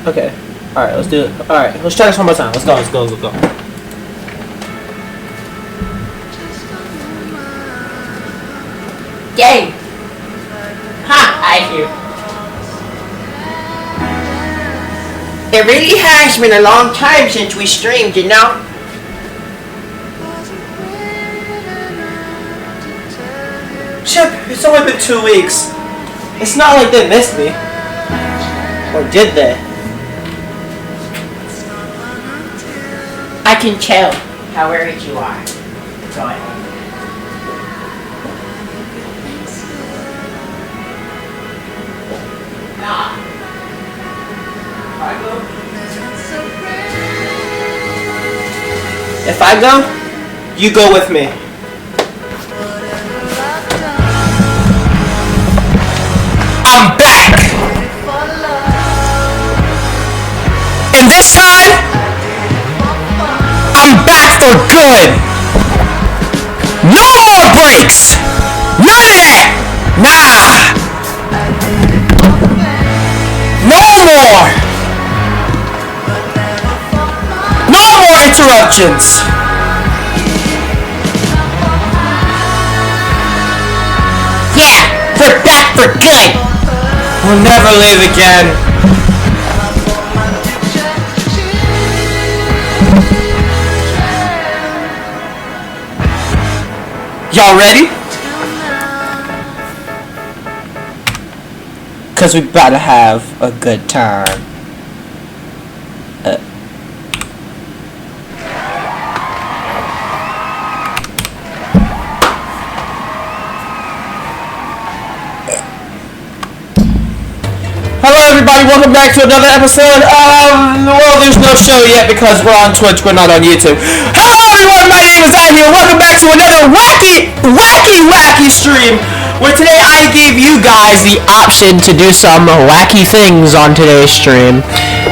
Okay. Alright, let's do it. Alright, let's try this one more time. Let's go. Gang! Ha! I hear. It really has been a long time since we streamed, you know? Chip, it's only been 2 weeks. It's not like they missed me. Or did they? I can tell how worried you are. Go ahead. Nah. If I go, you go with me. I'm back! And this time, I'm back for good! No more breaks! None of that! Nah! No more! No more interruptions! Yeah, we're back for good! We'll never leave again. Y'all ready? Cause we about to have a good time. Hello everybody, welcome back to another episode of, well, there's no show yet because we're on Twitch, we're not on YouTube. Hello everyone, my name is Ivy and welcome back to another wacky stream where today I gave you guys the option to do some wacky things on today's stream.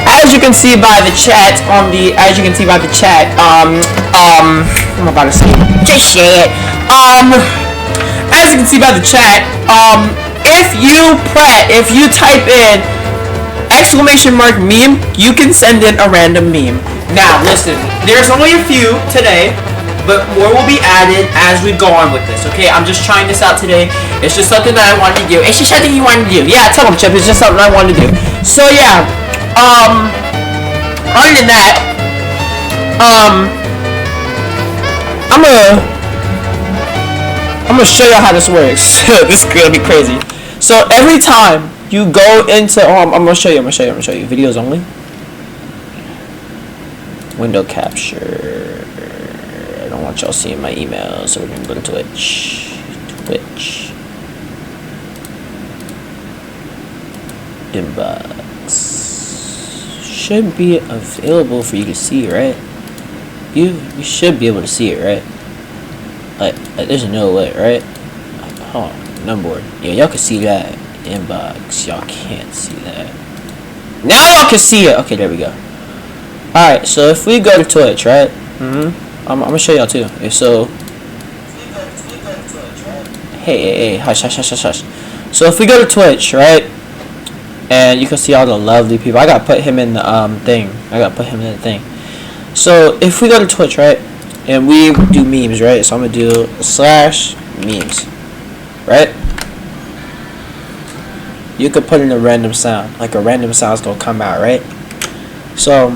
As you can see by the chat I'm about to say, just say it. As you can see by the chat, if you type in !meme, you can send in a random meme. Now, listen, there's only a few today, but more will be added as we go on with this, okay? I'm just trying this out today. It's just something that I wanted to do. It's just something you wanted to do. Yeah, tell them, Chip, it's just something I wanted to do. So, yeah, other than that, I'm gonna show you how this works. This is gonna be crazy. So every time you go into, I'm gonna show you. Videos only. Window capture. I don't want y'all seeing my email, so we're gonna go to Twitch. Inbox. Should be available for you to see, right? You should be able to see it, right? Like there's no way, right? Oh, number. Yeah, y'all can see that. Inbox. Y'all can't see that. Now y'all can see it. Okay, there we go. Alright, so if we go to Twitch, right? I'm gonna show y'all too. Okay, so hey, hush. So if we go to Twitch, right? And you can see all the lovely people. I gotta put him in the thing. So if we go to Twitch, right? And we do memes, right? So I'm gonna do /memes, right? You could put in a random sound, like a random sound's gonna come out, right? So,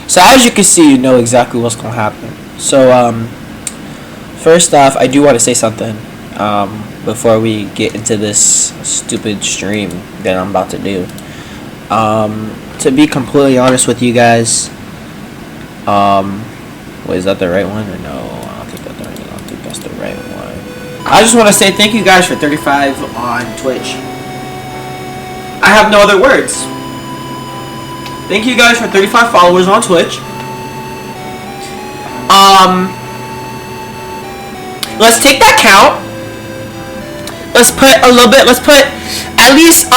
So as you can see, you know exactly what's gonna happen. So, first off, I do want to say something. Before we get into this stupid stream that I'm about to do. To be completely honest with you guys, wait, is that the right one or no? I don't think that's the right one. I just want to say thank you guys for 35 on Twitch. I have no other words. Thank you guys for 35 followers on Twitch. Let's take that count. Let's put a little bit. Let's put at least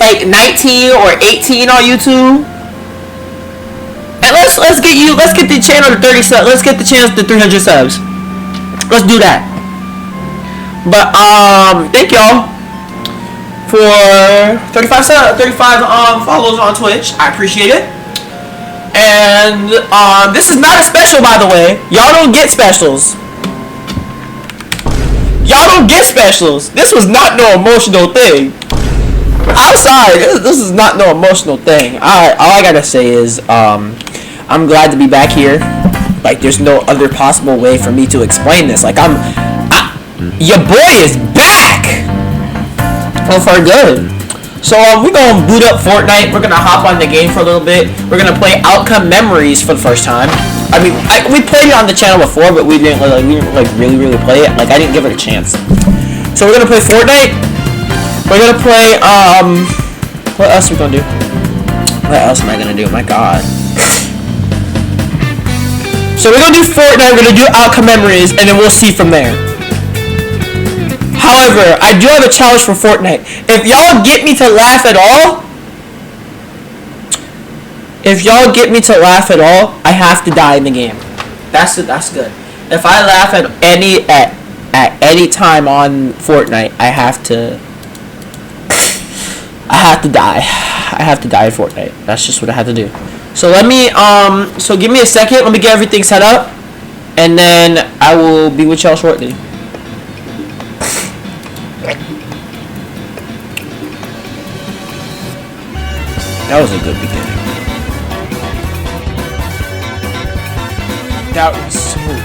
like 19 or 18 on YouTube. And man, let's get the channel to 30 subs. Let's get the channel to 300 subs. Let's do that. But thank y'all for 35 follows on Twitch. I appreciate it. And this is not a special, by the way. Y'all don't get specials. Y'all don't get specials. This was not no emotional thing. I'm sorry. This is not no emotional thing. All I gotta say is I'm glad to be back here. Like, there's no other possible way for me to explain this. Like, your boy is back. Well, for good. So we're gonna boot up Fortnite. We're gonna hop on the game for a little bit. We're gonna play Outcome Memories for the first time. I mean, we played it on the channel before, but we didn't really play it. Like, I didn't give it a chance. So we're gonna play Fortnite. We're gonna play what else are we gonna do? What else am I gonna do? My God. So we're gonna do Fortnite. We're gonna do Outcome Memories, and then we'll see from there. However, I do have a challenge for Fortnite. If y'all get me to laugh at all, I have to die in the game. That's good. If I laugh at any time on Fortnite, I have to die. I have to die in Fortnite. That's just what I have to do. So so give me a second. Let me get everything set up, and then I will be with y'all shortly. That was a good beginning. That was so cool.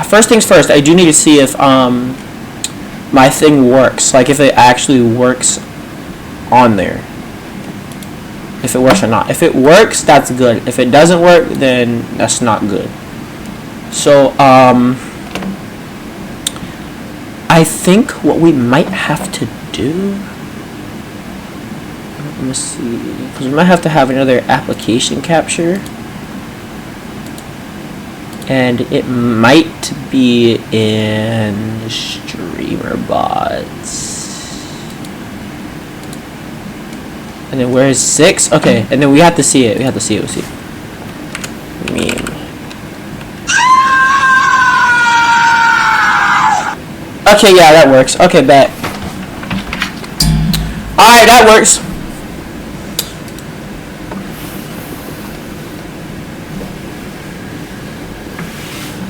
First things first, I do need to see if my thing works. Like if it actually works on there. If it works or not. If it works, that's good. If it doesn't work, then that's not good. So I think what we might have to do, let me see, because we might have to have another application capture, and it might be in StreamerBots. And then where is 6? Okay, and then we have to see it. We'll see. Meme. Okay, yeah, that works. Okay, bet. Alright, that works.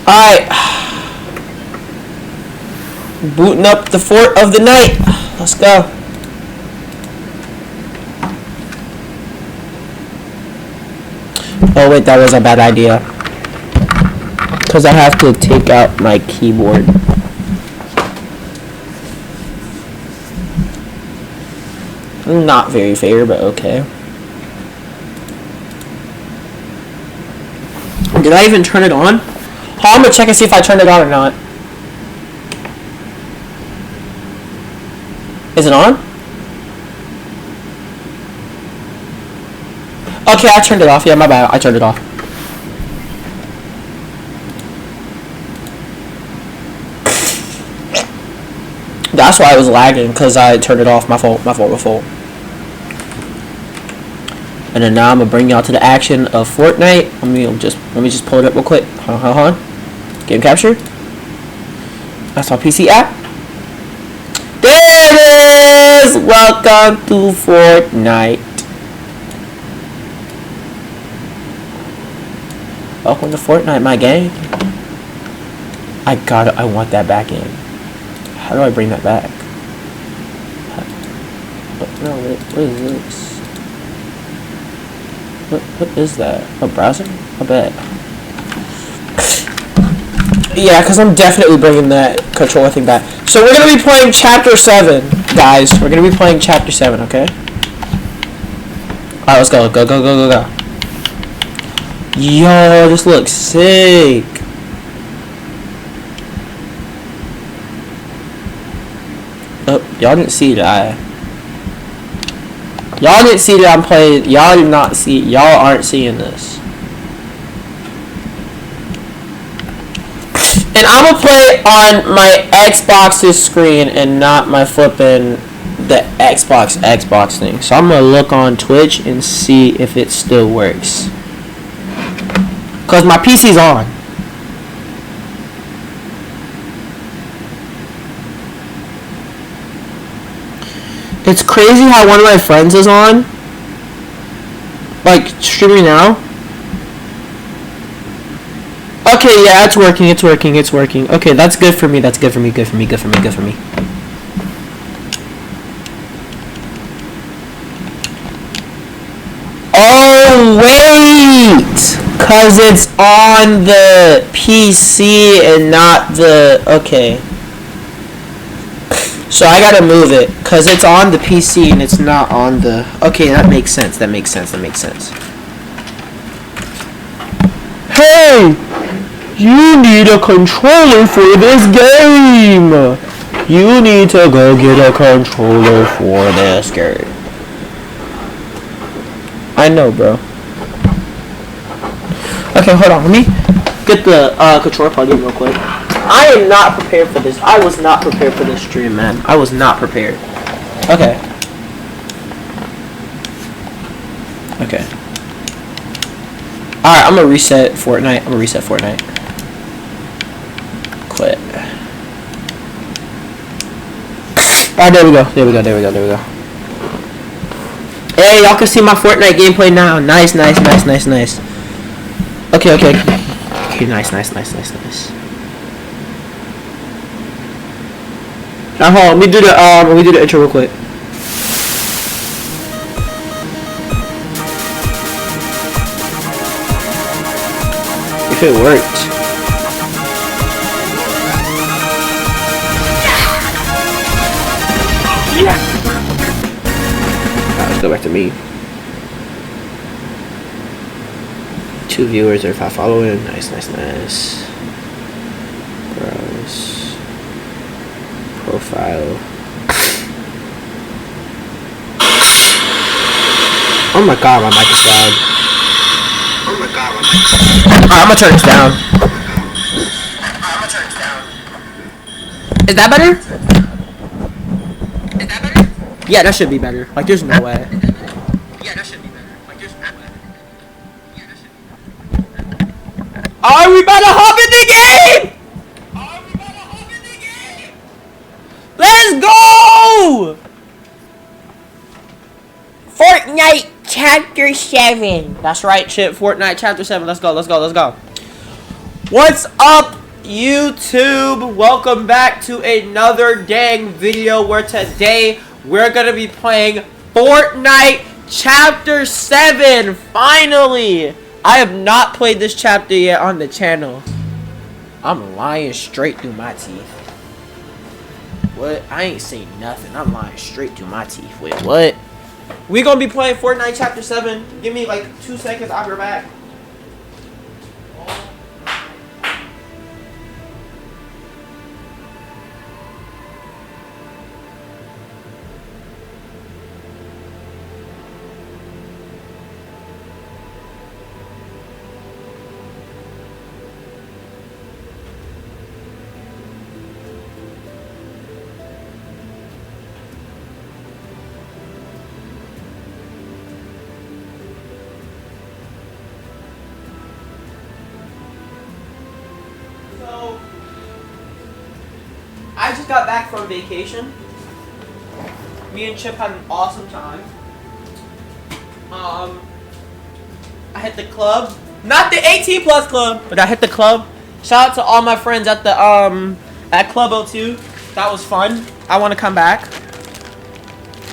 Alright. Booting up the fort of the night. Let's go. Oh wait, that was a bad idea. Because I have to take out my keyboard. Not very fair, but okay. Did I even turn it on? Oh, I'm gonna check and see if I turned it on or not. Is it on? Okay, I turned it off. Yeah, my bad. I turned it off. That's why I was lagging, because I turned it off. My fault. And then now I'm gonna bring y'all to the action of Fortnite. Let me just pull it up real quick. Hold on. Game capture. That's our PC app. There it is. Welcome to Fortnite. Welcome to Fortnite, my game. I want that back in. How do I bring that back? No, wait, what is this? What is that? A browser? I bet. Yeah, because I'm definitely bringing that controller thing back. So we're going to be playing Chapter 7, guys. We're going to be playing Chapter 7, okay? Alright, let's go. Go. Yo, this looks sick. Oh, y'all didn't see that. Y'all didn't see that I'm playing. Y'all did not see. Y'all aren't seeing this. And I'm gonna play on my Xbox's screen and not my flipping the Xbox thing. So I'm gonna look on Twitch and see if it still works. Cause my PC's on. It's crazy how one of my friends is on. Like, streaming now. Okay, yeah, it's working. Okay, that's good for me. Good for me. Oh, wait! Cause it's on the PC and not the... Okay. So I gotta move it, cause it's on the PC and it's not on the... Okay, that makes sense. Hey! You need a controller for this game! You need to go get a controller for this game. I know, bro. Okay, hold on. Let me get the controller plugged in real quick. I am not prepared for this. I was not prepared for this stream, man. I was not prepared. Okay. Alright, I'm gonna reset Fortnite. Quit. Alright, there we go. Hey, y'all can see my Fortnite gameplay now. Nice. Okay, nice. Now hold on, let me do the intro real quick. If it worked. go back to me. 2 viewers or 5 following. Nice. Browse. Profile. Oh my god, my mic is loud. Alright, I'm gonna turn this down. Is that better? Yeah, that should be better. Like, there's no way. Are we about to hop in the game? Let's go! Fortnite Chapter 7. That's right, Chip. Fortnite Chapter 7. Let's go. What's up, YouTube? Welcome back to another dang video where today we're going to be playing Fortnite Chapter 7. Finally! I have not played this chapter yet on the channel. I'm lying straight through my teeth. What? I ain't saying nothing. I'm lying straight through my teeth. Wait, what? We gonna be playing Fortnite Chapter 7. Give me like 2 seconds, I'll be back. So, I just got back from vacation. Me and Chip had an awesome time. I hit the club. Not the 18 plus club, but I hit the club. Shout out to all my friends at the at Club O2. That was fun. I want to come back.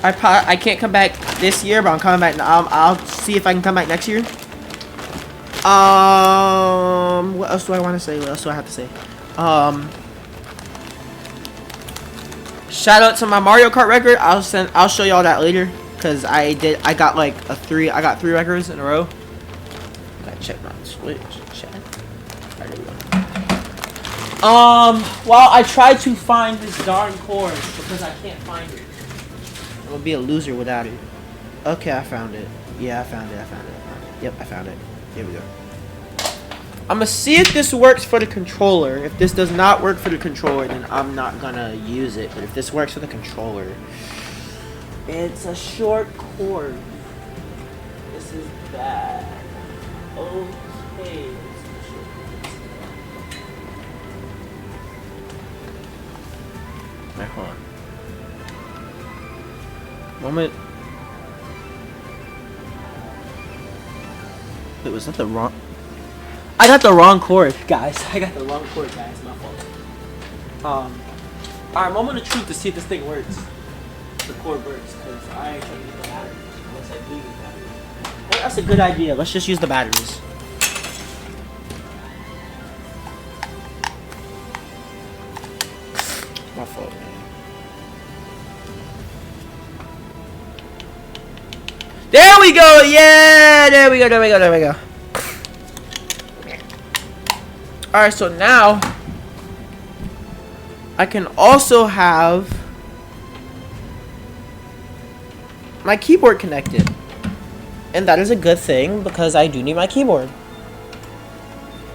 I can't come back this year, but I'm coming back. I'll see if I can come back next year. What else do I want to say? What else do I have to say? Shout out to my Mario Kart record. I'll show y'all that later, cause I got like I got 3 records in a row. Gotta check my Switch chat. Alright, there we go. While I try to find this darn cord because I can't find it. I'm gonna be a loser without it. Okay, I found it. Yeah, I found it. Yep, I found it. Here we go. I'm gonna see if this works for the controller. If this does not work for the controller, then I'm not gonna use it. But if this works for the controller, it's a short cord. This is bad. Okay. Wait, hold on. Moment. Wait, was that the wrong? I got the wrong cord, guys. My fault. Alright, moment of truth to see if this thing works. The cord works, because I ain't trying to get the batteries. Unless I do use batteries. Hey, that's a good idea. Let's just use the batteries. My fault, man. There we go! Yeah! There we go. Alright, so now I can also have my keyboard connected. And that is a good thing because I do need my keyboard.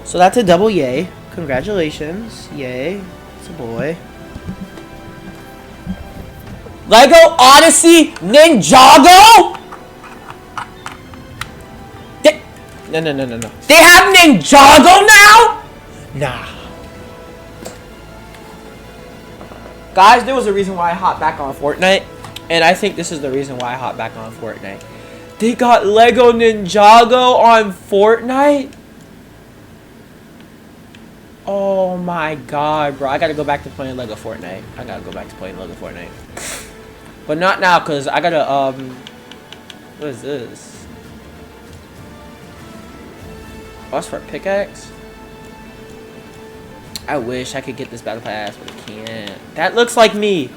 So that's a double yay. Congratulations. Yay. It's a boy. Lego Odyssey Ninjago? No. They have Ninjago now? Nah. Guys, there was a reason why I hopped back on Fortnite. And I think this is the reason why I hopped back on Fortnite. They got Lego Ninjago on Fortnite? Oh my god, bro. I gotta go back to playing Lego Fortnite. But not now, because I gotta, what is this? Oh, that's for a pickaxe? I wish I could get this battle pass, but I can't. That looks like me.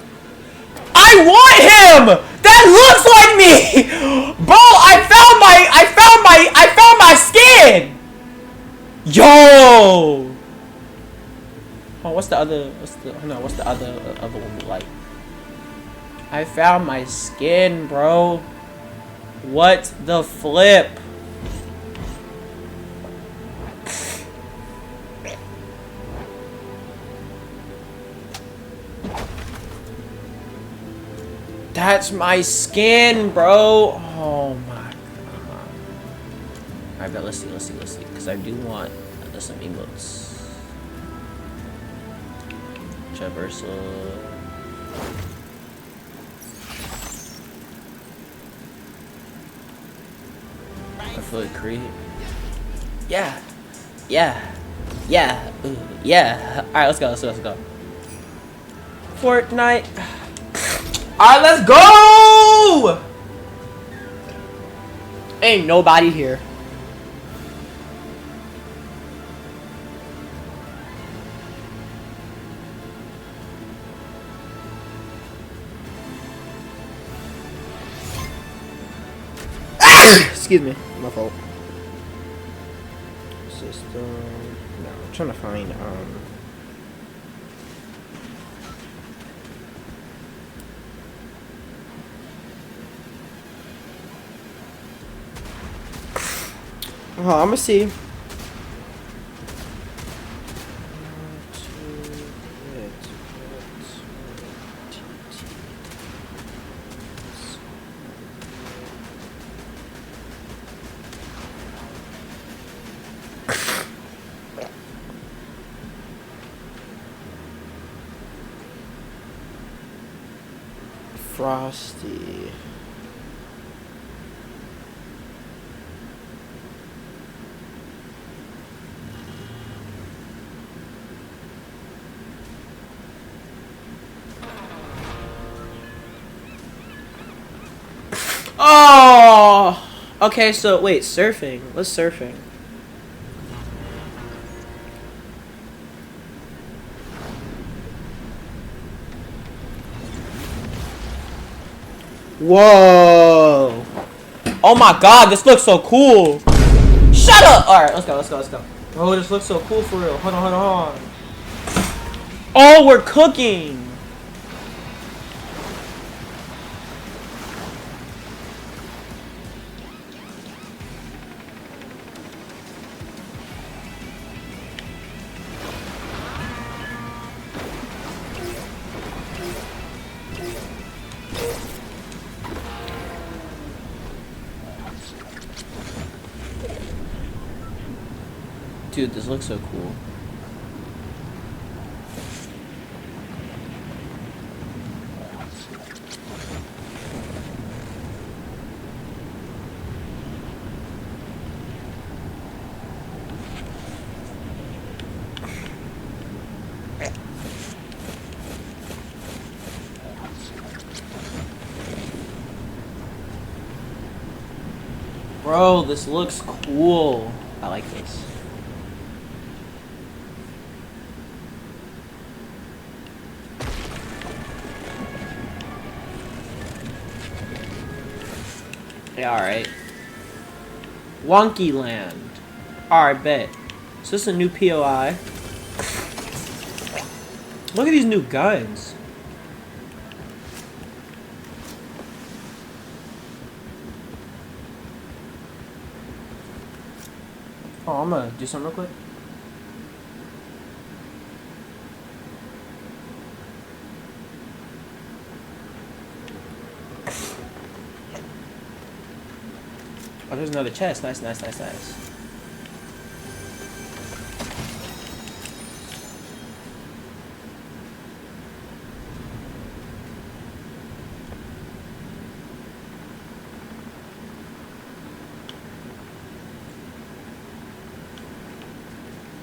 I want him! That looks like me! other? What's the other one like? I found my skin, bro. What the flip? That's my skin, bro. Oh my god. Alright, but let's see. Because I do want some emotes. Traversal. Affiliate create. Yeah. Ooh, yeah. Alright, let's go. Fortnite. Alright, let's go! Ain't nobody here. Excuse me, my fault. System. No, I'm trying to find I'm gonna see. Frosty. Oh! Okay, so wait, surfing. What's surfing? Whoa! Oh my god, this looks so cool! Shut up! Alright, let's go. Oh, this looks so cool for real. Hold on. Oh, we're cooking! Dude, this looks so cool. Bro, this looks cool. I like this. Yeah, alright. Wonky Land. Alright, bet. So this is a new POI. Look at these new guns. Oh, I'm gonna do something real quick. Oh, there's another chest. Nice.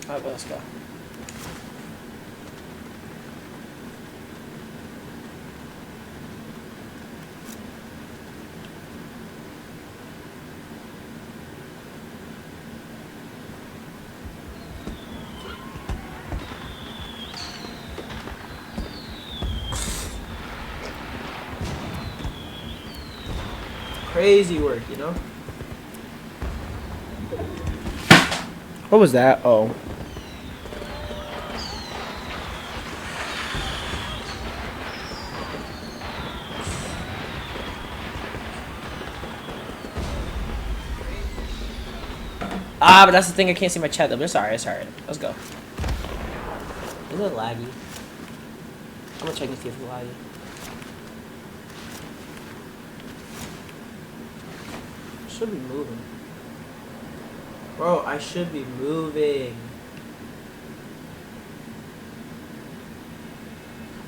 Alright, well, let's go. Crazy work, you know? What was that? Oh. Ah, but that's the thing. I can't see my chat though. But it's alright. It's alright. Let's go. Is it laggy? I'm gonna check and see if it's laggy. Should be moving. Bro, I should be moving.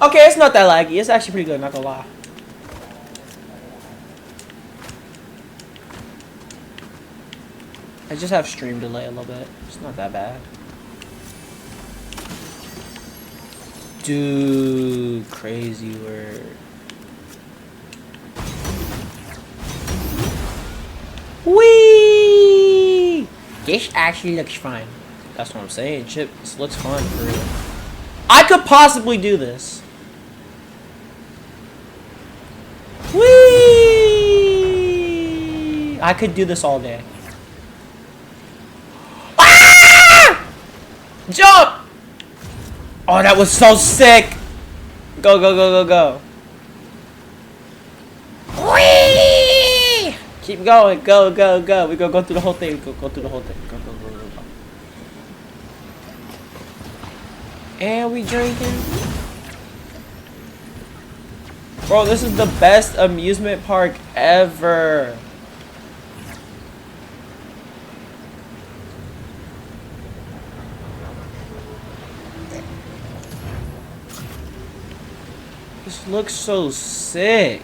Okay, it's not that laggy. It's actually pretty good, not gonna lie. I just have stream delay a little bit. It's not that bad. Dude, crazy word. Whee! This actually looks fine. That's what I'm saying. Chip, this looks fun for real. I could possibly do this. Whee! I could do this all day. Ah! Jump! Oh, that was so sick! Go, go, go, go, go. Whee! Keep going. Go, go, go. We go through the whole thing. Go through the whole thing. Go, go, go, go, go. And we drinking. Bro, this is the best amusement park ever. This looks so sick.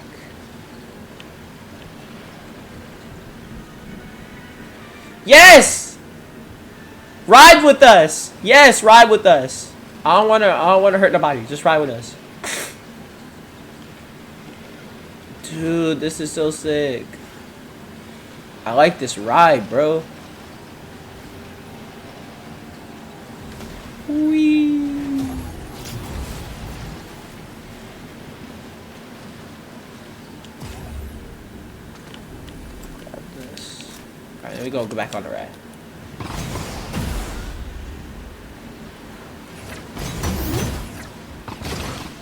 Yes! Ride with us. Yes, ride with us. I don't wanna hurt nobody. Just ride with us. Dude, this is so sick. I like this ride, bro. Whee. Grab this. Alright, there we go back on the ride.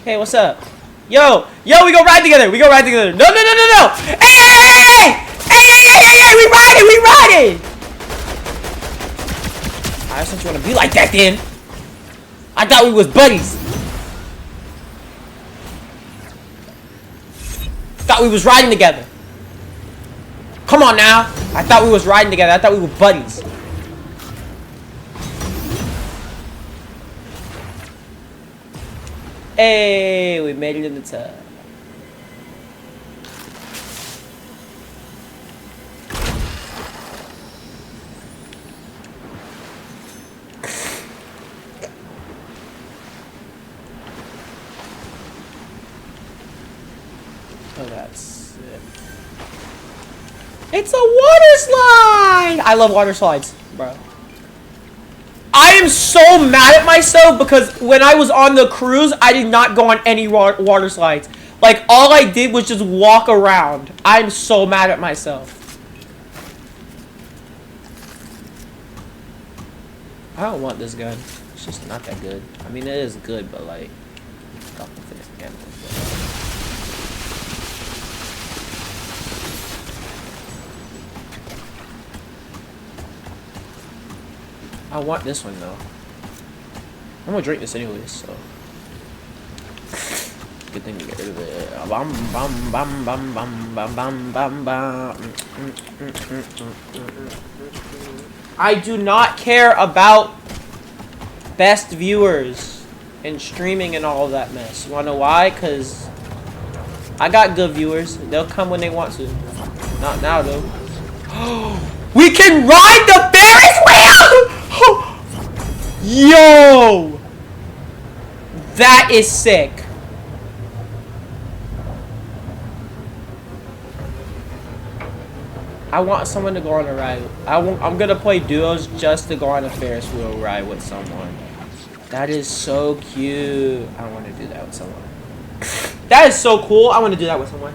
Hey, what's up? Yo, we go ride together. We go ride together. No, no, no, no, no. Hey, hey, hey, hey, hey, hey, hey, hey, we riding, we riding. I just want you want to be like that, then. I thought we was buddies. Thought we was riding together. Come on now. I thought we was riding together. I thought we were buddies. Hey, we made it in the tub. Oh, that's it. It's a water slide! I love water slides, bro. I am so mad at myself because when I was on the cruise, I did not go on any water slides. Like, all I did was just walk around. I'm so mad at myself. I don't want this gun. It's just not that good. I mean, it is good, but like, stop with it. I want this one though. I'm gonna drink this anyways, so good thing to get rid of it. Bam, bam, bam, bam, bam, bam, bam, bam, bam. I do not care about best viewers and streaming and all of that mess. You wanna know why? Cause I got good viewers. They'll come when they want to. Not now though. We can ride the Ferris wheel! Yo! That is sick. I want someone to go on a ride. I'm gonna play duos just to go on a Ferris wheel ride with someone. That is so cute. I want to do that with someone. That is so cool. I want to do that with someone.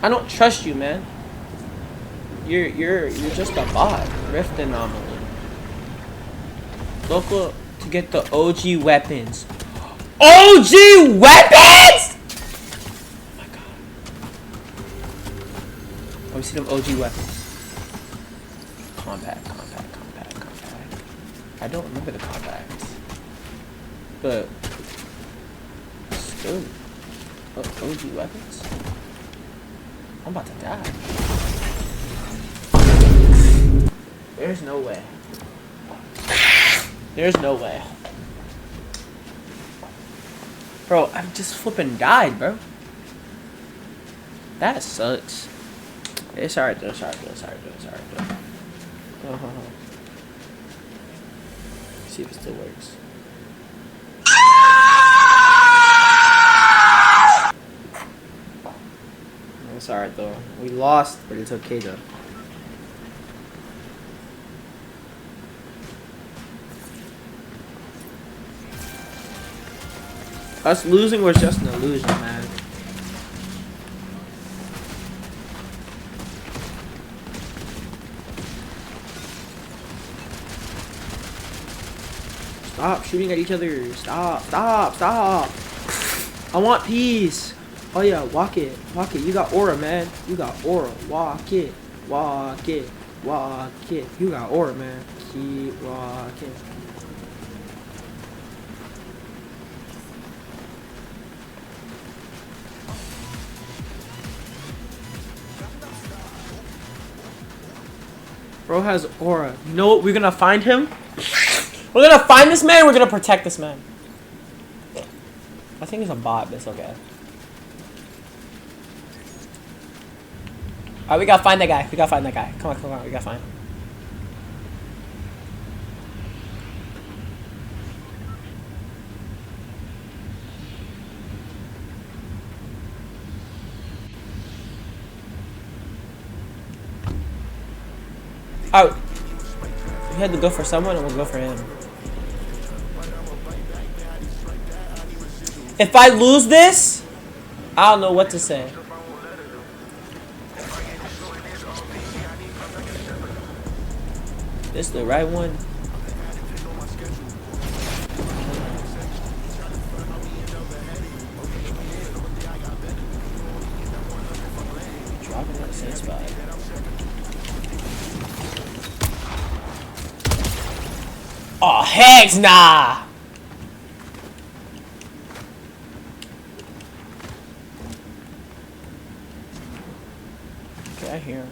I don't trust you, man. You're just a bot. Rift anomaly. Local to get the OG weapons. OG weapons! Oh my god. Let me see them OG weapons. compact. I don't remember the compact. But still OG weapons? I'm about to die. There's no way. There's no way. Bro, I've just flipping died, bro. That sucks. It's alright though, See if it still works. It's alright though. We lost, but it's okay though. Us losing was just an illusion, man. Stop shooting at each other. Stop. I want peace. Oh yeah, walk it. You got aura, man. You got aura. Walk it. You got aura, man. Keep walking. Bro has aura. You know what? We're gonna find him. We're gonna find this man. We're gonna protect this man. I think he's a bot, but it's okay. Alright, we gotta find that guy. Come on. We gotta find him. Alright. We had to go for someone and we'll go for him. If I lose this, I don't know what to say. This the right one? Dropping at the same spot. Oh, heck nah! Okay, I hear him.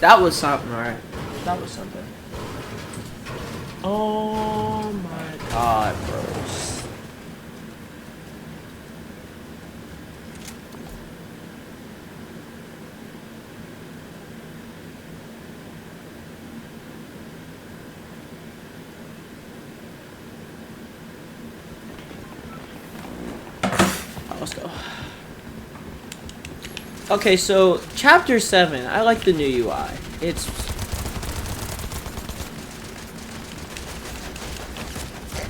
That was something, alright. That was something. Oh my god, bros. Let's go. Okay, so chapter 7. I like the new UI. It's here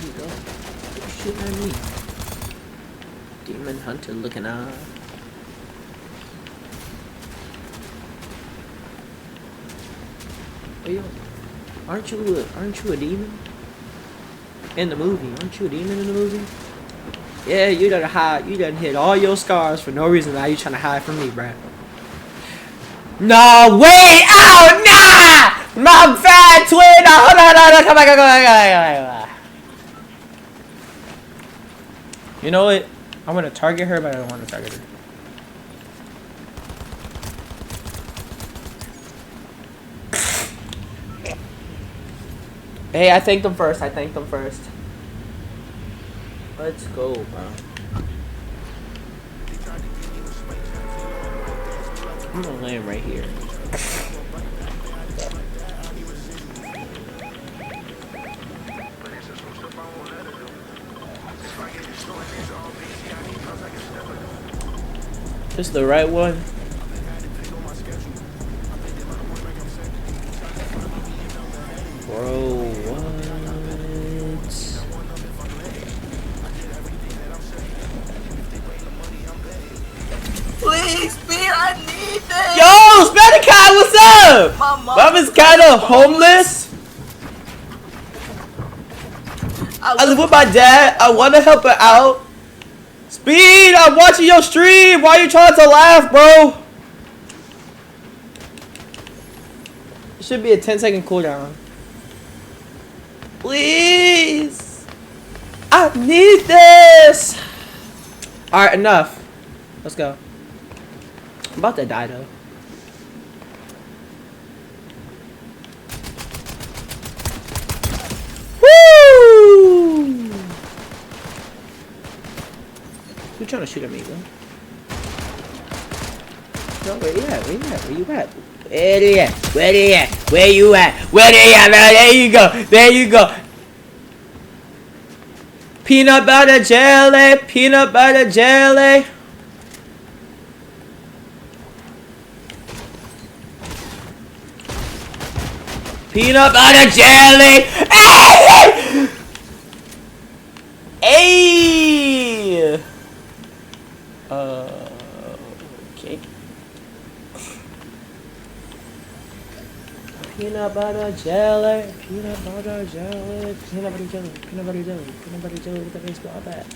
you go. You're shooting at me. Demon hunter looking out. Hey, yo, aren't you a demon? In the movie, aren't you a demon in the movie? Yeah, you done hit all your scars for no reason. Now you trying to hide from me, bruh. No, wait! Oh, nah! My bad, twin! No, come back. You know what? I'm gonna target her, but I don't want to target her. Hey, I thanked them first. Let's go, bro. I'm gonna land right here. This is the right one. Bro, what? Please, Speed, I need this. Yo, Spanikai, what's up? My Mama's kind of homeless. I live with my dad. I want to help her out. Speed, I'm watching your stream. Why are you trying to laugh, bro? It should be a 10-second cooldown. Please. I need this. Alright, enough. Let's go. I'm about to die, though. Woo! Who trying to shoot at me, bro? No, where you at? Where you at? Where you at? Where you at? Where you at? Where you at? Where you at? There you go. There you go. Peanut butter jelly. Peanut butter jelly. Peanut butter jelly. Hey! Hey! Okay. Peanut butter jelly, peanut butter jelly, peanut butter jelly, peanut butter jelly, peanut butter jelly with the face all that.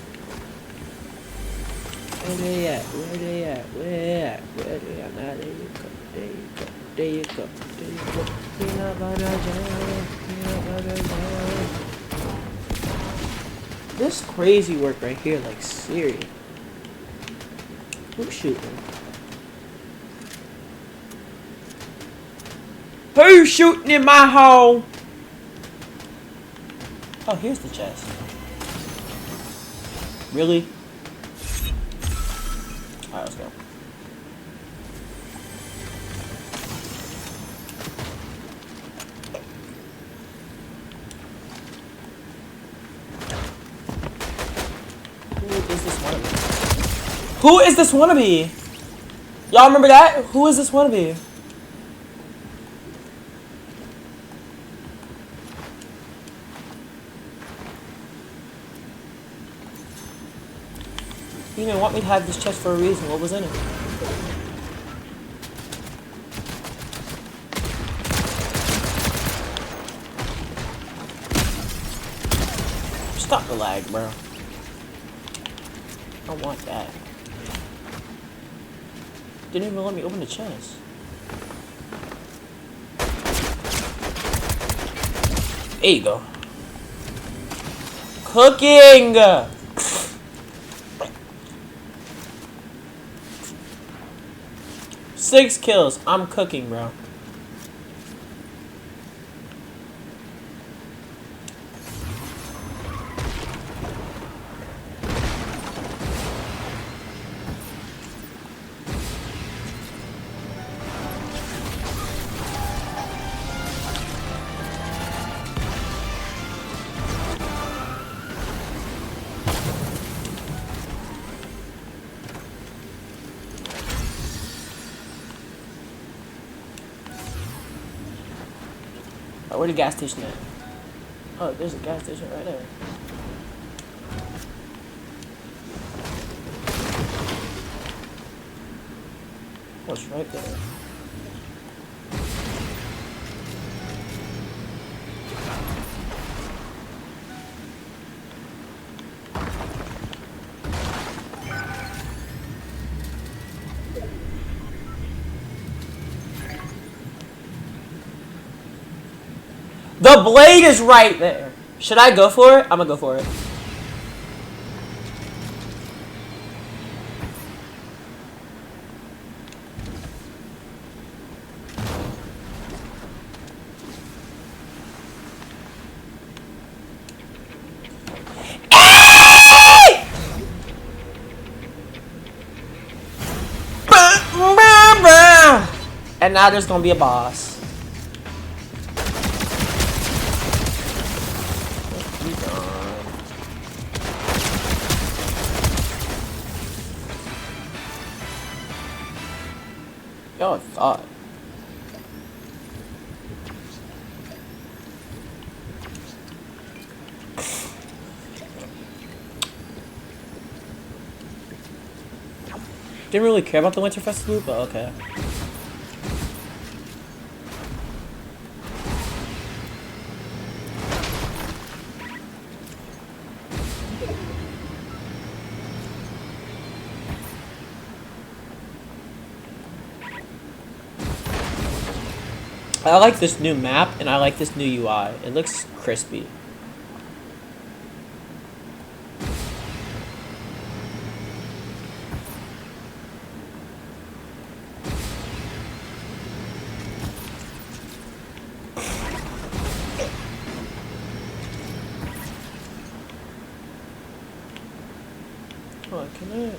Where they at? Where they at? Where they at? Now there you go. There you go. There you go. There you go. Peanut butter jelly, peanut butter jelly. This crazy work right here, like serious. Who's shooting? Who's shooting in my hole? Oh, here's the chest. Really? Alright, let's go. Who is this wannabe? Who is this wannabe? Y'all remember that? Who is this wannabe? You didn't want me to have this chest for a reason. What was in it? Stop the lag, bro. I don't want that. Didn't even let me open the chest. There you go. Cooking! 6 kills. I'm cooking, bro. Oh, where the gas station at? Oh, there's a gas station right there. Oh, it's right there. The blade is right there. Should I go for it? I'm gonna go for it. And now there's gonna be a boss. You gone. Yo, I thought. Didn't really care about the Winter Festival, but okay. I like this new map and I like this new UI. It looks crispy. Oh, can I?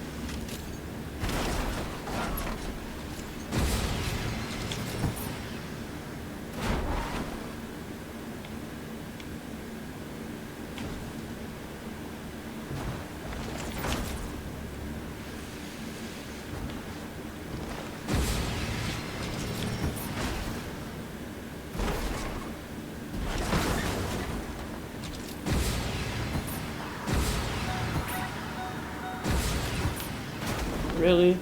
Really?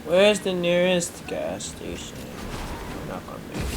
Where's the nearest gas station? We're not gonna make it.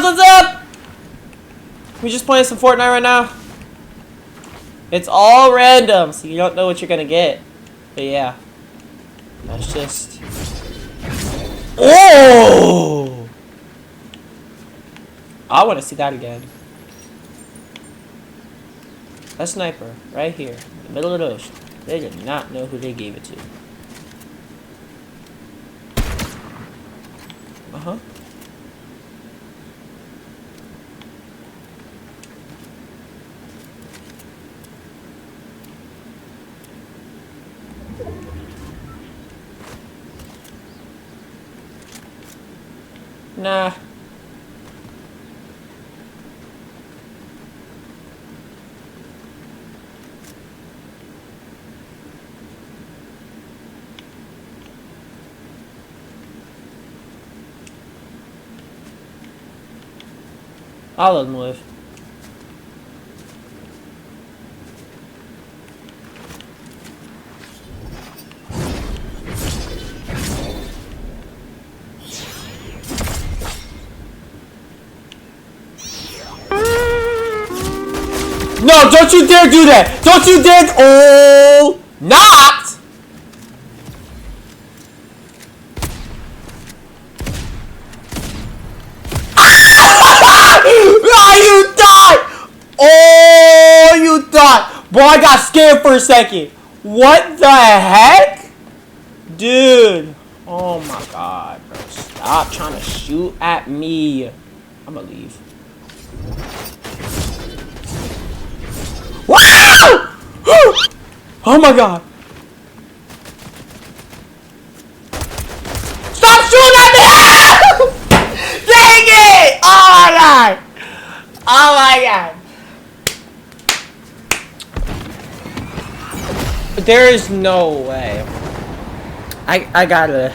What's up? We just playing some Fortnite right now. It's all random, so you don't know what you're gonna get. But yeah, that's just. Oh! I want to see that again. A sniper right here in the middle of the ocean. They did not know who they gave it to. Uh-huh. Nah. I'll let them live. No, don't you dare do that! Don't you dare! Oh, not! Oh, you thought! Oh, you thought! Boy, I got scared for a second. What the heck? Dude. Oh my god, bro. Stop trying to shoot at me. I'm gonna leave. Wow! Oh my god. Stop shooting at me! Dang it! Oh my god! Oh my god! There is no way. I gotta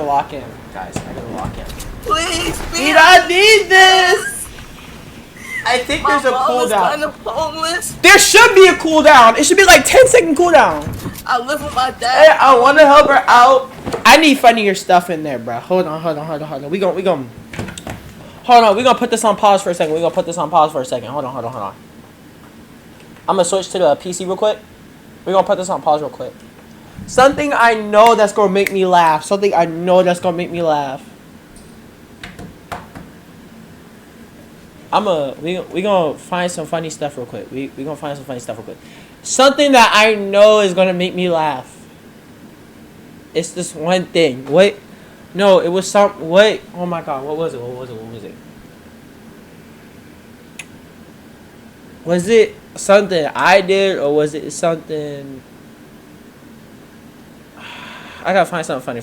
lock in, guys. I gotta lock in. Please, We don't need this! I think there's a cooldown. Kind of homeless. There should be a cooldown. It should be like 10-second cooldown. I live with my Hey, dad. I want to help her out. I need funnier stuff in there, bro. Hold on. We gon' Hold on, we're gonna put this on pause for a second. Hold on. I'm gonna switch to the PC real quick. We're gonna put this on pause real quick. Something I know that's gonna make me laugh. We gonna find some funny stuff real quick. We gonna find some funny stuff real quick. Something that I know is gonna make me laugh. It's this one thing. Wait. No, it was some. Wait. Oh my god. What was it? Was it something I did, or was it something? I gotta find something funny.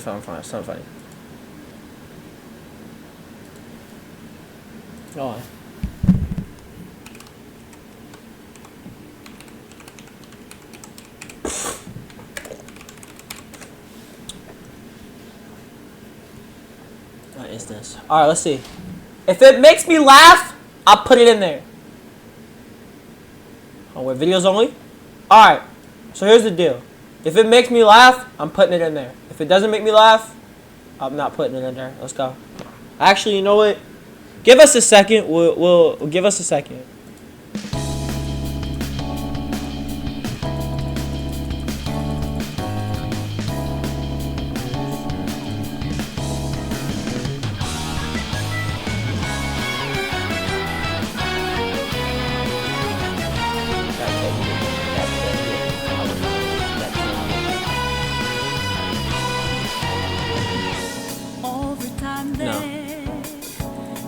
Go on. What is this? Alright, let's see. If it makes me laugh, I'll put it in there. Oh, with videos only? Alright, so here's the deal. If it makes me laugh, I'm putting it in there. If it doesn't make me laugh, I'm not putting it in there. Let's go. Actually, you know what? Give us a second. We'll give us a second.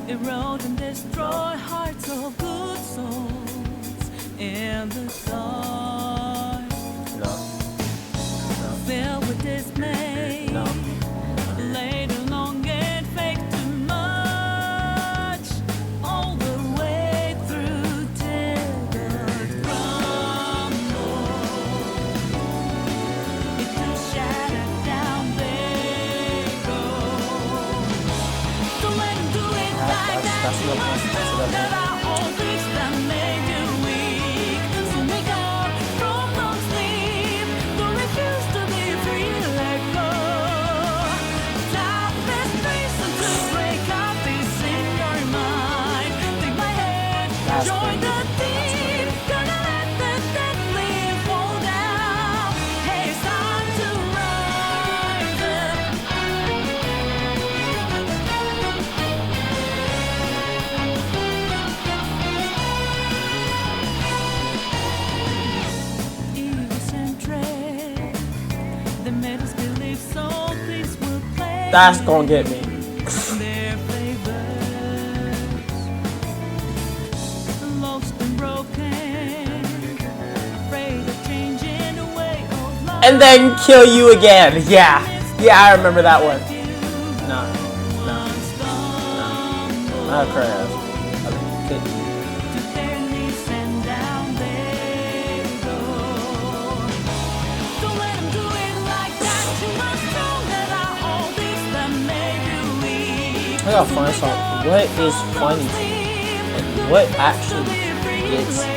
Erode and destroy hearts of good souls in the dark. Filled with dismay. Later long and fake too much. All the way through till the crumble. It too shattered down they go. So let them do it. That's That are all things that made you weak. So wake up from long sleep. Don't refuse to be free, let go. Time is reason to break out this in your mind. Take my hand, join the team. Gonna let the dead leaves fall down. Hey, it's time to rise up. They made us believe so things will play. That's gonna get me. Their favors. Lost and broken. Afraid of changing the way of life. And then kill you again. Yeah, I remember that one. No. Not crap. Okay. To their knees and down they go. Don't let them do it like that. You must know that all this that made you weak. I gotta find something. What is funny? And what actually gets me?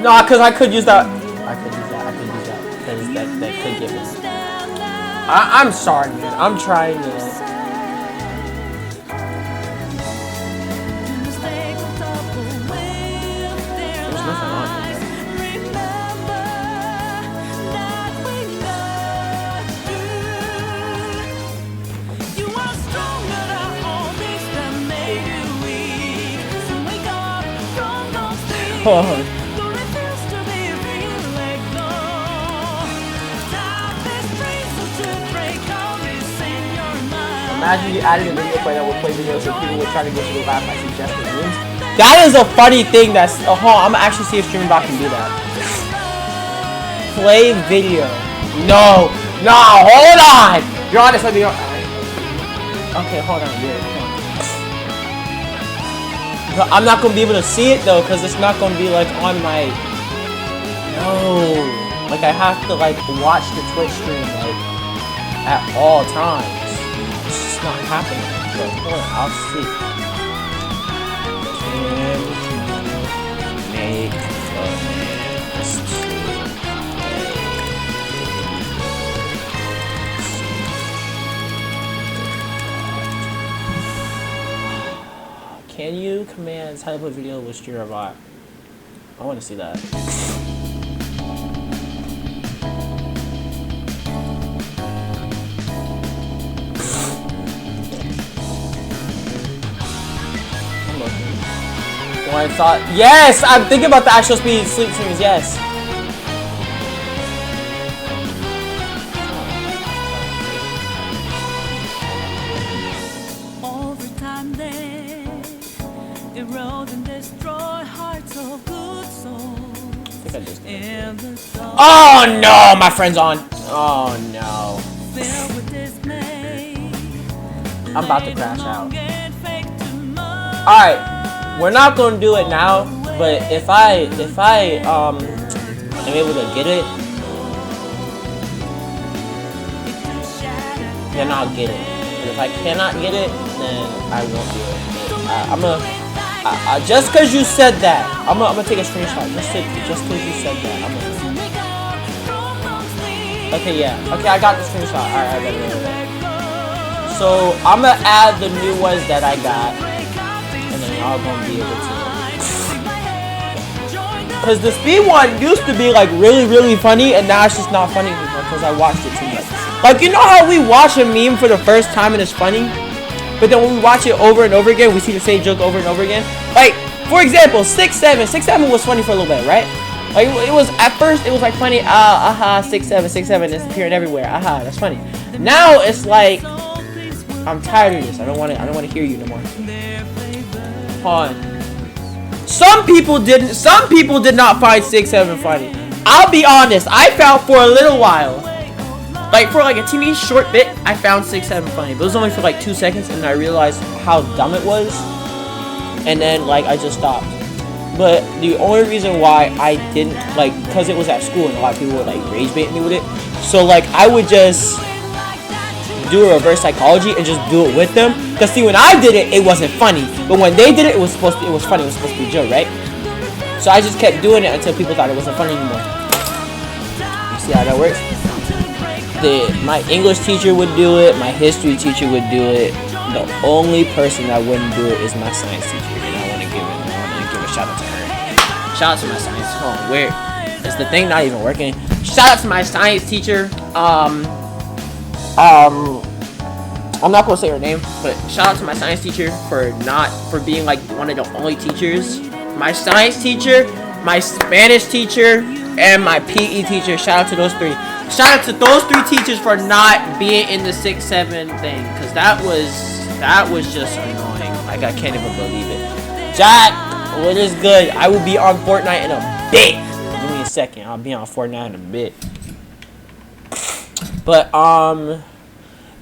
No, because I could use that. Because that could get me. I'm sorry, man. I'm trying to. There's nothing on here. Hold on. Imagine you added a video player that would play videos so people would try to get you to laugh by suggesting memes. That is a funny thing that's... Oh, I'm gonna actually see if Streaming Bot can do that. Play video. No, hold on! You're honest, let me... Okay, hold on, But I'm not gonna be able to see it though, cause it's not gonna be like on my. No. Like I have to like watch the Twitch stream like at all times. It's just not happening. So hold on, I'll see. Can you make plans to Can you command type of video with Jiravot? I want to see that. When I thought, yes, I'm thinking about the actual speed sleep streams. Yes. Over time they erode and destroy hearts of good souls. I think I just. In the storm, Oh no, my friend's on. Oh no. filled with dismay, I'm about to crash out. get fake too much. All right. We're not gonna do it now, but if I am able to get it, then I'll get it. But if I cannot get it, then I won't do it. But just cause you said that, I'm gonna take a screenshot. Just cause you said that, Okay, yeah. Okay, I got the screenshot. All right, I got it. So I'm gonna add the new ones that I got. Y'all gonna be able to, cause the speed one used to be like really funny, and now it's just not funny anymore because I watched it too much. Like, you know how we watch a meme for the first time and it's funny, but then when we watch it over and over again, we see the same joke over and over again. Like, for example, 6'7", 6'7" was funny for a little bit, right? Like, it was at first it was like funny, 6'7", it's appearing everywhere, that's funny. Now it's like, I'm tired of this. I don't want to hear you no more. On. Some people did not find 6'7" funny. I'll be honest, I found for a little while. Like for like a teeny short bit, I found 6'7" funny. But it was only for like 2 seconds and I realized how dumb it was. And then like I just stopped. But the only reason why I didn't, like, cause it was at school and a lot of people would like rage bait me with it. So like I would just do a reverse psychology and just do it with them. Cause see, when I did it, it wasn't funny, but when they did it, it was funny. It was supposed to be a joke, right? So I just kept doing it until people thought it wasn't funny anymore. You see how that works? My English teacher would do it. My history teacher would do it. The only person that wouldn't do it is my science teacher, and I want to give a shout out to her. Shout out to my science. Hold on, where is the thing not even working? Shout out to my science teacher. I'm not gonna say her name, but shout out to my science teacher for being like one of the only teachers. My science teacher, my Spanish teacher, and my PE teacher. Shout out to those three. Shout out to those three teachers for not being in the 6'7" thing, cause that was just annoying. Like I can't even believe it. Jack, what is good? I will be on Fortnite in a bit. Give me a second. I'll be on Fortnite in a bit. But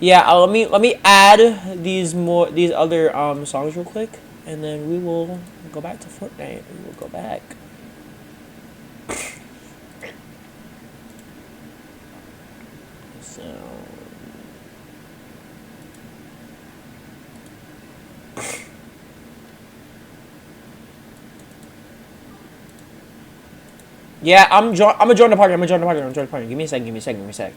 yeah, let me add these other songs real quick, and then we will go back to Fortnite. We will go back. So yeah, I'm gonna join the party. Give me a second.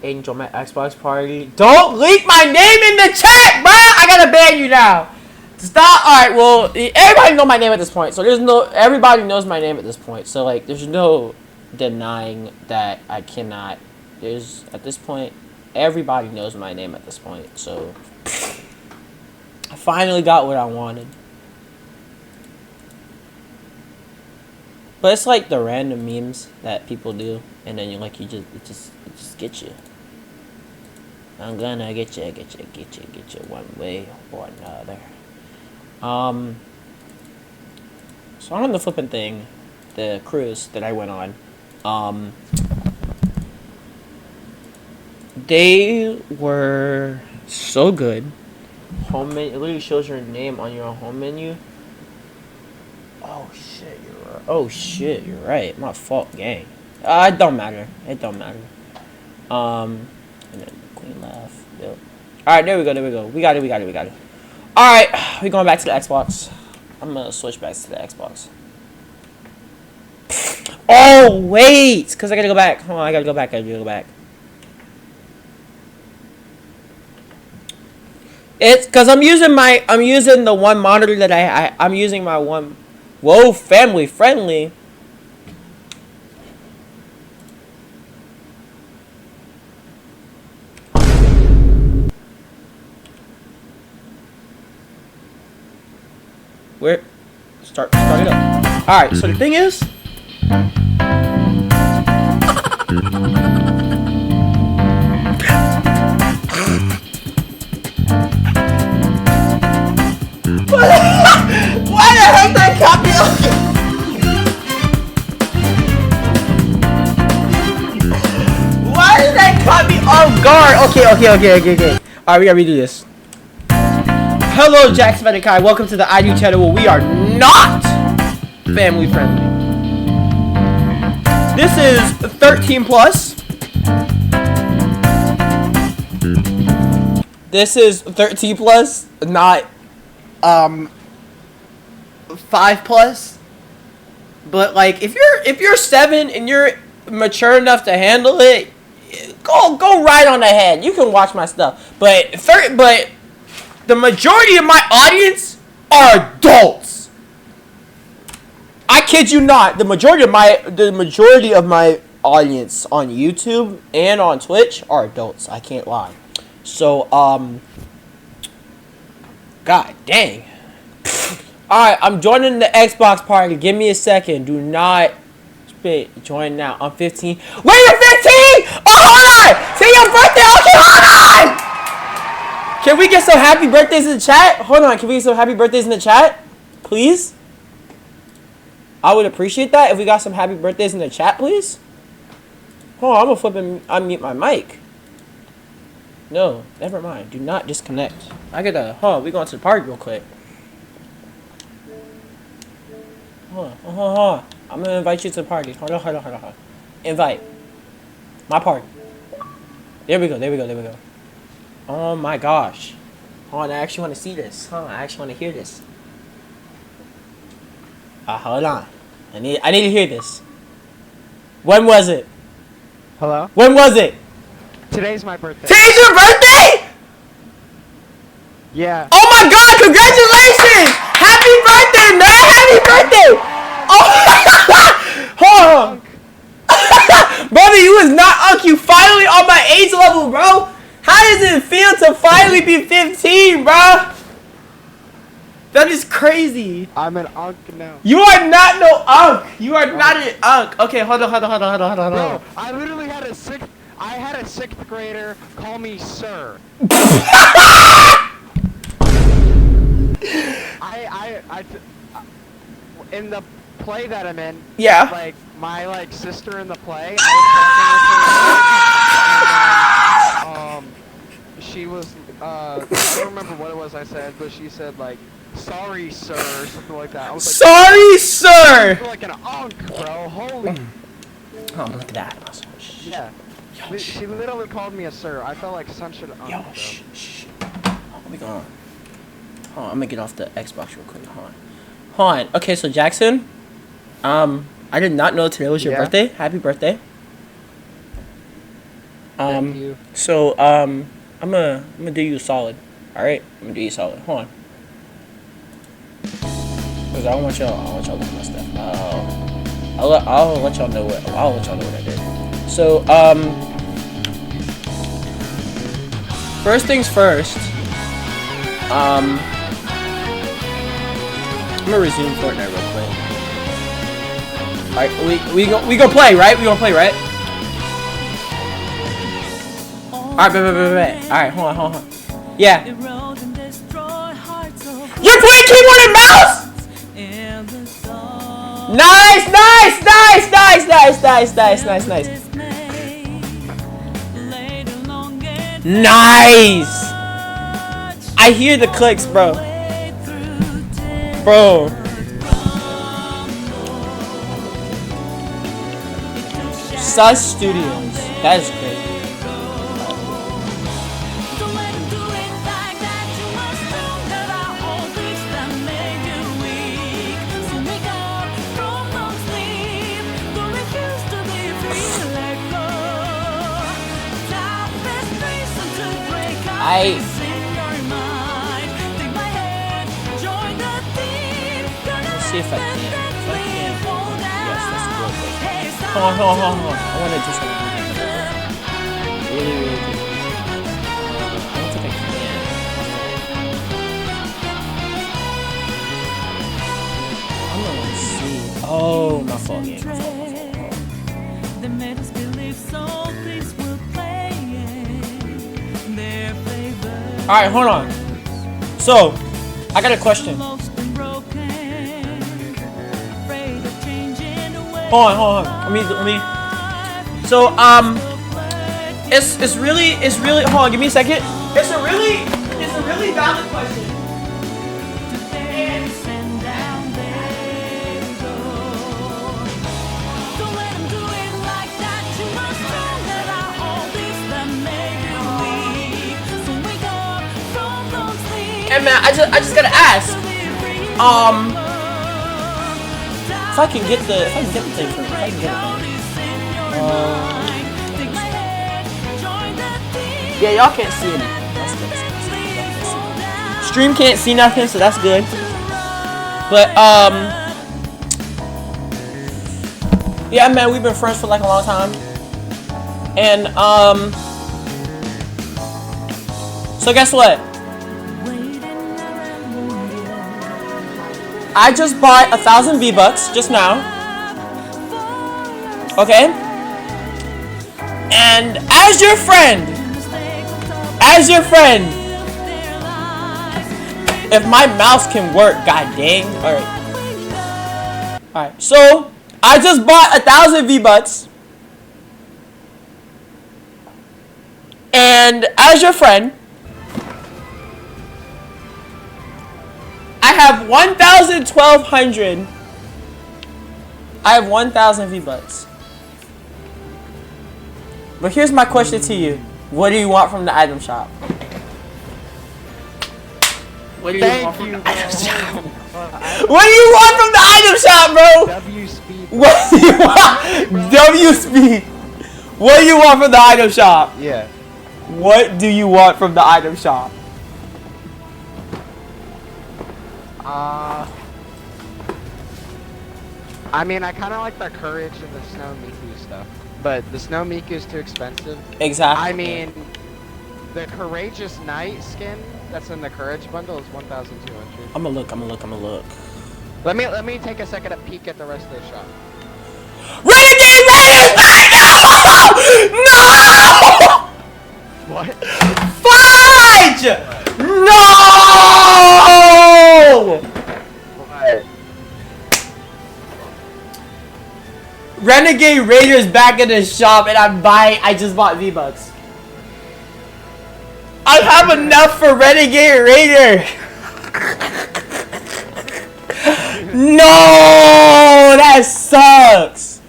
Angel, my Xbox party. Don't leak my name in the chat, bro. I gotta ban you now. Stop. All right. Well, everybody knows my name at this point, so everybody knows my name at this point. So like, there's no denying that I cannot. At this point, everybody knows my name at this point. So I finally got what I wanted. But it's like the random memes that people do, and then it just gets you. I'm gonna get you one way or another. So on the flipping thing, the cruise that I went on, they were so good. Home menu. It literally shows your name on your home menu. Oh shit, you're right. Oh shit, you're right. My fault, gang. It don't matter. It don't matter. And then Queen laugh. Yep. All right, there we go. There we go. We got it. We got it. We got it. All right, we going back to the Xbox. I'm gonna switch back to the Xbox. Oh wait, cause I gotta go back. Hold on, I gotta go back. I gotta go back. It's cause I'm using the one monitor that I'm using my one. Whoa, family friendly. Where? Start it up. All right. So the thing is. Why the heck that copy? Why did that copy off guard? Okay. Alright, we gotta redo this. Hello, Jackson Medikai. Welcome to the IDU channel where we are not family friendly. This is 13 plus. This is 13 plus, not 5 plus. But like if you're 7 and you're mature enough to handle it, go right on ahead. You can watch my stuff. But the majority of my audience are adults. I kid you not. The majority of my audience on YouTube and on Twitch are adults. I can't lie. So God dang. Alright, I'm joining the Xbox party. Give me a second. Do not spit. Join now. I'm 15. Wait, you're 15? Oh, hold on! Say your birthday! Okay, hold on! Can we get some happy birthdays in the chat? Hold on, can we get some happy birthdays in the chat? Please? I would appreciate that if we got some happy birthdays in the chat, please. Hold on, I'm gonna flip and unmute my mic. No, never mind. Do not disconnect. I gotta, hold on, we going to the party real quick. Hold on. I'm gonna invite you to the party. Hold on. Invite. My party. There we go. Oh my gosh. Hold on, I actually want to see this. Hold on, I actually want to hear this. Hold on. I need to hear this. When was it? Hello? When was it? Today's my birthday. Today's your birthday? Yeah. Oh my god, congratulations! Happy birthday, man! Happy birthday! Oh, hold on. Brother, you was not Unk. You finally on my age level, bro. How does it feel to finally be 15, bro? That is crazy. I'm an Unk now. You are not no Unk. You are not an Unk. Okay, hold on. Bro, I literally had a sixth grader call me sir. I in the play that I'm in. Yeah. Like my sister in the play. I was talking with her, and she was I don't remember what it was I said, but she said like, "Sorry, sir," or something like that. I was like, "Sorry, sir." You're like an Unk, bro. Holy. Oh, look at that. Yeah. She literally called me a sir. I felt like such an Unk. Yo, shh. Hold on, hold on, I'm gonna get off the Xbox real quick. Hold on. Okay, so Jackson, I did not know today was your birthday. Happy birthday. Thank you. So, I'm gonna do you a solid. All right, I'm gonna do you a solid. Hold on. Cause I want y'all look at my stuff. I'll let y'all know what I did. So, first things first. I'm gonna resume Fortnite real quick. Alright, we gonna play, right? We gonna play, right? Alright, bet. Alright, hold on. Yeah. You're playing keyboard and mouse? Nice. Nice. I hear the clicks, bro. Bro. Sus Studios. That is great. Let's see if I can. If I can. Yes, that's good. Hold on. I want to do something really good. I don't think I can. I'm gonna see. Oh, my fault, game. My fault. They made us believe so things will play their flavor. Alright, hold on. So, I got a question. Lost and broken, afraid of changing the way. Hold on. Let me. So, it's really. Hold on, give me a second. It's a really valid question. And down they go. Don't let them do it like that. You must know that all this that made you weak. So wake up from those sleep. Hey man, I just gotta ask. If I can get the thing for me, if I can get it. Yeah, y'all can't see anything. That's good. Stream can't see nothing, so that's good. But yeah, man, we've been friends for like a long time, and so guess what? I just bought 1,000 V-Bucks just now. Okay? And as your friend, if my mouse can work, god dang. Alright, so I just bought 1,000 V-Bucks. And as your friend, I have 1,200. I have 1,000 V-Bucks. But here's my question to you. What do you want from the item shop? What do you want from the item shop? What do you want from the item shop, bro? W speed. What do you want? W speed. What do you want from the item shop? Yeah. What do you want from the item shop? I mean, I kind of like the Courage and the Snow Miku stuff, but the Snow Miku is too expensive. Exactly. I mean, the Courageous Knight skin that's in the Courage bundle is 1,200. I'm gonna look. Let me take a second to peek at the rest of the shop. Renegade Raiders back! No! What? Fudge! No! What? Renegade Raiders back in the shop, and I just bought V-Bucks. I have enough for Renegade Raider. No, that sucks.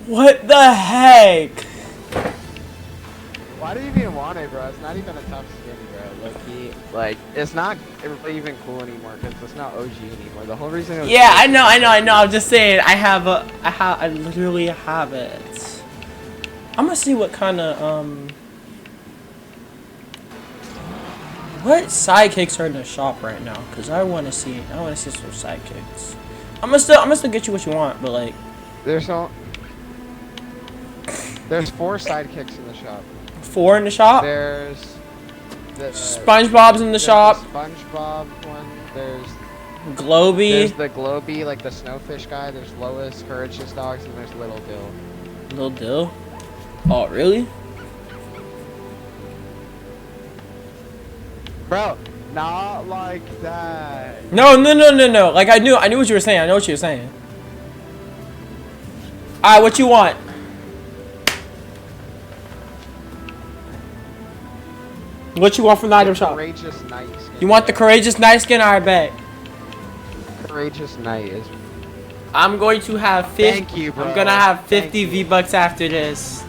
What the heck? Why do you even want it, bro? It's not even a tough skin, bro. Low-key, like, it's not really even cool anymore because it's not OG anymore. The whole reason it was Yeah, I know. I'm just saying, I literally have it. I'm gonna see what kind of what sidekicks are in the shop right now, cause I want to see some sidekicks. I'm gonna still get you what you want, but like There's 4 sidekicks in the shop. 4 in the shop. There's the SpongeBob's in the shop. The SpongeBob one. There's Globy. the Globy, like the Snowfish guy. There's Lois, Courageous Dogs, and there's Little Dill. Little Dill. Oh really? Bro, not like that. No. Like I knew what you were saying. I know what you were saying. Alright, what you want? What you want from the item shop? Courageous Knight skin. You want the Courageous Knight skin? I bet. Courageous Knight is. I'm going to have 50. Thank you, bro. I'm gonna have Thank 50 you. V-Bucks after this.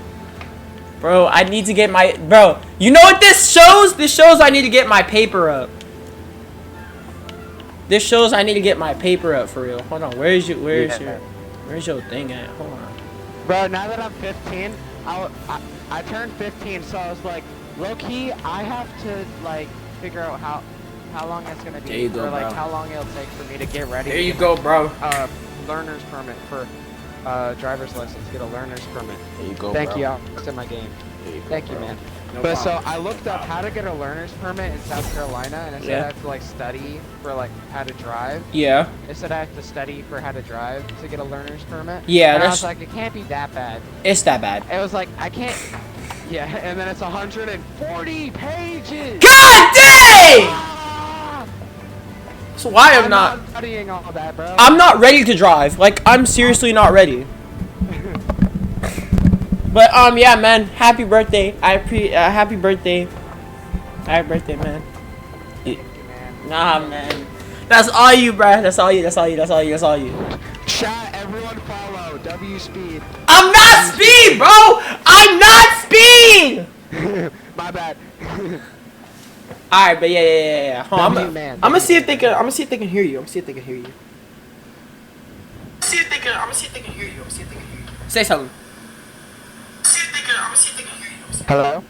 Bro, I need to get my... Bro, you know what this shows? This shows I need to get my paper up. This shows I need to get my paper up for real. Hold on, where's your thing at? Hold on. Bro, now that I'm 15, I turned 15, so I was like, low key, I have to like figure out how long it's gonna be, There you go, or like bro. how long it'll take for me to get ready. There you to go, get bro. my, learner's permit for driver's license. Get a learner's permit. There you go, Thank bro. you. I'll in my game. There you go, Thank you, bro. man. No But problem. so I looked up how to get a learner's permit in South Carolina, and it said Yeah. I have to like study for like how to drive. Yeah. It said I have to study for how to drive to get a learner's permit. Yeah, and I that's- was like, it can't be that bad. It's that bad. It was like, I can't. Yeah, and then it's 140 pages. God dang! Ah! So why I'm not... studying all that, bro. I'm not ready to drive. Like, I'm seriously not ready. But, yeah, man. Happy birthday. Happy birthday. Happy birthday, man. Nah, man. That's all you, bruh. That's all you. That's all you. That's all you. That's all you. Chat, everyone follow W Speed. I'm not speed, bro. I'm not speed. My bad. All right, but yeah. Hold on, W man, I'm gonna W see if man. they can. I'm gonna see if they can hear you. I'm gonna see if they can hear you. I'm gonna see if they can hear you. I'm gonna see if they can hear you. Say something. Hello?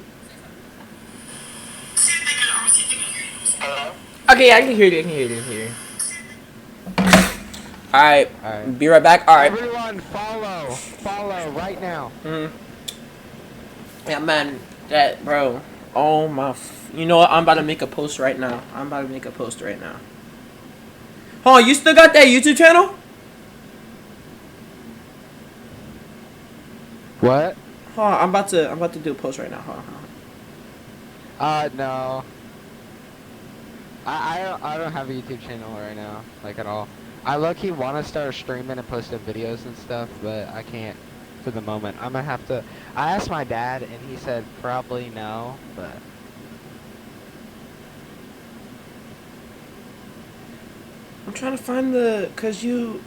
Okay, yeah, I can hear you. I can hear you. I can hear you. All right. Alright. Be right back. All right. Everyone follow. Follow right now. Yeah, man. That, bro. Oh my. You know what? I'm about to make a post right now. Hold on, you still got that YouTube channel? What? Hold on, I'm about to do a post right now. Hold on. No. I don't have a YouTube channel right now, like at all. I low-key want to start streaming and posting videos and stuff, but I can't for the moment. I'm gonna have to. I asked my dad, and he said probably no, but. I'm trying to find cause you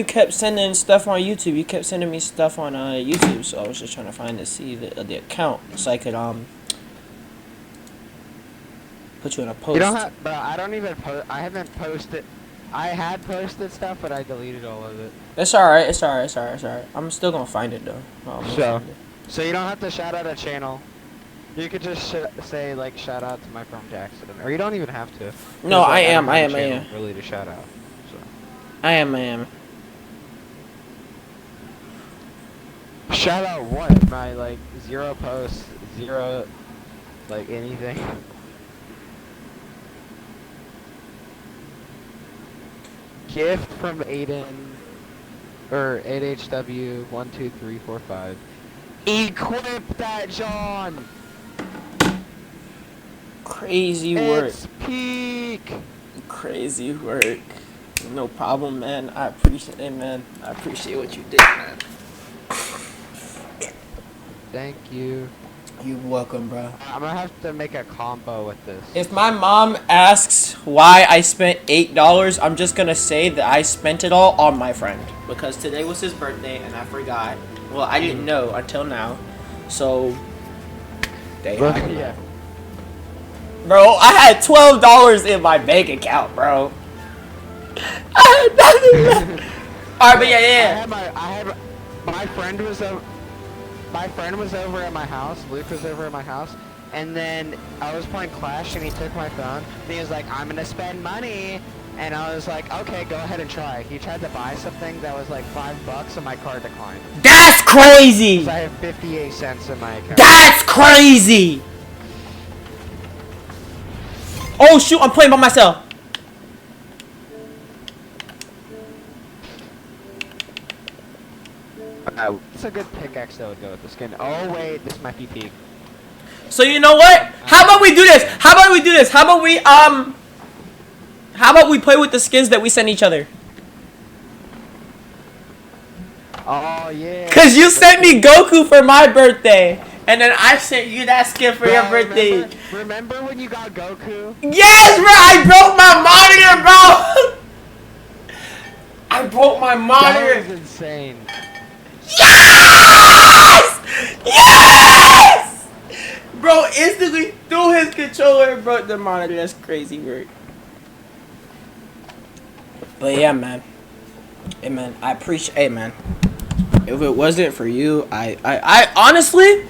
kept sending stuff on YouTube. You kept sending me stuff on YouTube, so I was just trying to find the account so I could put you in a post. You don't have, bro. I don't even post. I haven't posted. I had posted stuff, but I deleted all of it. It's alright. It's alright. I'm still gonna find it though. I'm gonna So, find it. so you don't have to shout out a channel. You could just say like shout out to my friend Jackson, or you don't even have to. No, Because, I don't am. have a channel Really to shout out. So. I am. Shout out what? My like 0 posts, 0 like anything. Gift from Aiden or 8HW12345. Equip that, John. Crazy work. It's peak. Crazy work. No problem, man. I appreciate it, man. I appreciate what you did, man. Thank you. You're welcome, bro. I'm gonna have to make a combo with this. If my mom asks why I spent $8, I'm just gonna say that I spent it all on my friend. Because today was his birthday and I forgot. Well, I didn't know until now. So, Yeah. Bro, I had $12 in my bank account, bro. I had nothing left. Alright, but yeah. My friend was over. My friend was over at my house. Luke was over at my house, and then I was playing Clash, and he took my phone. And he was like, "I'm gonna spend money," and I was like, "Okay, go ahead and try." He tried to buy something that was like $5, and my card declined. That's crazy! 'Cause I have 58 cents in my account. That's crazy! Oh shoot, I'm playing by myself. It's a good pickaxe that would go with the skin. Oh wait, this might be peak. So you know what? How about we do this? How about we play with the skins that we send each other? Oh yeah. Cause you sent me Goku for my birthday, And then I sent you that skin for your Bro, birthday. Remember when you got Goku? Yes, bro! I broke my monitor, bro! I broke my That monitor! was insane. Yes! Yes! Bro instantly threw his controller and broke the monitor. That's crazy work. But yeah, man. Hey, man, I appreciate. Hey, man. If it wasn't for you, I honestly.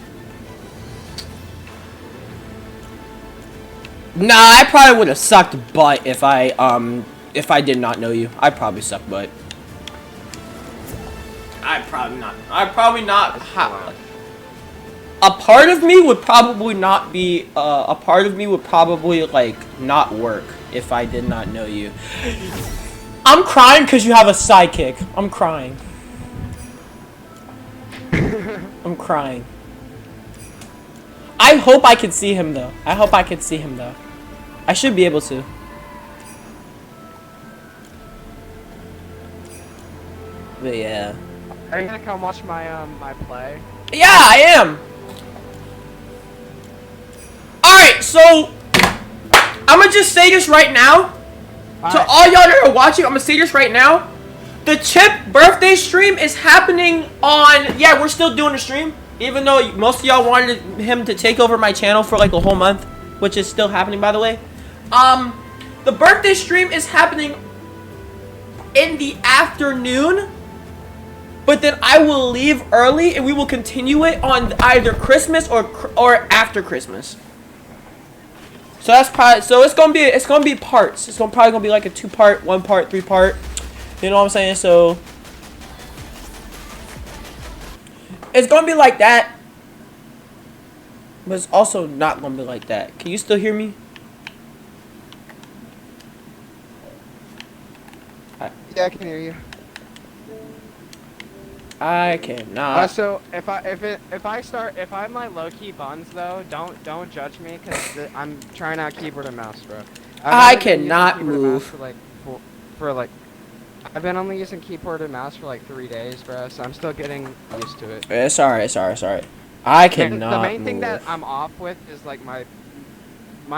Nah, I probably would have sucked butt if I did not know you. I'd probably suck butt. I'd probably not. A part of me would probably not be. A part of me would probably like not work if I did not know you. I'm crying because you have a sidekick. I'm crying. I'm crying. I hope I can see him though. I hope I can see him though. I should be able to. But yeah. Are you gonna come watch my my play? Yeah, I am. Alright, so I'm gonna just say this right now. To all y'all that are watching, I'm gonna say this right now. The Chip birthday stream is happening on. Yeah, we're still doing the stream, even though most of y'all wanted him to take over my channel for like a whole month, which is still happening, by the way. The birthday stream is happening in the afternoon, but then I will leave early and we will continue it on either Christmas or after Christmas. So that's probably, so it's gonna be parts. It's probably gonna be like a 2-part, 1-part, 3-part. You know what I'm saying? So it's gonna be like that, but it's also not gonna be like that. Can you still hear me? Yeah, I can hear you. I cannot. So if I'm like low key buns though, don't judge me because I'm trying out keyboard and mouse, bro. I cannot move. For like, I've been only using keyboard and mouse for like 3 days, bro. So I'm still getting used to it. It's alright. I cannot The main move. thing that I'm off with is like my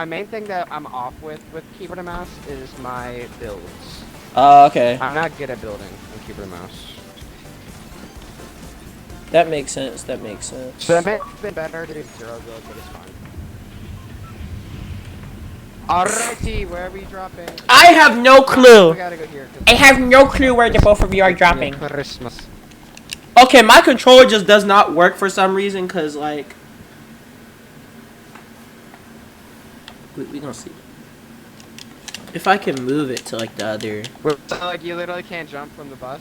main thing that I'm off with keyboard and mouse is my builds. Okay. I'm not good at building on keyboard and mouse. That makes sense. So it may have been better to do 0 build, but it's fine. Alrighty, where are we dropping? I have no clue. We gotta go here. I have no clue where the both of you are dropping. Christmas. Okay, my controller just does not work for some reason, cause like we gonna see if I can move it to like the other. So like you literally can't jump from the bus.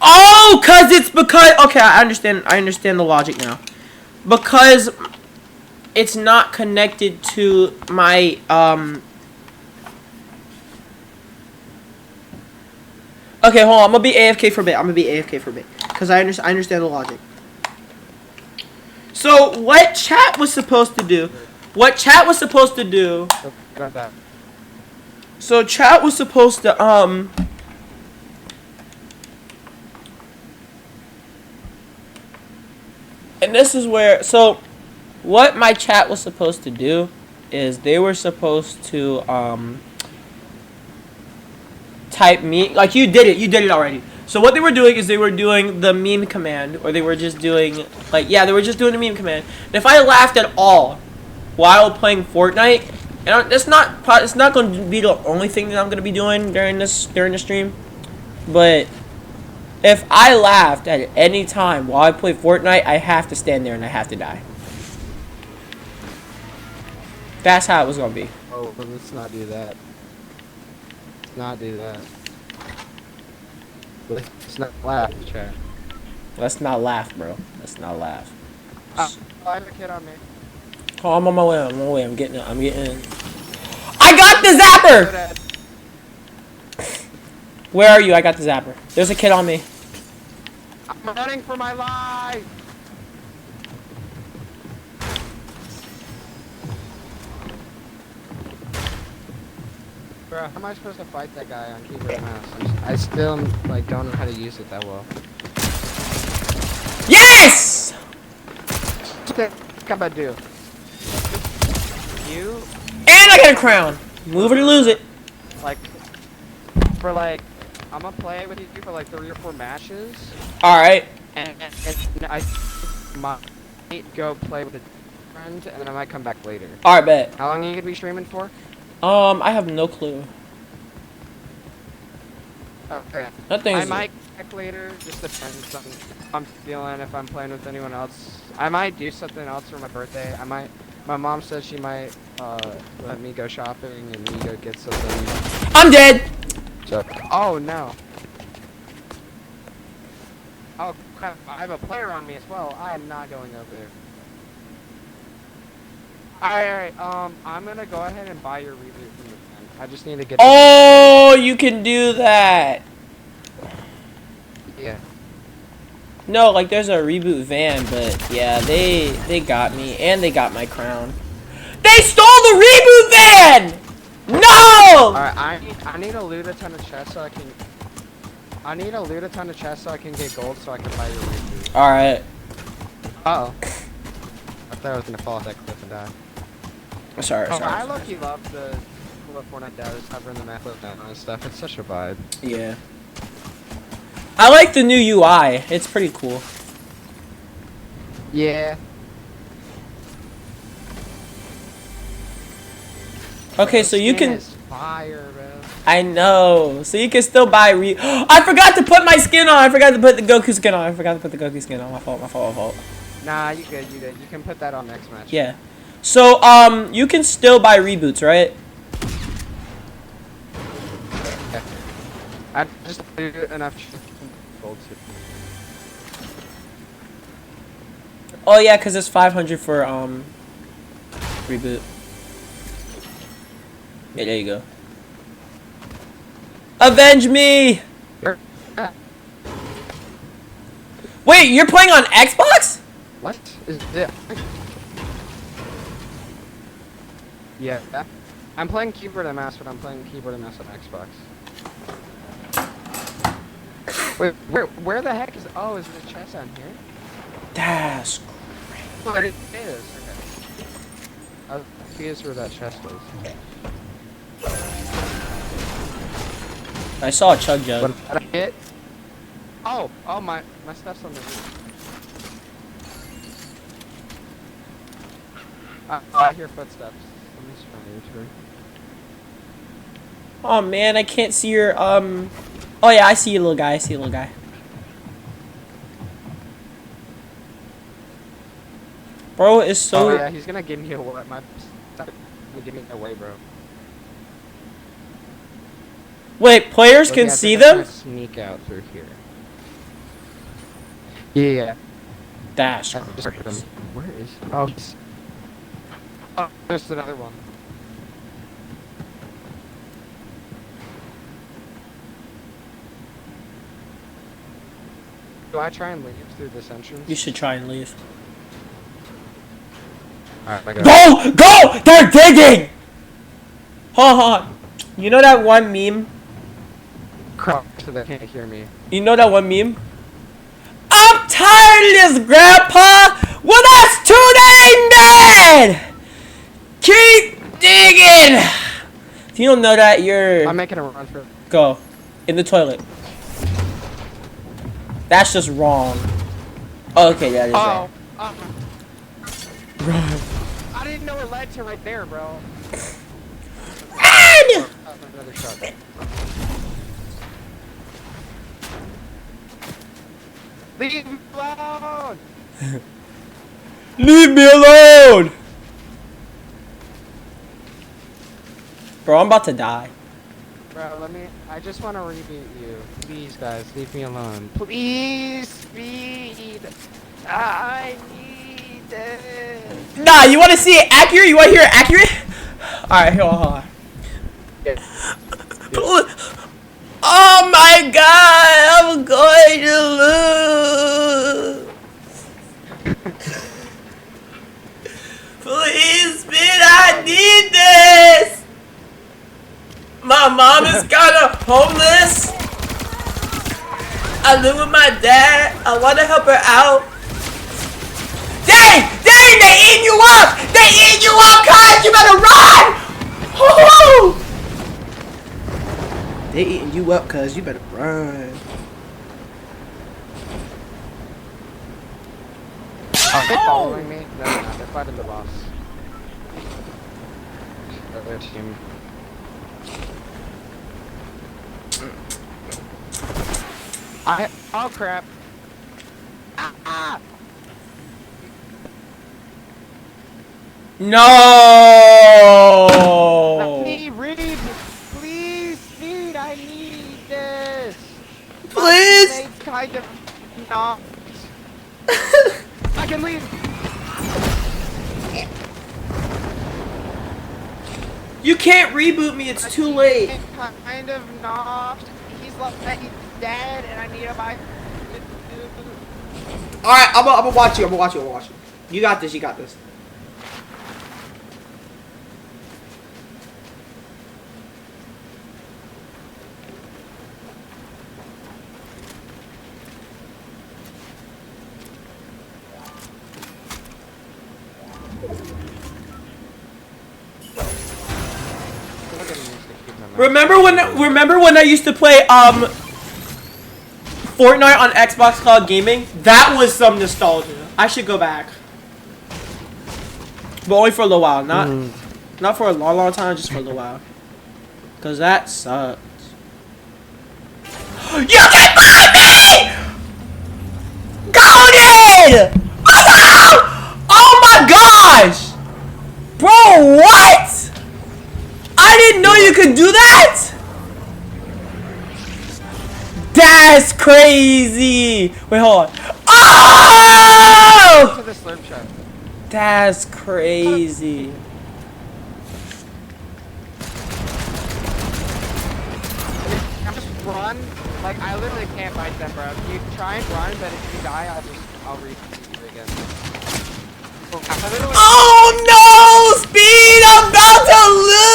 Oh, okay, I understand the logic now. Because it's not connected to my Okay, hold on. I'm gonna be AFK for a bit. Cause I understand the logic. So what chat was supposed to do? Got that. So chat was supposed to and this is where, so what my chat was supposed to do is they were supposed to type me, like you did it already. So what they were doing is they were doing the meme command, or they were just doing like, yeah, they were just doing the meme command. And if I laughed at all while playing Fortnite, and it's not going to be the only thing that I'm going to be doing during the stream, but if I laughed at any time while I play Fortnite, I have to stand there and I have to die. That's how it was gonna be. Oh, but let's not do that. Let's not laugh, chat. Let's not laugh, bro. Let's not laugh. I have a kid on me. Oh, I'm on my way. I'm getting. I got the zapper! Where are you? I got the zapper. There's a kid on me. I'm running for my life! Bro, how am I supposed to fight that guy on keyboard and mouse? I still like don't know how to use it that well. Yes! think I'm about to do. You, And I get a crown. Move it or lose it. like, for like, I'm gonna play with you for like 3 or 4 matches, Alright. and I might go play with a friend, and then I might come back later. Alright, bet. How long are you gonna be streaming for? I have no clue. Okay. Nothing. I might come back later, just depends on how I'm feeling, if I'm playing with anyone else. I might do something else for my birthday. My mom said she might let me go shopping and me go get something. I'm dead. So, oh no. Oh crap, I have a player on me as well. I am not going over there. Alright, I'm gonna go ahead and buy your reboot from the friend. I just need to get Oh, you can do that. Yeah. No, like there's a reboot van, but yeah, they got me and they got my crown. They stole the reboot van! No! Alright, I need to loot a ton of chests so I can get gold so I can buy your reboot. Alright. Uh-oh. I thought I was gonna fall off that cliff and die. Sorry. I low-key love the Fortnite data covering the map and stuff. It's such a vibe. Yeah. I like the new UI. It's pretty cool. Yeah. Okay, so you Skin can... is fire, bro. I know. So you can still buy I forgot to put my skin on. I forgot to put the Goku skin on. My fault. Nah, you good. You can put that on next match. Yeah. So, you can still buy reboots, right? Yeah. I just do enough gold to... Oh, yeah, because it's 500 for, reboot. Yeah, there you go. Avenge me! Wait, you're playing on Xbox? What is it? Yeah. I'm playing keyboard and mouse, but I'm playing keyboard and mouse on Xbox. Wait, where the heck is... Oh, is the chest on here? That's... Oh, it is. Okay. I was confused where that chest was. I saw a chug jug. What did I get? Oh, my stuff's on the roof. I hear footsteps. Let me just find your turn. Oh, man, I can't see your, Oh, yeah, I see you, little guy. Bro, it's so... Oh, yeah, he's gonna give me a what? My stuff gonna give me away, bro. Wait, players Look, can yeah, see they're them? gonna sneak out through here. Yeah. That's Just heard him. Where is... Oh, there's another one. Do I try and leave through this entrance? You should try and leave. Alright, I go. Go! They're digging! Hold on. You know that one meme? Crap, so they can't hear me. You know that one meme? I'm tired of this, Grandpa! Well, that's too dang bad! Keep digging! If you don't know that, you're... I'm making a run for it. Go. In the toilet. That's just wrong. Oh, okay, that is wrong. Run. I didn't know it led to right there, bro. Run! Another shot. Leave me alone! Leave me alone! Bro, I'm about to die. Bro, I just want to reboot you. Please, guys, leave me alone. Please, speed! I need it! Nah, you want to see it accurate? You want to hear it accurate? Alright, hold on. Yes. Oh my god, I'm going to lose. Please, man, I need this. My mom is kind of homeless. I live with my dad. I want to help her out. Dang! They eating you up! They eating you up, guys! You better run! Woo! They eating you up, cuz you better run. Are they following me? No, they're not. They're fighting the boss. Their team. Oh crap. Ah! No! Let me read! Please, dude, I need this! Please! They kind of not. I can leave! You can't reboot me, it's too late. Kind of not. He's dead and I need to buy. Alright, I'm gonna watch you, I'm gonna watch you. You got this, you got this. Remember when I used to play Fortnite on Xbox Cloud Gaming? That was some nostalgia. I should go back. But only for a little while, not for a long time, just for a little while. Cause that sucks. You can buy me! Goated! Oh my gosh! Bro, what? I didn't know you could do that! That's crazy! Wait, hold on. Oh! To the slurp shot. That's crazy. Just run. Like, I literally can't fight them, bro. You try and run, but if you die, I'll reach you again. Oh no! Speed! I'm about to lose!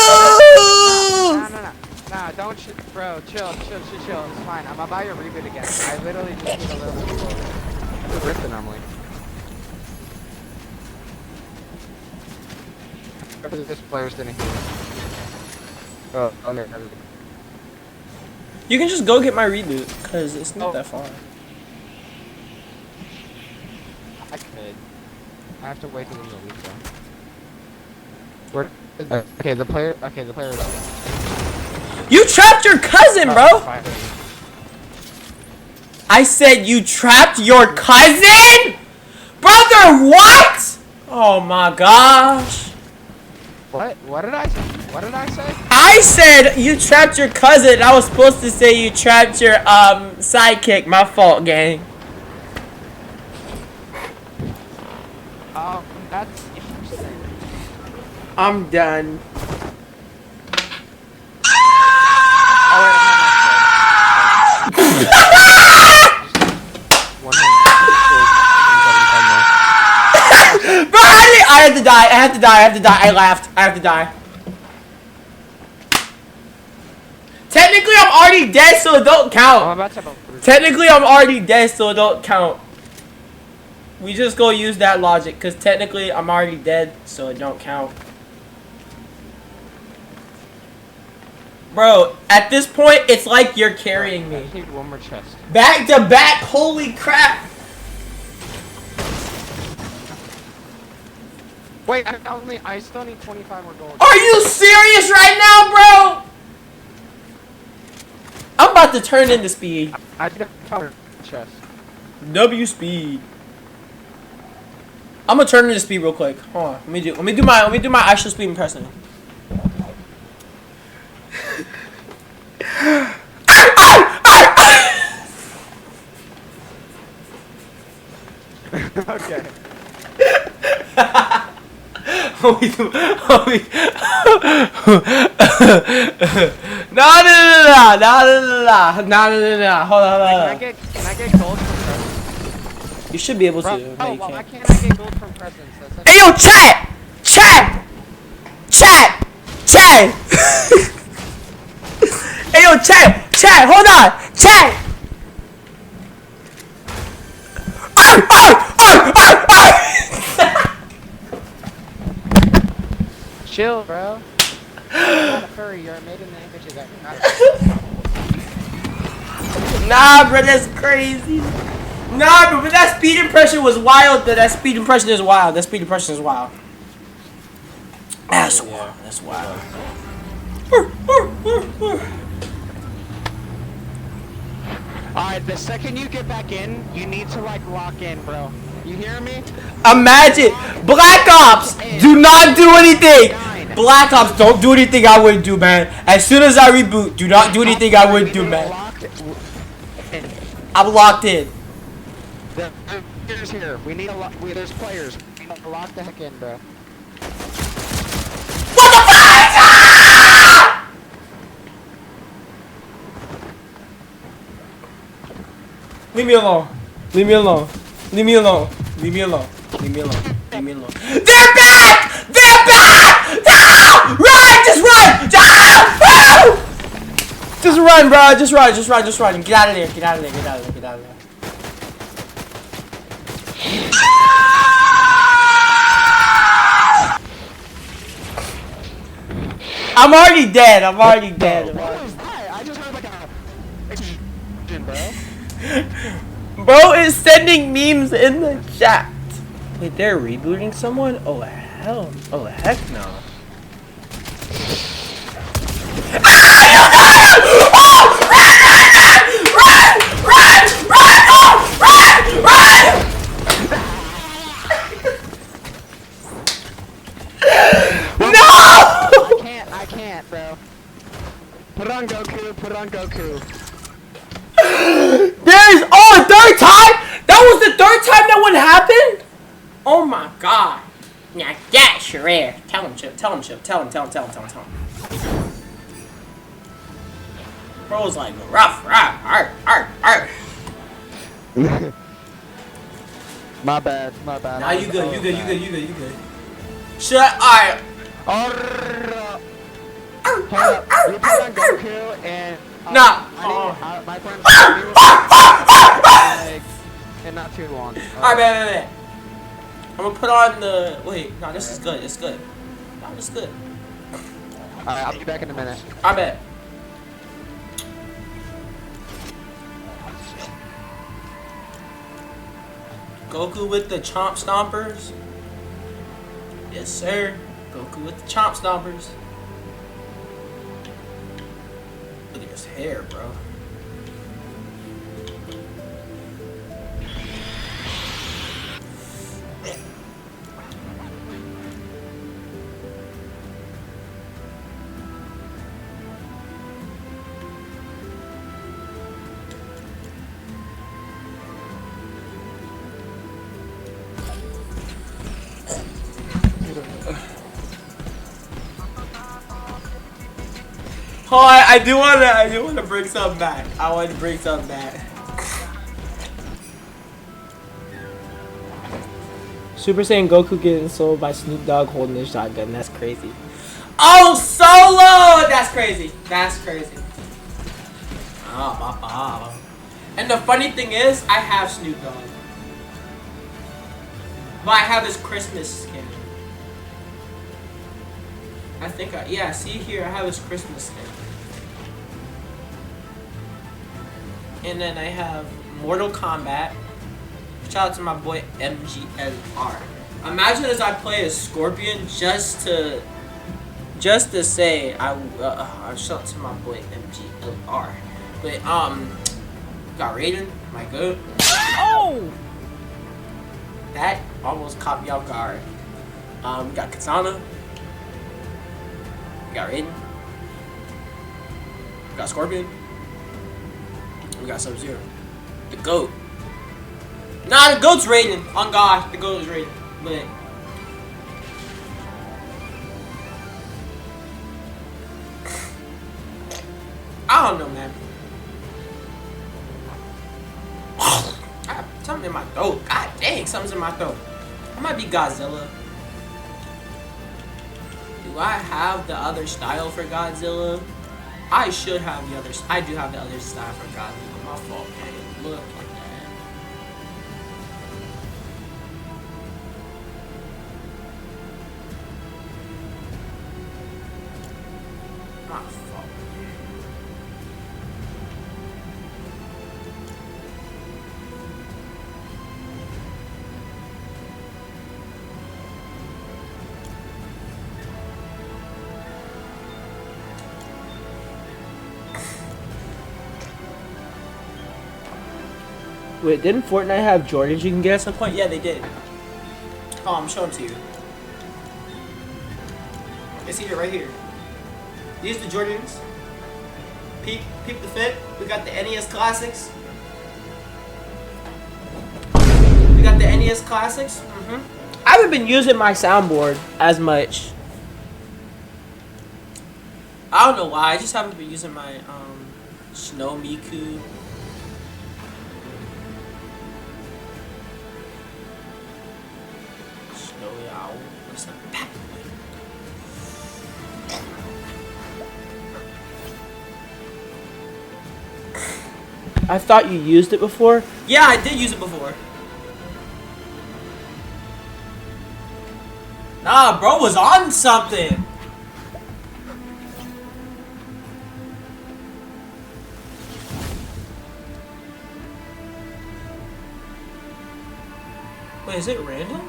No, don't bro, chill. It's fine. I'm about your reboot again. I literally just need a little bit more. That's a rip normally. This player's didn't hear. Oh, no. You can just go get my reboot, cause it's not that far. I could. I have to wait till the leave though. Where? Okay, the player. You trapped your cousin, bro! I said you trapped your cousin? Brother, what? Oh my gosh. What? What did I say? I said you trapped your cousin. I was supposed to say you trapped your sidekick. My fault, gang. That's interesting. I'm done. Bro, I have to die. I laughed. I have to die. Technically, I'm already dead, so it don't count. Technically, I'm already dead, so it don't count. We just go use that logic, because technically, I'm already dead, so it don't count. Bro, at this point, it's like you're carrying me. I need one more chest. Back to back, holy crap. Wait, I still need 25 more gold. Are you serious right now, bro? I'm about to turn into speed. I need a power chest. W speed. I'm gonna turn into speed real quick. Hold on. Let me do my actual speed impression. Okay. No. Hold on. Can I get gold from presents? You should be able to. Bro, No, you why can't. can't I get gold from presents? That's Hey yo, chat! Hey yo, chat! Hold on! Chat! Chill, bro. You're not a furry. You're made in the image of that. Nah, bro, that's crazy. Nah, bro, but that speed impression was wild. That speed impression is wild. That speed impression is wild. That's wild. That's wild. Alright, the second you get back in, you need to like lock in, bro. You hear me? Imagine Black Ops. Do not do anything. Black Ops, don't do anything I wouldn't do, man. As soon as I reboot, do not do anything I wouldn't do, man. I'm locked in. The players here. We need a lock. There's players. We need to lock the heck in, bro. What the fuck? Leave me alone. Leave me alone. Leave me alone. Leave me alone. Leave me alone. Leave me alone. They're back! They're back! No! Run! Just run! Just run, bro. Just run. Just run. Just run. Get out of there. Get out of there. Get out of there. Get out of there. I'm already dead. I'm already dead. What was that? I just heard like a explosion, bro. Bro is sending memes in the chat. Wait, they're rebooting someone? Oh hell! Oh heck no! I can't, bro. Put it on Goku. Put it on Goku. There's a third time. That was the third time that would happen. Oh my god! Now that's rare. Tell him, Chip. Tell him, Chip. Tell him. Bro's like rough. My bad. Nah, you good. You good. Shut. Alright. Hold up. You put on Goku and Nah. my friend like in not too long. Alright, man. I'm gonna put on the. Wait, no, this is good. It's good. No, it's good. Alright, I'll be back in a minute. I bet. Goku with the chomp stompers. Yes, sir. Goku with the chomp stompers. Look at his hair, bro. Oh, I do wanna bring something back. I want to bring something back. Super Saiyan Goku getting sold by Snoop Dogg holding his shotgun. That's crazy. Oh, Solo! That's crazy. That's crazy. And the funny thing is, I have Snoop Dogg. But I have his Christmas skin. I think yeah, see here, I have his Christmas skin. And then I have Mortal Kombat. Shout out to my boy MGLR. Imagine as I play as Scorpion just to say I shout out to my boy MGLR. But got Raiden, my goat. Oh! That almost caught me off guard. We got Katana. We got Raiden. We got Scorpion. We got Sub-Zero. The GOAT. Nah, the GOAT's Raiden. On God, the GOAT is Raiden. But I don't know, man. I have something in my throat. God dang, something's in my throat. I might be Godzilla. Do I have the other style for Godzilla? I should have the other. I do have the other style for Godzilla. My fault, man. Look at that. my fault. Wait, didn't Fortnite have Jordans you can get at some point? Yeah, they did. Oh, I'm showing them to you. It's here, right here. These are the Jordans. Peep the fit. We got the NES Classics. We got the NES Classics. I haven't been using my soundboard as much. I don't know why. I just haven't been using my Snow Miku. Snowy Owl. What's that? I thought you used it before. Yeah, I did use it before. Nah, bro was on something. Wait, is it random?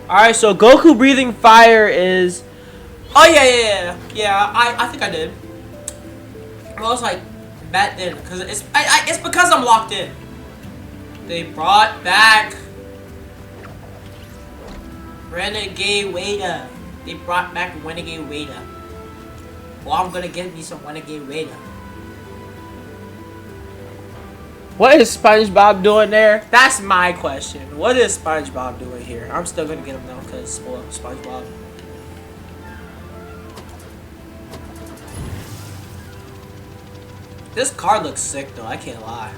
Alright, so Goku breathing fire is... Oh, yeah, I think I did. Well, it's like, back then, because it's because I'm locked in. They brought back Renegade Wada. They brought back Renegade Wada. Well, I'm gonna get me some Renegade Wada. What is SpongeBob doing there? That's my question. What is SpongeBob doing here? I'm still gonna get him though, cause well, SpongeBob. This card looks sick though. I can't lie.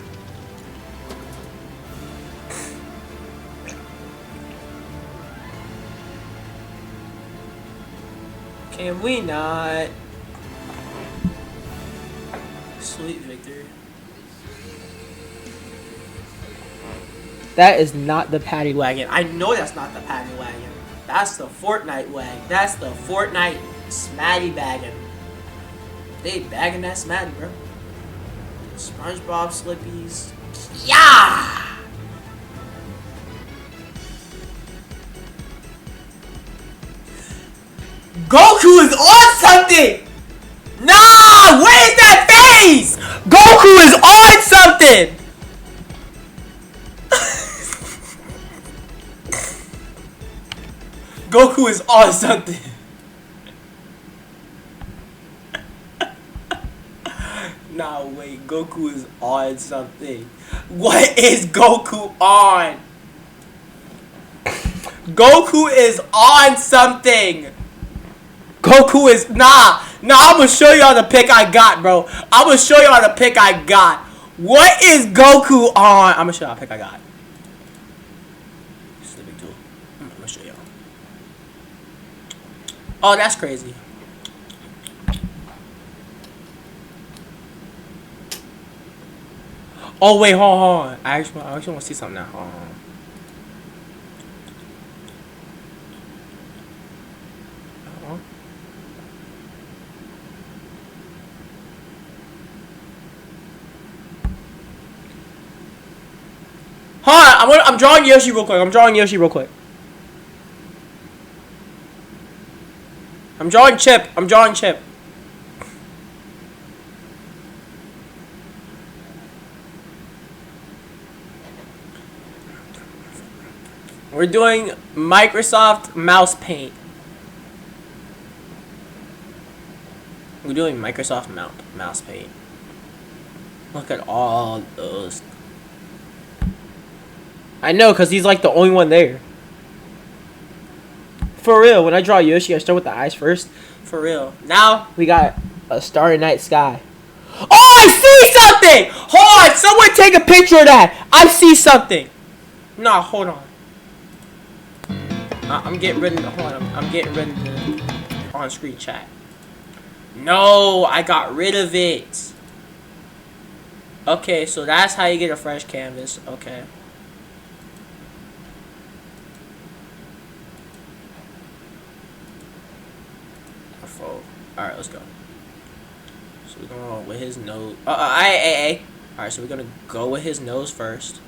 Can we not? Sweet victory. That is not the paddy wagon. I know that's not the paddy wagon. That's the Fortnite wagon. That's the Fortnite Smatty bagging. They bagging that Smatty, bro. SpongeBob Slippies. Yeah! Goku is on something! Nah! What is that face? Goku is on something! Goku is on something. Nah, wait. Goku is on something. What is Goku on? Goku is on something. Goku is... Nah, I'm gonna show y'all the pic I got, bro. I'm gonna show y'all the pic I got. What is Goku on? I'm gonna show y'all the pic I got. I'm gonna show y'all. Oh, that's crazy. Oh, wait, hold on. I actually want to see something now. Hold on. Hold on, I'm drawing Yoshi real quick. I'm drawing Chip. We're doing Microsoft Mouse Paint. We're doing Microsoft Mouse Paint. Look at all those. I know, because he's like the only one there. For real, when I draw Yoshi, I start with the eyes first. For real. Now, we got a starry night sky. Oh, I see something! Hold on, someone take a picture of that. I see something. Nah, hold on. I'm getting rid of the, hold on, I'm getting rid of the on-screen chat. No, I got rid of it. Okay, so that's how you get a fresh canvas. Okay. Alright, let's go. So we're going with his nose. Alright, so we're gonna go with his nose first.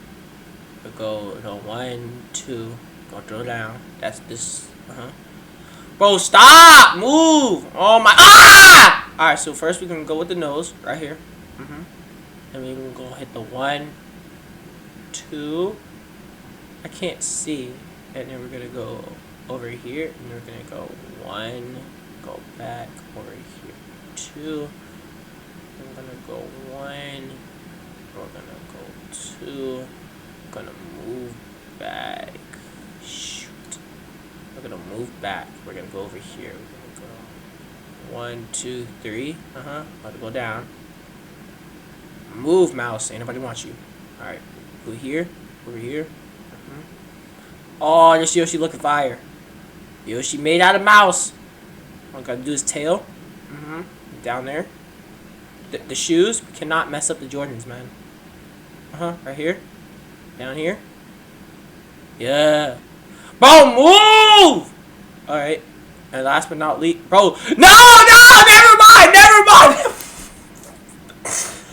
We'll go, 1, 2. Gonna throw down. That's this. Bro, stop! Move! Oh my. Ah! Alright, so first we're gonna go with the nose right here. And we're gonna go hit the 1, 2. I can't see. And then we're gonna go over here. And we're gonna go 1. Go back over here. 2. I'm gonna go 1. We're gonna go 2. I'm gonna move back. Shoot. We're gonna move back. We're gonna go over here. We're gonna go 1, 2, 3. About to go down. Move, mouse. Ain't nobody wants you. Alright. Go here. Over here. Oh, this Yoshi looking fire. Yoshi made out of mouse. All I gotta do is tail. Down there. The shoes. We cannot mess up the Jordans, man. Right here. Down here. Yeah. Bro, move! Alright. And last but not least. Bro. No! Never mind!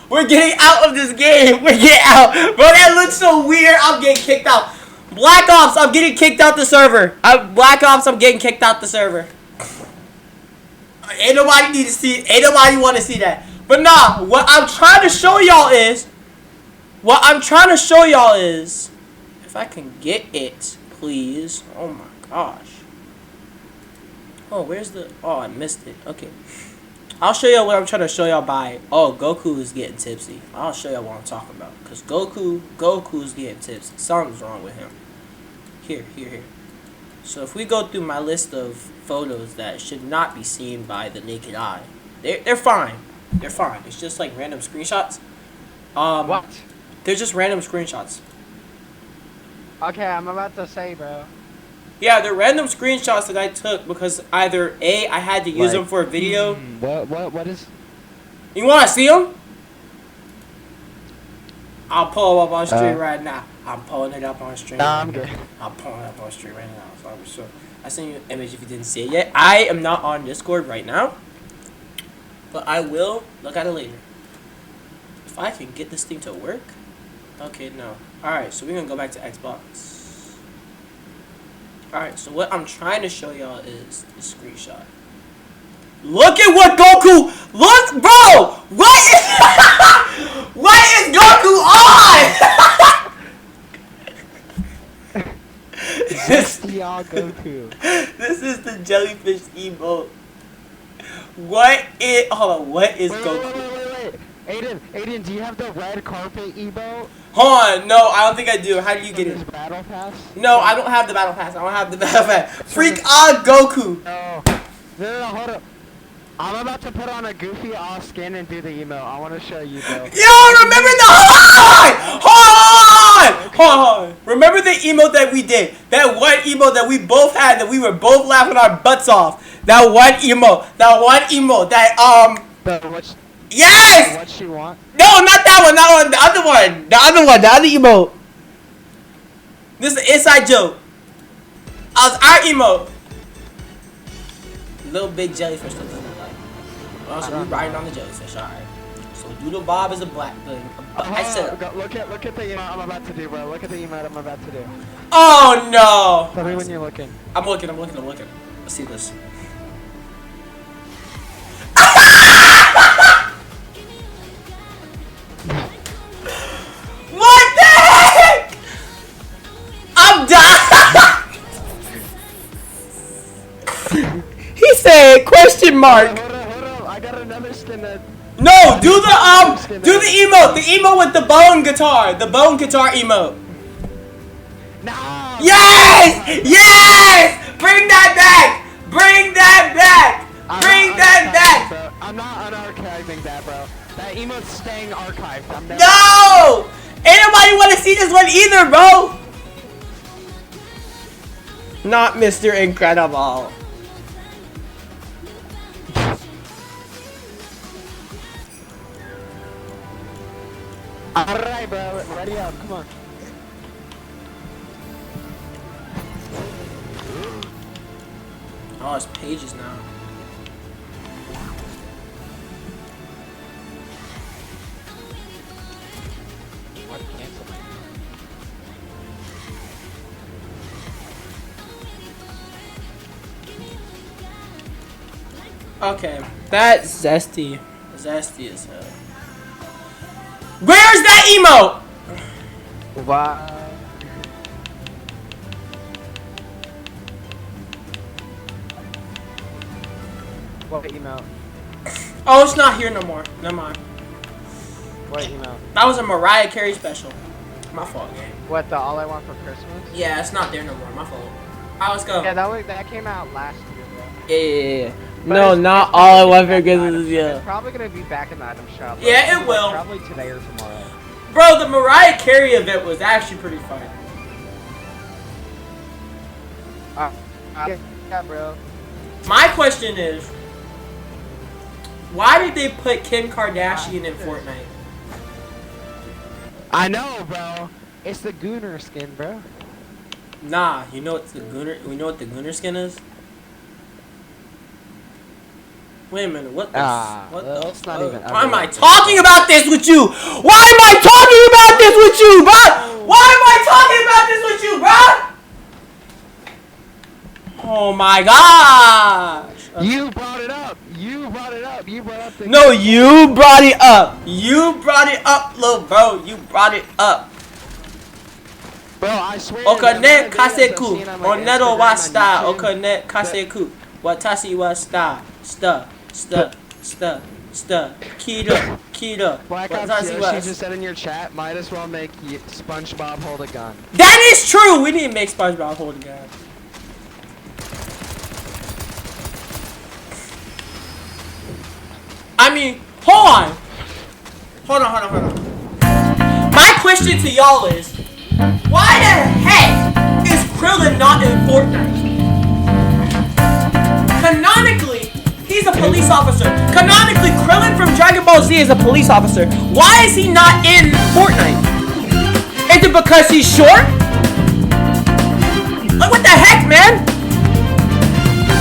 We're getting out of this game. We're getting out. Bro, that looks so weird. I'm getting kicked out. Black Ops, I'm getting kicked out the server. Black Ops, I'm getting kicked out the server. Ain't nobody need to see. Ain't nobody want to see that. But nah, what I'm trying to show y'all is. If I can get it, please. Oh my gosh. Oh, where's the? Oh, I missed it. Okay. I'll show y'all what I'm trying to show y'all by. Oh, Goku is getting tipsy. I'll show y'all what I'm talking about. Because Goku's getting tipsy. Something's wrong with him. Here. So if we go through my list of photos that should not be seen by the naked eye, they're fine. They're fine. It's just like random screenshots. What? They're just random screenshots. Okay, I'm about to say, bro. Yeah, they're random screenshots that I took because either A, I had to use them for a video. What is? You want to see them? I'll pull them up on stream right now. I'm pulling it up on stream. Nah, I'm good. I'm pulling it up on stream right now. So I was sure. I sent you an image if you didn't see it yet. I am not on Discord right now, but I will look at it later. If I can get this thing to work. Okay, no. Alright, so we're going to go back to Xbox. Alright, so what I'm trying to show y'all is the screenshot. Look at what Goku... Look, bro! What is Goku on? This is Goku. This is the jellyfish emote. What is... Hold on, what is Goku? Wait. Aiden, do you have the red carpet emote? Hold on, no, I don't think I do. How do you get it? Battle Pass? No, I don't have the battle pass. I don't have the battle pass. Freak on Goku. No, hold up. I'm about to put on a goofy off skin and do the emote. I want to show you, bro. Yo, remember the... Hold on. Remember the emote that we did? That one emote that we both had that we were both laughing our butts off. That one emote. Yes! What you want? No, not that one. The other one. The other emote. This is an inside joke. Our emote. Little big jellyfish that doesn't like. Also, we riding on the jellyfish. Alright. So Doodle Bob is a black thing. I said. Look at the emote I'm about to do, bro. Look at the emote I'm about to do. Oh no! Tell me when you're looking. I'm looking. Let's see this. What the heck? I'm done. He said question mark. Hold on. I got another skin that... No, do the emote. The emote with the bone guitar. The bone guitar emote. No. Yes! Bring that back. Bro. I'm not unarchiving that, bro. That emote's staying archived. No! Ain't nobody want to see this one either, bro. Not Mr. Incredible. Alright, bro. Ready up. Come on. Oh, it's pages now. Okay, that's zesty. Zesty as hell. Where's that emote? Wow. What email? Oh, it's not here no more. Never mind. What email? That was a Mariah Carey special. My fault, gang. What, the All I Want for Christmas? Yeah, it's not there no more. My fault. Alright, let's go. Yeah, that came out last year, bro. Yeah. But No, it's- not it's all I gonna want be for back in the Christmas item is shop. yeah. It's probably gonna be back in the item shop. Yeah, it will. Probably today or tomorrow. Bro, the Mariah Carey event was actually pretty fun. Yeah, bro. My question is, why did they put Kim Kardashian in Fortnite? I know, bro. It's the Gooner skin, bro. Nah, you know what the Gooner? We know what the Gooner skin is. Wait a minute, what the? What well, the? it's not fuck? even Why am I ugly. talking about this with you? Why am I talking about this with you, bro? Why am I talking about this with you, bro? Oh my gosh! You brought it up. You brought it up. You brought up the. No, you brought it up. You brought it up, little bro. You brought it up. Bro, I swear. Okane kaseku. Onedo wa sta. Okane kaseku. Watashi wa sta. Sta. Kira. Black Ops Watashi Zero, wa. she just said in your chat, might as well make SpongeBob hold a gun. That is true. We didn't make SpongeBob hold a gun. I mean, hold on. Hold on. My question to y'all is, why the heck is Krillin not in Fortnite? Canonically, he's a police officer. Canonically, Krillin from Dragon Ball Z is a police officer. Why is he not in Fortnite? Is it because he's short? Like, what the heck, man?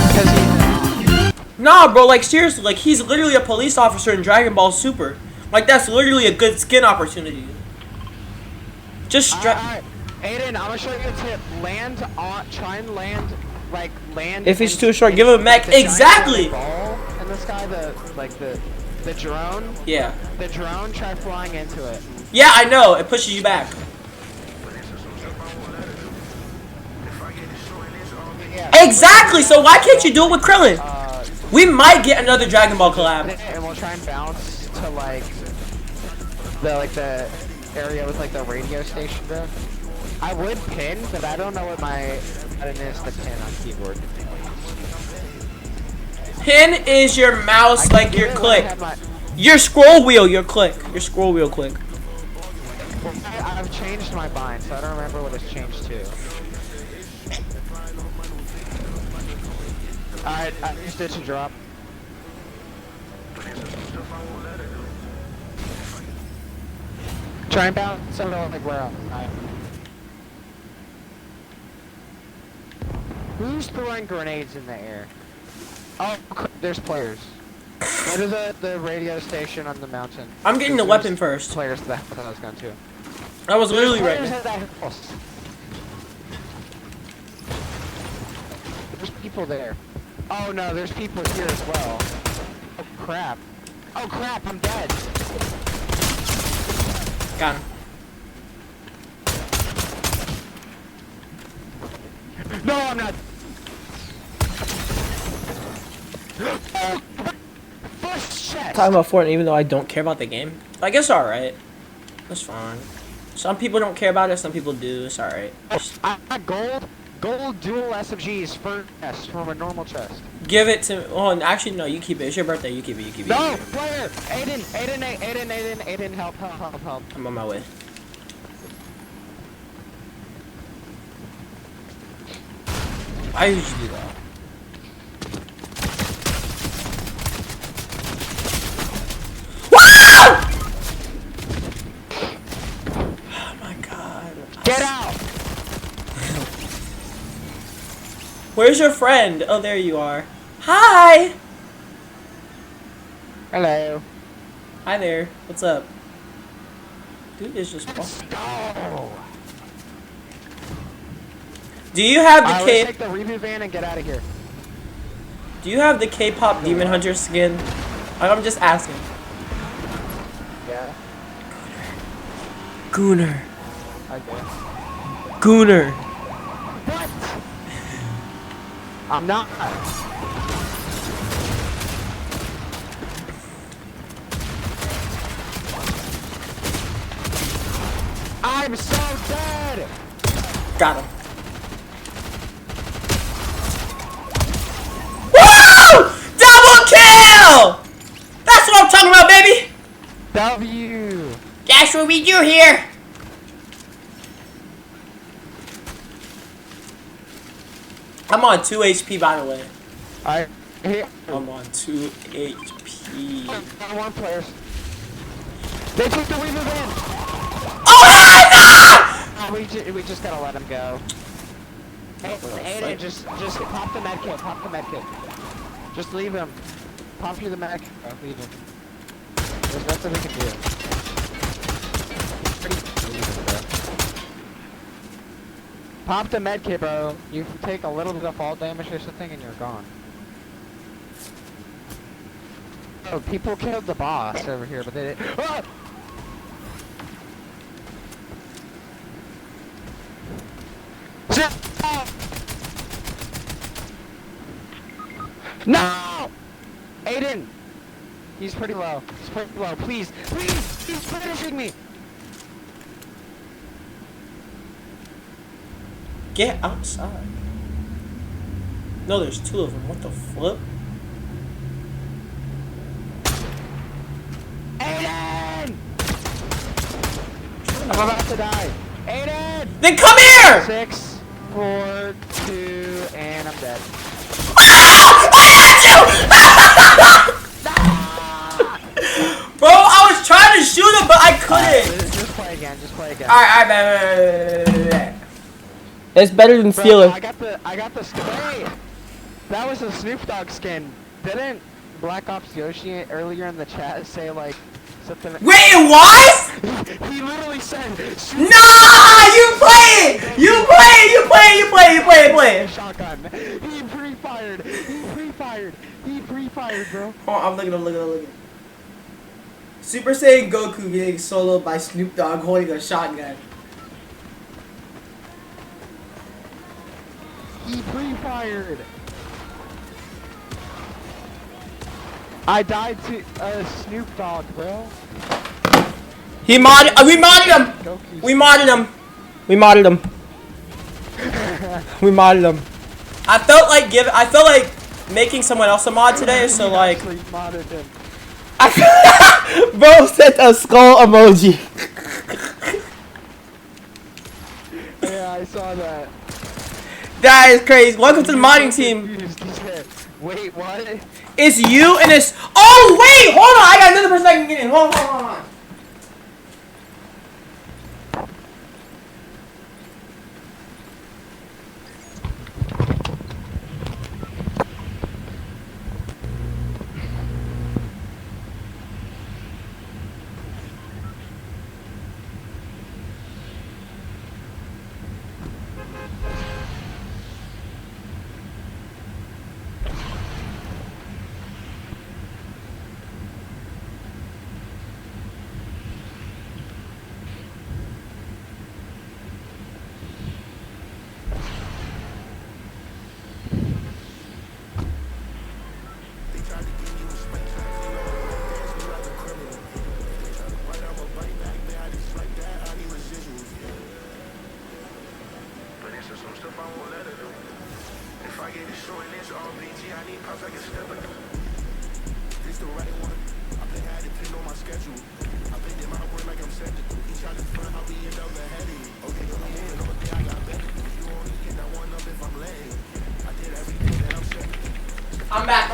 Because he. Nah, bro, like, seriously, like, he's literally a police officer in Dragon Ball Super. Like, that's literally a good skin opportunity. Just Alright, Aiden, I'm gonna show you a tip. Land on. Try and land. Like, land. If he's in- too short, give him a mech. the giant Exactly! ball in the sky, the drone. Yeah. The drone, try flying into it. Yeah, I know. It pushes you back. Yeah. Exactly! So why can't you do it with Krillin? We might get another Dragon Ball collab. And we'll try and bounce to the area with like the radio station, bro. I would pin, but I don't know what my button is to pin on keyboard. Pin is your mouse, I like can your do it when I click. have my- Your scroll wheel, your click. Your scroll wheel click. I've changed my bind, so I don't remember what it's changed to. Alright, I used it to drop. Try and bounce it like where else? Who's throwing grenades in the air? Oh, there's players. Go to the radio station on the mountain. I'm getting the There's weapon first. Players that I was going to. I was literally right Players now. at that house. There's people there. Oh no, there's people here as well. Oh crap. Oh crap, I'm dead. Got him. No, I'm not. First chest. Talking about Fortnite, even though I don't care about the game. I guess alright. That's fine. Some people don't care about it, some people do. It's alright. I got gold dual SMGs first chest from a normal chest. Give it to. Oh, actually, no. You keep it. It's your birthday. You keep it. You keep it. No, You keep it. player! Aiden, help. I'm on my way. I usually do that. Woo! Oh my god. Get out! Where's your friend? Oh, there you are. Hi! Hello. Hi there. What's up? Dude is just. Let's go! Do you have the Let's cape? take the reboot van and get out of here. Do you have the K-pop Demon Hunter skin? I'm just asking. Yeah, Gooner. I guess. Gooner. What? I'm not. I'm so dead. Got him. Woo! Double kill! That's what I'm talking about, baby! W. That's what we do here. I'm on 2 HP, by the way. I here. I'm on 2 HP. One players. They took the Weaver in. Oh, We just gotta let him go. Hey, Aiden, just pop the med kit. Pop the med kit. Just leave him. Pop you the med kit. Oh, leave him. There's nothing we can do. Leave him, bro. Pop the med kit, bro. You take a little bit of fall damage or something, and you're gone. Oh, people killed the boss over here, but they didn't. Ah! No! Aiden! He's pretty low. He's pretty low. Please! Please! He's finishing me! get outside. No, there's 2 of them. What the flip? Aiden! I'm about to die. Aiden! Then come here! 6, 4, 2, and I'm dead. Bro, I was trying to shoot him, but I couldn't. Just play again. Just play again. Alright, man. It's better than Bro, stealing. I got the wait! That was a Snoop Dogg skin. Didn't Black Ops Yoshi earlier in the chat say like something? Wait, it was? He literally said, Nah, you play it! You play it! shotgun. He pre-fired, bro. Oh, I'm looking. Super Saiyan Goku getting soloed by Snoop Dogg holding a shotgun. He pre-fired. I died to Snoop Dogg, bro. We modded him! Goku's We modded him. I felt like making someone else a mod today, so like actually modded him. Bro sent a skull emoji. Yeah, I saw that. That is crazy. Welcome to the modding team. Confused. He said, wait, what? It's you and it's. Oh wait, hold on. I got another person I can get in. Hold on. I'm back.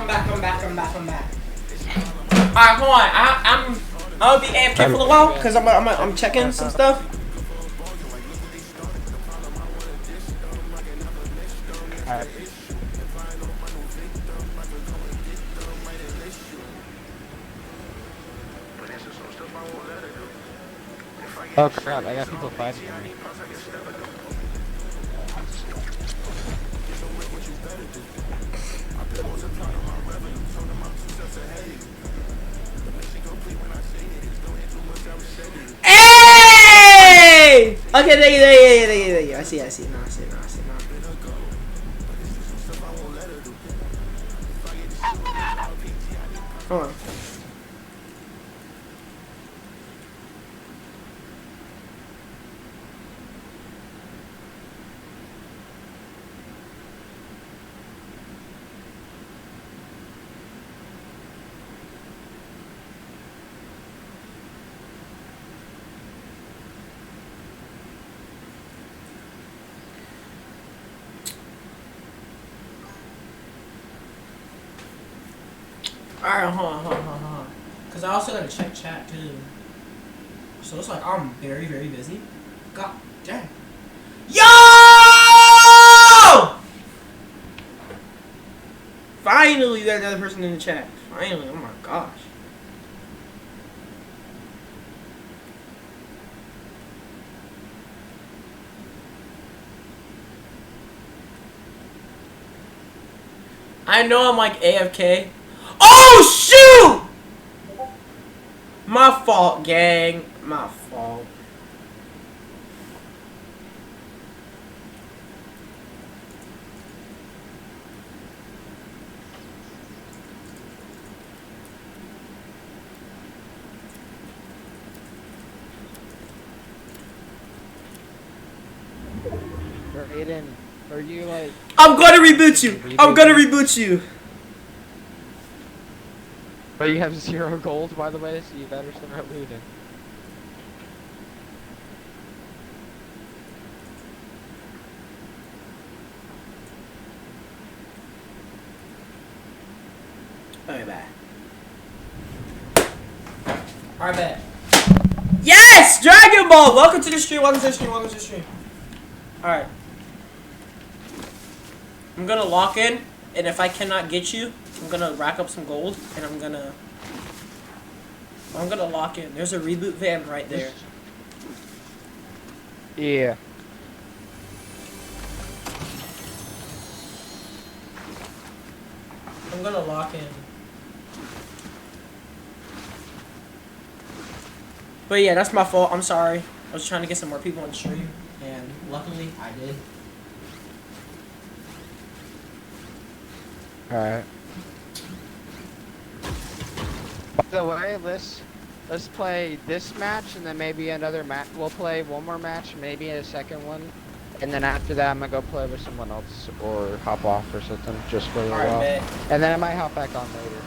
Alright, hold on. I'm gonna be AFK for a little while because I'm checking some stuff. Alright. Oh crap, I got people fighting me. Okay, thank you. I see. No, I see. Hold on. Alright, hold on. Cause I also gotta check chat too. So it's like I'm very, very busy. God damn. Yo! Finally, you got another person in the chat. Finally, oh my gosh. I know I'm like AFK. Oh shoot! My fault, gang. My fault. Aiden, are you like? I'm gonna reboot you. But you have 0 gold, by the way, so you better start looting. Okay, bye. Alright, bet. Yes! Dragon Ball! Welcome to the stream. Alright. I'm gonna lock in, and if I cannot get you, I'm gonna rack up some gold, and I'm gonna lock in. There's a reboot van right there. Yeah. I'm gonna lock in. But yeah, that's my fault. I'm sorry. I was trying to get some more people on the stream, and luckily I did. Alright. By the way, let's play this match and then maybe another match. We'll play one more match, maybe a second one, and then after that I'm gonna go play with someone else or hop off or something just for a little while. Bet. And then I might hop back on later.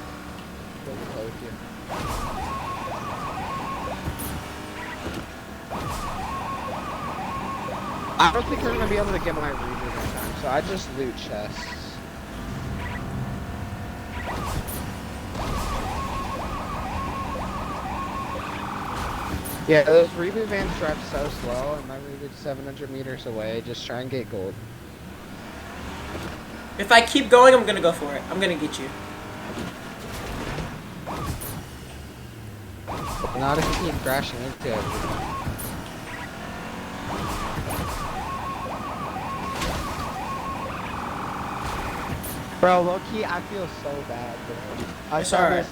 Go to play with you. I don't think we're gonna be able to get my reboot in time, so I just loot chests. Yeah, those reboot vans drive so slow, and my reboot's 700 meters away. Just try and get gold. If I keep going, I'm gonna go for it. I'm gonna get you. Not if you keep crashing into everything. Bro, low-key, I feel so bad, bro. I It's saw alright.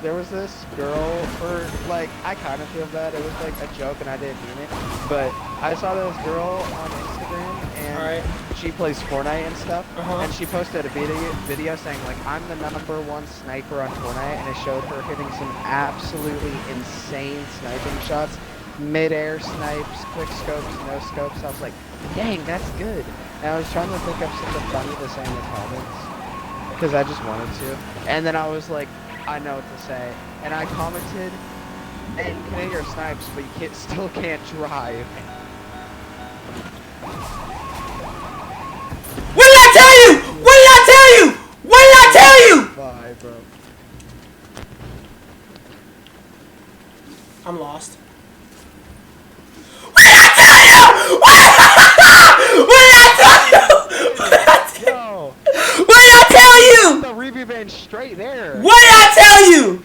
there was this girl, or like, I kind of feel bad. It was like a joke and I didn't mean it. But I saw this girl on Instagram and Alright. she plays Fortnite and stuff. Uh-huh. And she posted a video saying like, I'm the #1 sniper on Fortnite, and it showed her hitting some absolutely insane sniping shots. Mid-air snipes, quick scopes, no scopes. I was like, dang, that's good. And I was trying to think of something funny to say in the comments, because I just wanted to. And then I was like, I know what to say. And I commented, hey, you can hit your snipes, but you still can't drive. What did I tell you? What did I tell you? What did I tell you? Bye, bro. I'm lost. What did I tell you? What did I tell you? Yo, What did I tell you? the reboot van straight there. What did I tell you?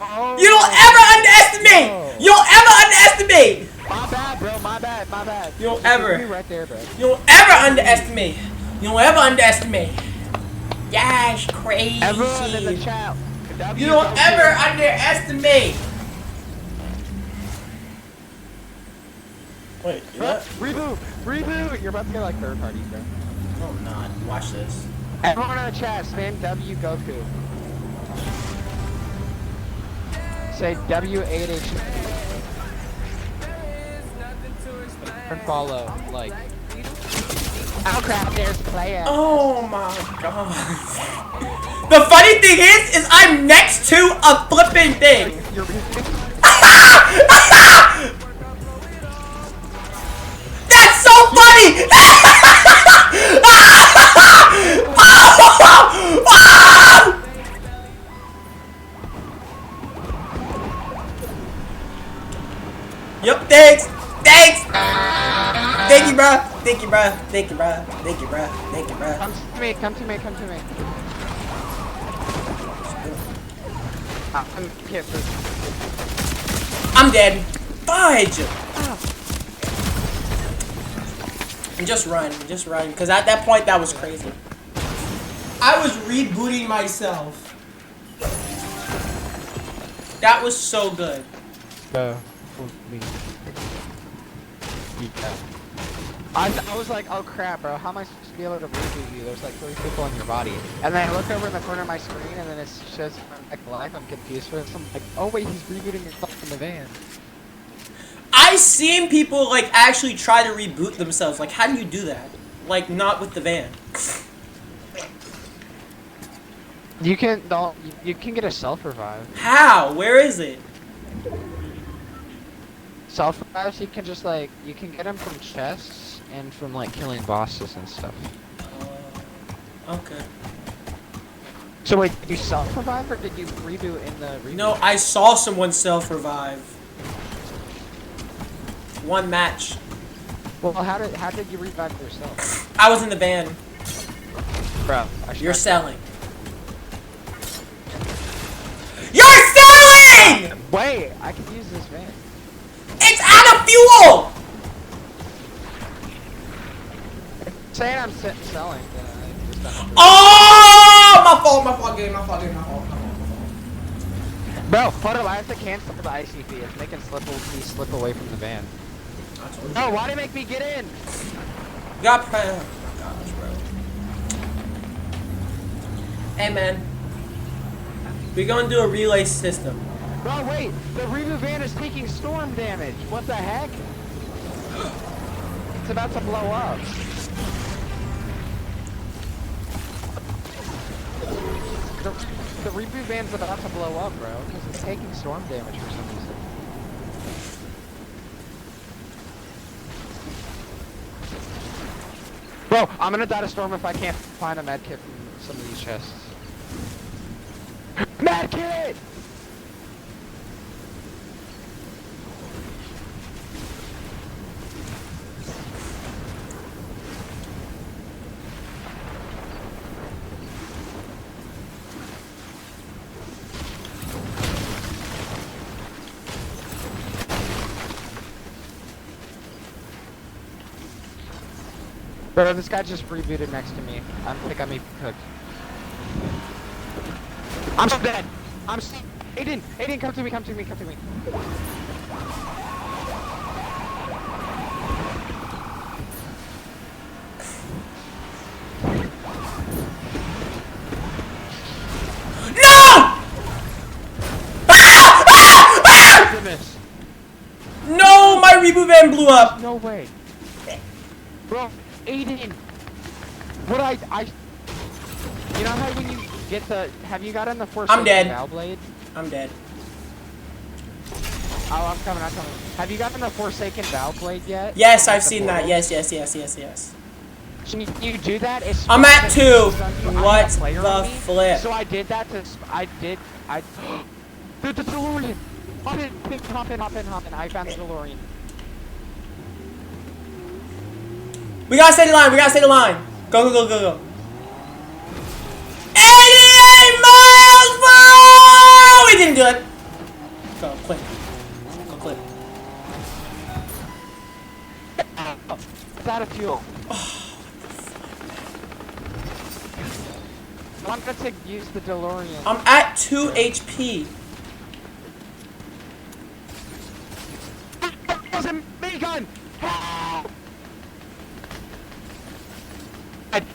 Oh, You don't ever underestimate. no. You don't ever underestimate. My bad, bro. My bad. You don't Just ever. be right there, bro. You don't ever underestimate. You don't ever underestimate. Yash, crazy. Everyone in the chat. You don't ever underestimate. Wait, what? Reboot! Reboot! You're about to get like third party, bro. No, I'm not. Watch this. Everyone in the chat, spam W Goku. Say W8H. And follow, like. Oh crap, there's player. Oh my god. The funny thing is I'm next to a flipping thing. You're That's so funny! Yep, thanks! Thanks! Thank you, bro. Thank you, bro. Thank you, bro. Thank you, bro. Thank you, bro. Come to me, come to me, come to me. I'm hit for. I'm dead. Fudge! And just run, because at that point that was crazy. I was rebooting myself. That was so good. I was like, oh crap, bro, how am I supposed to be able to reboot you? There's like 3 people in your body. And then I look over in the corner of my screen and then it shows back live. I'm confused for this. I'm like, oh wait, he's rebooting himself in the van. I seen people like actually try to reboot themselves. Like, how do you do that? Like, not with the van. You can get a self-revive. How? Where is it? Self-revives, you can just like, you can get them from chests and from like killing bosses and stuff. Okay. So wait, did you self-revive or did you reboot in the reboot? No, I saw someone self-revive. One match. Well, how did you revive yourself? I was in the van. Bro, You're selling. You're selling! Wait, I could use this van. It's out of fuel! Saying I'm selling, then I just don't. Oh! My fault, game, my fault. Bro, hold up, I have to cancel the ICP. It's making me slip away from the van. No, why did it make me get in? You got pre- oh my gosh, bro. Hey, man. We're gonna do a relay system. Bro, wait, the reboot van is taking storm damage. What the heck? It's about to blow up. The reboot van's about to blow up, bro, because it's taking storm damage for some reason. Bro, I'm gonna die to storm if I can't find a medkit from some of these chests. Medkit! Bro, this guy just rebooted next to me. I think I may be cooked. I'm so dead! I'm so— Aiden! Aiden, come to me, come to me, come to me. No! Goodness. No, my reboot van blew up. No way. Bro, Aiden! What I you know how when you get the— have you gotten the Forsaken dead. Bow Blade? I'm dead. Oh, I'm coming. Have you gotten the Forsaken Bow Blade yet? Yes, Like I've the seen that. portal? Yes. Can you do that? It's I'm at 2. I'm What a player the on me, flip? So I did that to— the DeLorean! Hop in. I found the DeLorean. We gotta stay the line. Go. 88 miles, bro! We didn't do it. Go, quick. It's out of fuel. I'm gonna use the DeLorean. I'm at 2 HP. There's a minigun! Help!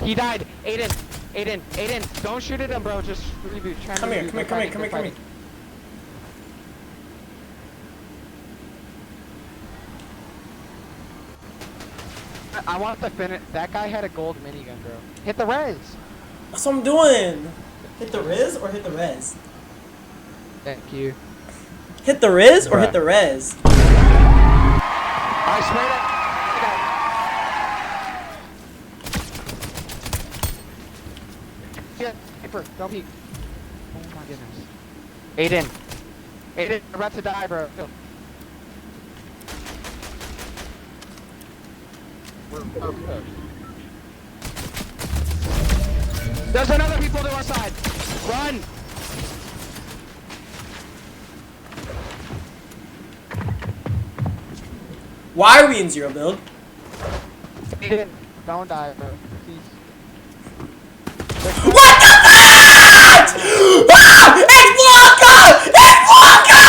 He died. Aiden, don't shoot at him, bro. Just reboot. Try and Come here, reboot. come here, They're come here, fighting, come here, they're come here. fighting. I want the finish. That guy had a gold minigun, bro. Hit the res. That's what I'm doing. Hit the Riz or hit the Res? Thank you. Hit the Riz or hit Bruh. the Res? I swear to yeah, Hyper, don't peek. Oh my goodness. Aiden, you're about to die, bro. We're cooked. There's another people to our side. Run! Why are we in zero build? Aiden, don't die, bro. Please. What the fuck? Ah! It's Blanca! It's Blanca!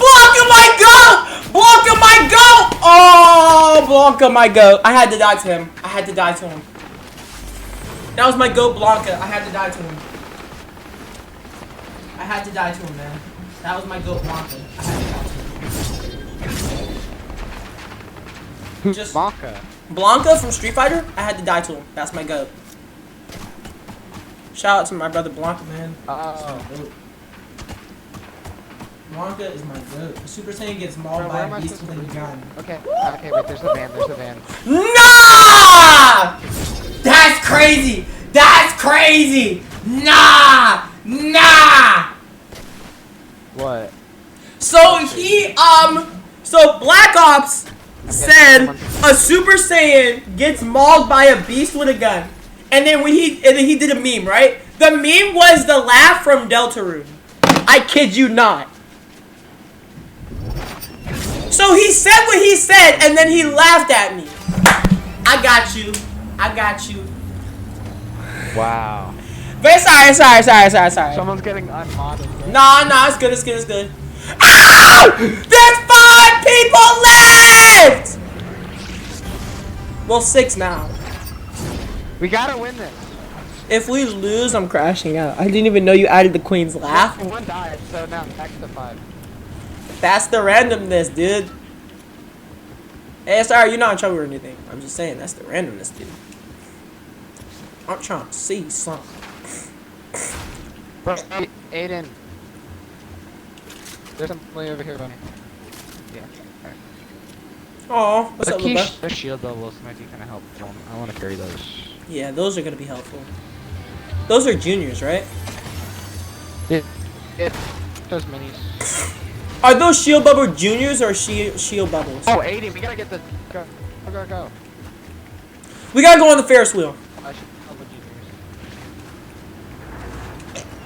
Blanca, my goat! Blanca, my goat! Oh, Blanca, my goat. I had to die to him. I had to die to him. That was my goat, Blanca. I had to die to him. I had to die to him, man. That was my goat, Blanca. I had to die to him. Just Blanca. Blanca from Street Fighter, I had to die to him. That's my goat. Shout out to my brother Blanca, man. Oh. Blanca is my goat. The Super Saiyan gets mauled Bro, by where am a I beast supposed with to a be? gun. Okay. Okay, wait, there's the van, there's the van. Nah! That's crazy! That's crazy! Nah! Nah! What? So so Black Ops said a Super Saiyan gets mauled by a beast with a gun. And then he did a meme, right? The meme was the laugh from Deltarune. I kid you not. So he said what he said, and then he laughed at me. I got you. I got you. Wow. But sorry. Someone's getting unmodded. Bro. Nah, it's good. Ah! There's 5 people left! Well, 6 now. We gotta win this. If we lose, I'm crashing out. I didn't even know you added the Queen's laugh. One died, so now back to 5. That's the randomness, dude. Hey, sorry, you're not in trouble or anything. I'm just saying, that's the randomness, dude. I'm trying to see something. Bro, Aiden. There's something over here, buddy. Yeah. Alright. Aw, what's up, little bro? The shield levels might be kind of helpful. I want to carry those. Yeah, those are gonna be helpful. Those are juniors, right? Those minis. Are those shield bubble juniors or shield bubbles? Oh, Aiden, we gotta get the go. We gotta go on the Ferris wheel. I should help with juniors.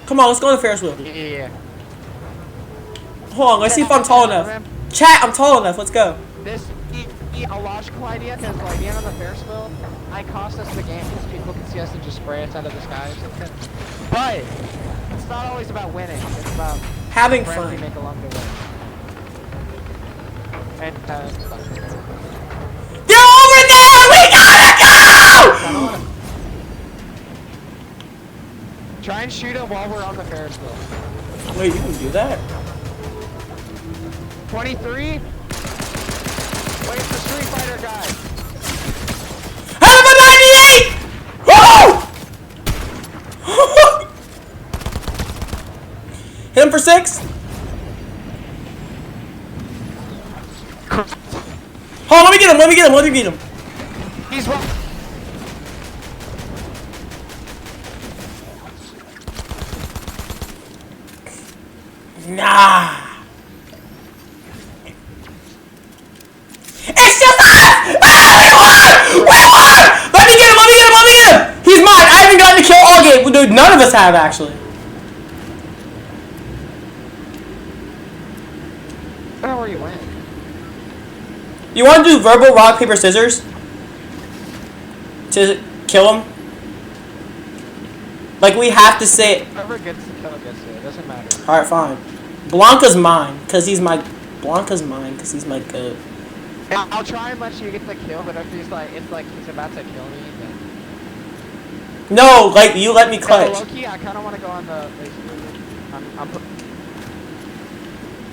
Come on, let's go on the Ferris wheel. Yeah. Hold on, let's see if I'm tall enough. Chat, I'm tall enough. Let's go. This a logical idea because like being on the Ferris wheel might cost us the game because people can see us and just spray us out of the sky or something. But it's not always about winning. It's about Having friends we fun. make along the way. And They're over there! We gotta go! try and shoot them while we're on the Ferris wheel. Wait, you can do that? 23. Wait, it's the Street Fighter guy. Have a 98! Woo! Hit him for 6. Hold on, let me get him. He's one. Nah. It's just us! Ah, we won! Let me get him! He's mine. I haven't gotten to kill all game. Dude, none of us have, actually. I don't know where you went. You want to do verbal rock, paper, scissors? To kill him? Like, we have to say it. Whoever gets the kill gets it. It doesn't matter. Alright, fine. Blanca's mine, because he's my goat. I'll try and let you get the kill, but if he's like, it's like he's about to kill me, then No, like you let me clutch. Low-key, I kind of want to go on the...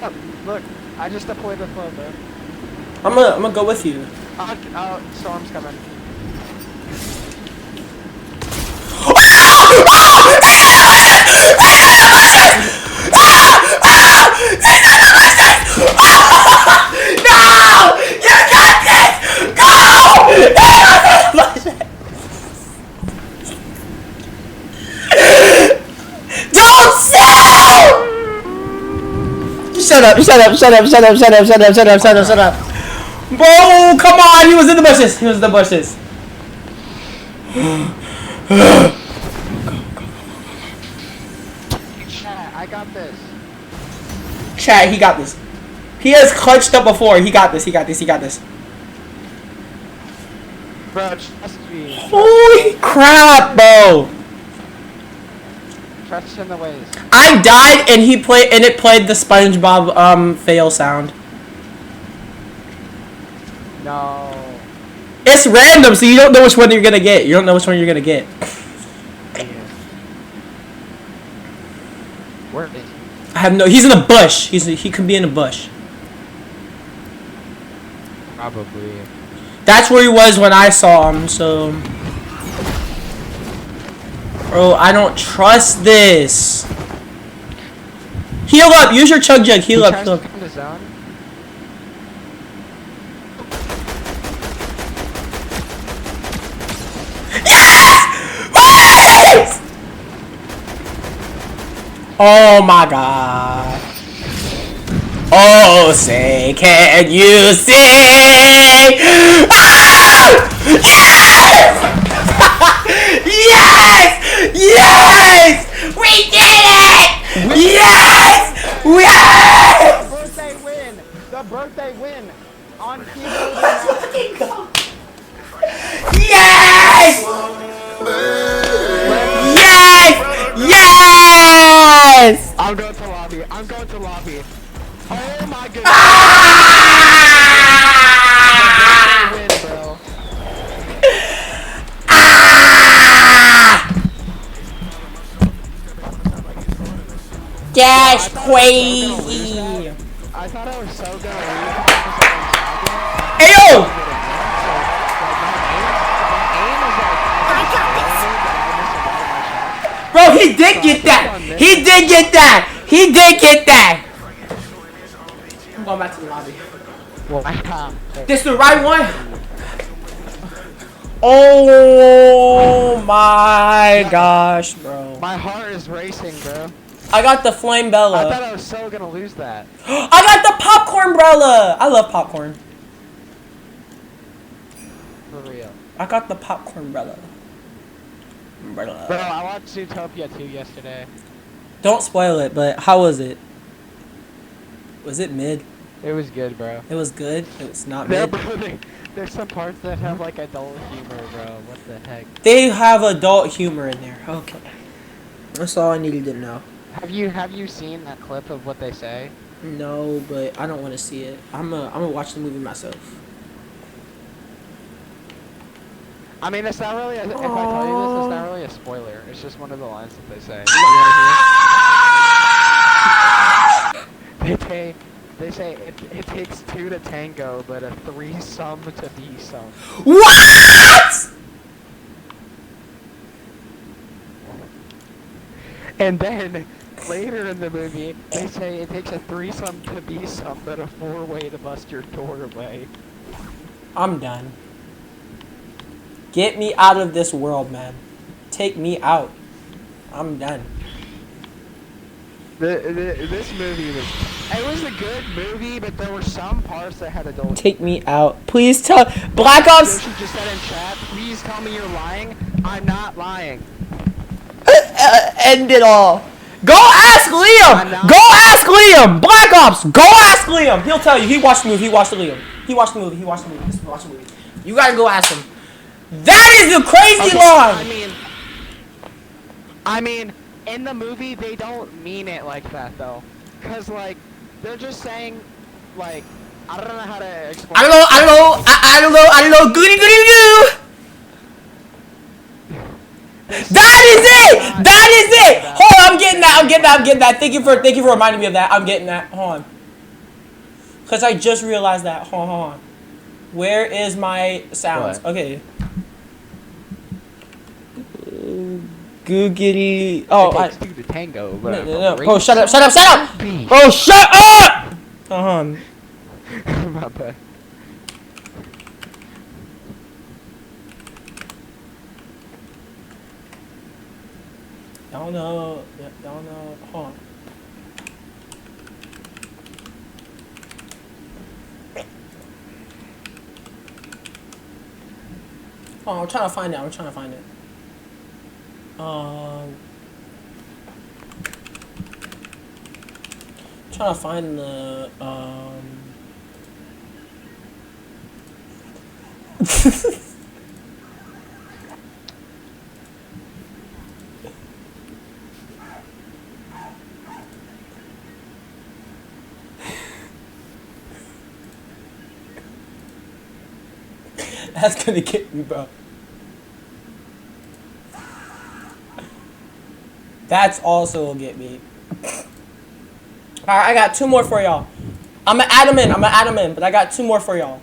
Oh, look, I just deployed the flow, bro. I'm gonna go with you. Oh, storm's coming. Don't sell! Shut up, shut up, shut up, shut up, shut up, shut up, shut up, shut up, shut up. Oh, come on, he was in the bushes. He was in the bushes. Chat, I got this. Chat, he got this. He has clutched up before. He got this, he got this, he got this. Bro, trust me. Holy crap, bro. Trust in the ways. I died and he played and it played the SpongeBob fail sound. No. It's random, so you don't know which one you're gonna get. You don't know which one you're gonna get. Where is he? I have no. He's in a bush. He could be in a bush. Probably. That's where he was when I saw him. So, bro, I don't trust this. Heal up. Use your chug jug. Heal up. Heal up. Come to zone. Oh my god. Oh, say, can you sing? Ah! Yes! Yes! Yes! We did it! Yes! Yes! Birthday win! The birthday win! On keyboard and mouse. Yes! Yes! Yes! I'm going to lobby. I'm going to lobby. Oh my goodness. Ah! Win, bro. Ah! That's crazy. I thought I was so gonna Hey yo! Bro, he did get that. He did get that. He did get that. I'm going back to the lobby. Wow. This the right one? Oh my gosh, bro. My heart is racing, bro. I got the Flame I thought Bella. I was so gonna lose that. I got the Popcorn Brella. I love popcorn. For real. I got the Popcorn Brella. Bro, I watched Zootopia 2 yesterday. Don't spoil it, but how was it? Was it mid? It was good, bro. It was good. It was not There, mid. bro, there's some parts that have like adult humor, bro. What the heck? They have adult humor in there. Okay. That's all I needed to know. Have you seen that clip of what they say? No, but I don't want to see it. I'm gonna watch the movie myself. I mean, it's not really. If I tell you this, it's not really a spoiler. It's just one of the lines that they say. They say it takes two to tango, but a threesome to be some. What? And then later in the movie, they say it takes a threesome to be some, but a four-way to bust your doorway. I'm done. Get me out of this world, man. Take me out. I'm done. This movie was a good movie, but there were some parts that had adult. Take me out. Please tell Black Ops. Yoshi just said in chat, please tell me you're lying. I'm not lying. End it all. Go ask Liam. Go ask Liam. Black Ops. Go ask Liam. He'll tell you. He watched the movie. He watched the Liam. He watched the movie. He watched the movie. He watched the movie. You gotta go ask him. That is the crazy line. I mean, in the movie they don't mean it like that though, cause like they're just saying, like, I don't know how to explain. I don't know. Goody goody goo. That is it! That is it! Hold on, I'm getting that. I'm getting that. I'm getting that. Thank you for reminding me of that. I'm getting that. Hold on. Cause I just realized that. Hold on. Where is my sounds? What? Okay. Googity. Oh, It takes two to tango, but no. Bro, shut up! Shut up! Shut up! Bro, shut up! My bad. Don't know. Yeah, don't know. Hold on. Oh, I'm trying to find it. I'm trying to find it. Trying to find the That's gonna get me, bro. That's also will get me. Alright, I got two more for y'all. I'ma add them in, but I got two more for y'all.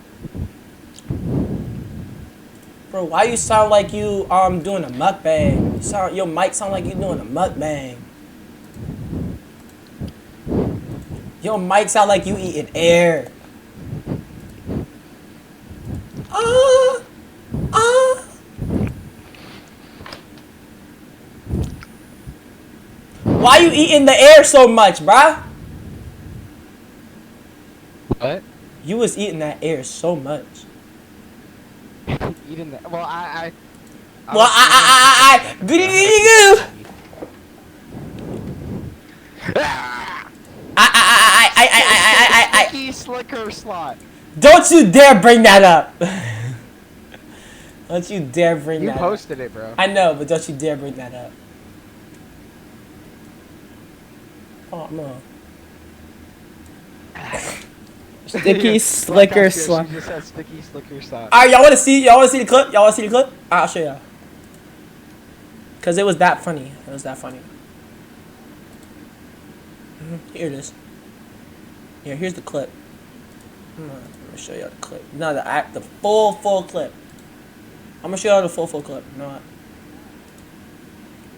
Bro, why you sound like you doing a mukbang? Your mic sound like you doing a mukbang. Your mic sound like you eating air. Why you eating the air so much, bruh? What? You was eating that air so much. Eating that? Well, I Sticky slicker slot. Don't you dare bring that up. Don't you dare bring You that up. posted it, bro. I know, but don't you dare bring that up. Oh no. Sticky slicker slot. She just said sticky slicker slot. Alright, y'all wanna see the clip? Y'all wanna see the clip? I'll show y'all. Cause it was that funny. It was that funny. Here it is. Here, here's the clip. Let me show y'all the clip. No, the full clip. I'm gonna show y'all the full clip. You know what?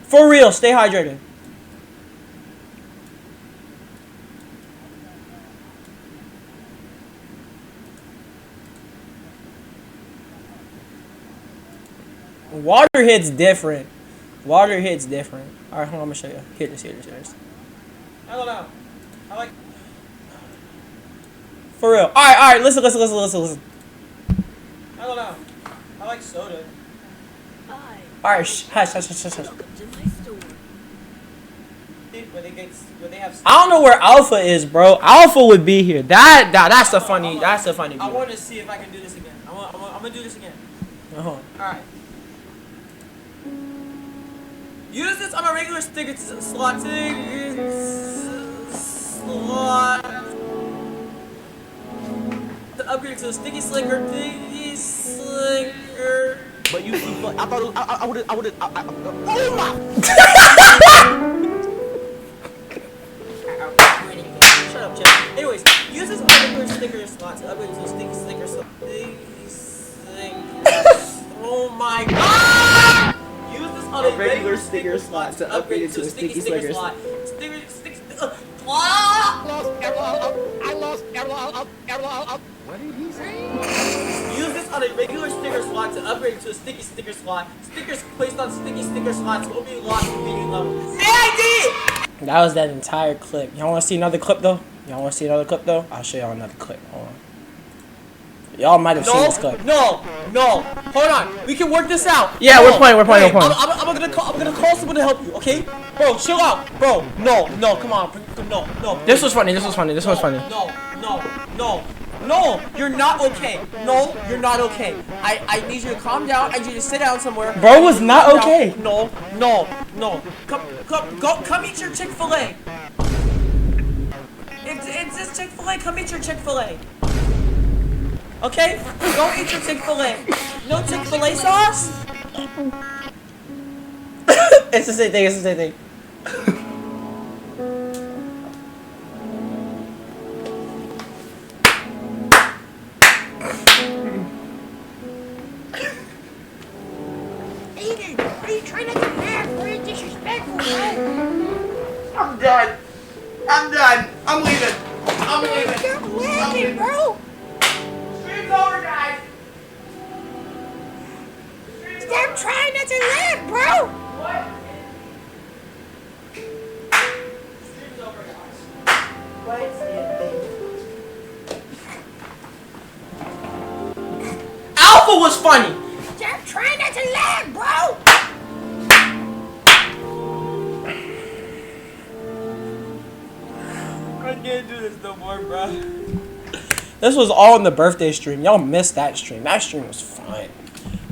For real, stay hydrated. Water hits different. Water hits different. Alright, hold on, I'm gonna show you. Here it is. I don't know. I like. For real. Alright, listen. I don't know. I like soda. Hi, Alright, hush. welcome to my store. When they have. I don't know where Alpha is, bro. Alpha would be here. That's a funny. That's a funny. I want to see if I can do this again. I'm gonna do this again. Alright. Use this on a regular sticker slot. To upgrade to a sticky slicker. But you see, I thought I would have. Oh my! Shut up, Chad. Anyways, use this on a regular sticker slot to upgrade to a sticky slicker slot. Oh my god! Use this on a regular sticker slot to upgrade it to a sticky sticker slot. What did he say? Use this on a regular sticker slot to upgrade to a sticky sticker slot. Stickers placed on sticky sticker slots will be locked to medium level. Say I did! That was that entire clip. Y'all want to see another clip though? I'll show y'all another clip. Hold on. Y'all might have seen this clip. No. Hold on. We can work this out. Yeah, we're playing. I'm gonna call someone to help you, okay? Bro, chill out. Bro, no, come on. No. This was funny. No, you're not okay. No, you're not okay. I need you to calm down. I need you to sit down somewhere. Bro was not okay. No. Come eat your Chick-fil-A. It's this Chick-fil-A. Come eat your Chick-fil-A. Okay? Go eat your Chick-fil-A. No Chick-fil-A sauce? It's the same thing. It's the same thing. Aiden, are you trying not to laugh? Very disrespectful, bro. I'm done. I'm done. I'm leaving. I'm leaving. Stop laughing, bro. Stream's over, guys. Stop trying not to laugh, bro. What? Stream's over, guys. Alpha was funny. Stop trying not to laugh, bro. I can't do this no more, bro. This was all in the birthday stream. Y'all missed that stream. That stream was fine.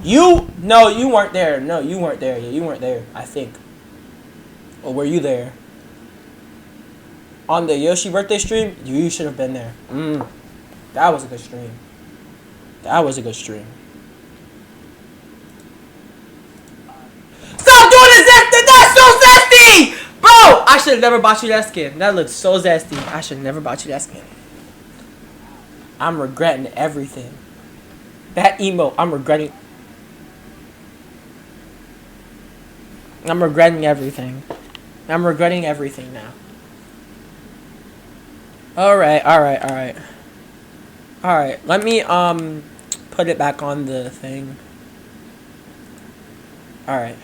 You weren't there. No, you weren't there. Yeah, you weren't there, I think. Or were you there? On the Yoshi birthday stream, you should have been there. That was a good stream. That was a good stream. Stop doing this! That's so zesty! Bro, I should have never bought you that skin. That looks so zesty. I should have never bought you that skin. I'm regretting everything. That emote, I'm regretting everything. I'm regretting everything now. Alright. Alright, let me put it back on the thing. Alright.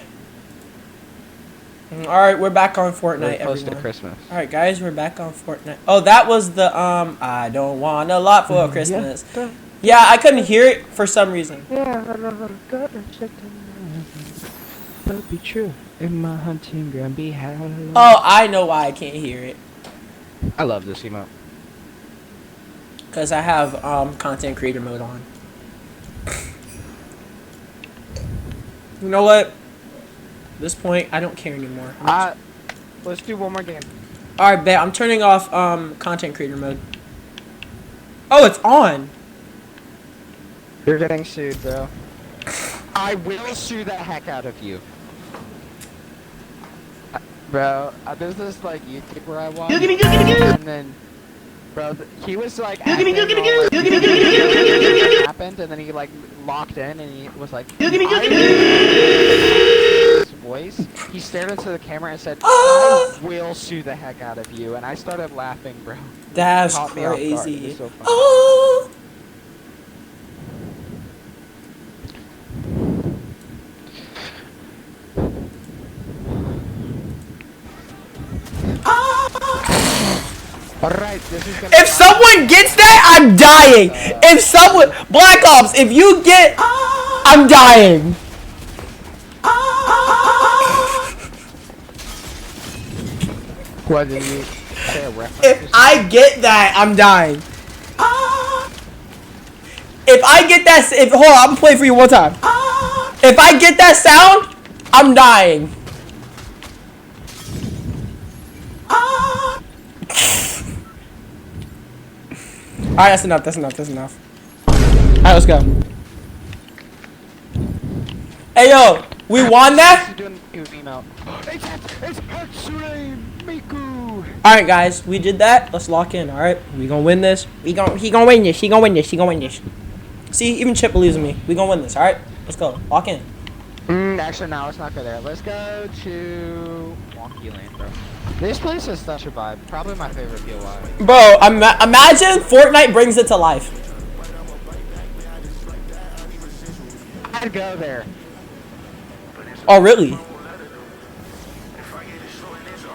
Alright, we're back on Fortnite, Close to everyone. Christmas. Alright guys, we're back on Fortnite. Oh, that was the I don't want a lot for Christmas. Yeah, I couldn't hear it for some reason. But be true. In my hunting ground, be hallowed. Oh, I know why I can't hear it. I love this emote. Cause I have content creator mode on. You know what? At this point, I don't care anymore. Let's do one more game. Alright, bet. I'm turning off content creator mode. Oh, it's on. You're getting sued, bro. I will sue the heck out of you. Bro, there's this like YouTuber I watch, and then, bro, he was like, happened, and then he like locked in, and he was like, his voice. He stared into the camera and said, "I will sue the heck out of you," and I started laughing, bro. That's Caught me off guard. It was crazy. so funny. Oh. Alright, this is gonna If someone gets that, I'm dying. If someone, Black Ops, if you get, I'm dying. What did you say a reference? If I get that, I'm dying. If I get that, hold on, I'm gonna play it for you one time. If I get that sound, I'm dying. Alright, that's enough. Alright, let's go. Hey, yo, we won that? Alright, guys, we did that. Let's lock in, alright? We gonna win this. He gonna win this. He gonna win this. See, even Chip believes in me. We gonna win this, alright? Let's go. Lock in. Actually, no, let's not go there. Let's go to Wonky Lane, bro. This place is such a vibe. Probably my favorite POI. Bro, imagine Fortnite brings it to life. I'd go there. Oh, really?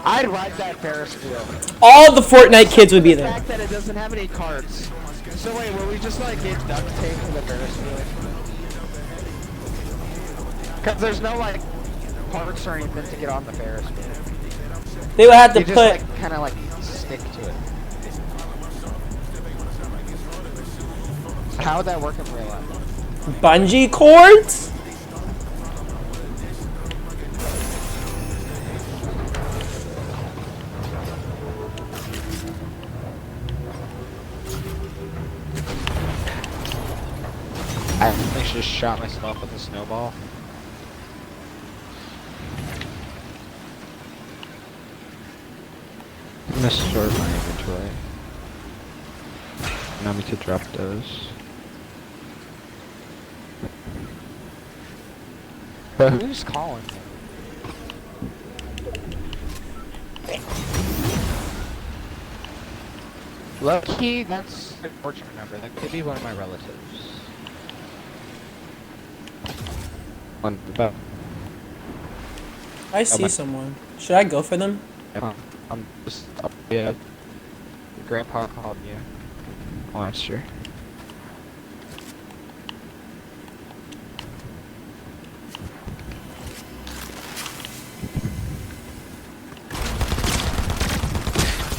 I'd ride that Ferris wheel. All the Fortnite kids would be The there. fact that it doesn't have any carts. So wait, will we just like get duct tape to the Ferris wheel? Cause there's no like parts or anything to get on the Ferris wheel. They would have to You just put. like kind of like stick to it. How would that work in real life? Bungee cords? I think I just shot myself with a snowball. gonna sort my inventory. Allow me to drop those. But who's calling me? Low-key, that's a fortunate number. That could be one of my relatives. One about. I see someone. Should I go for them? I'm just up. Yeah. Grandpa called you. Monster.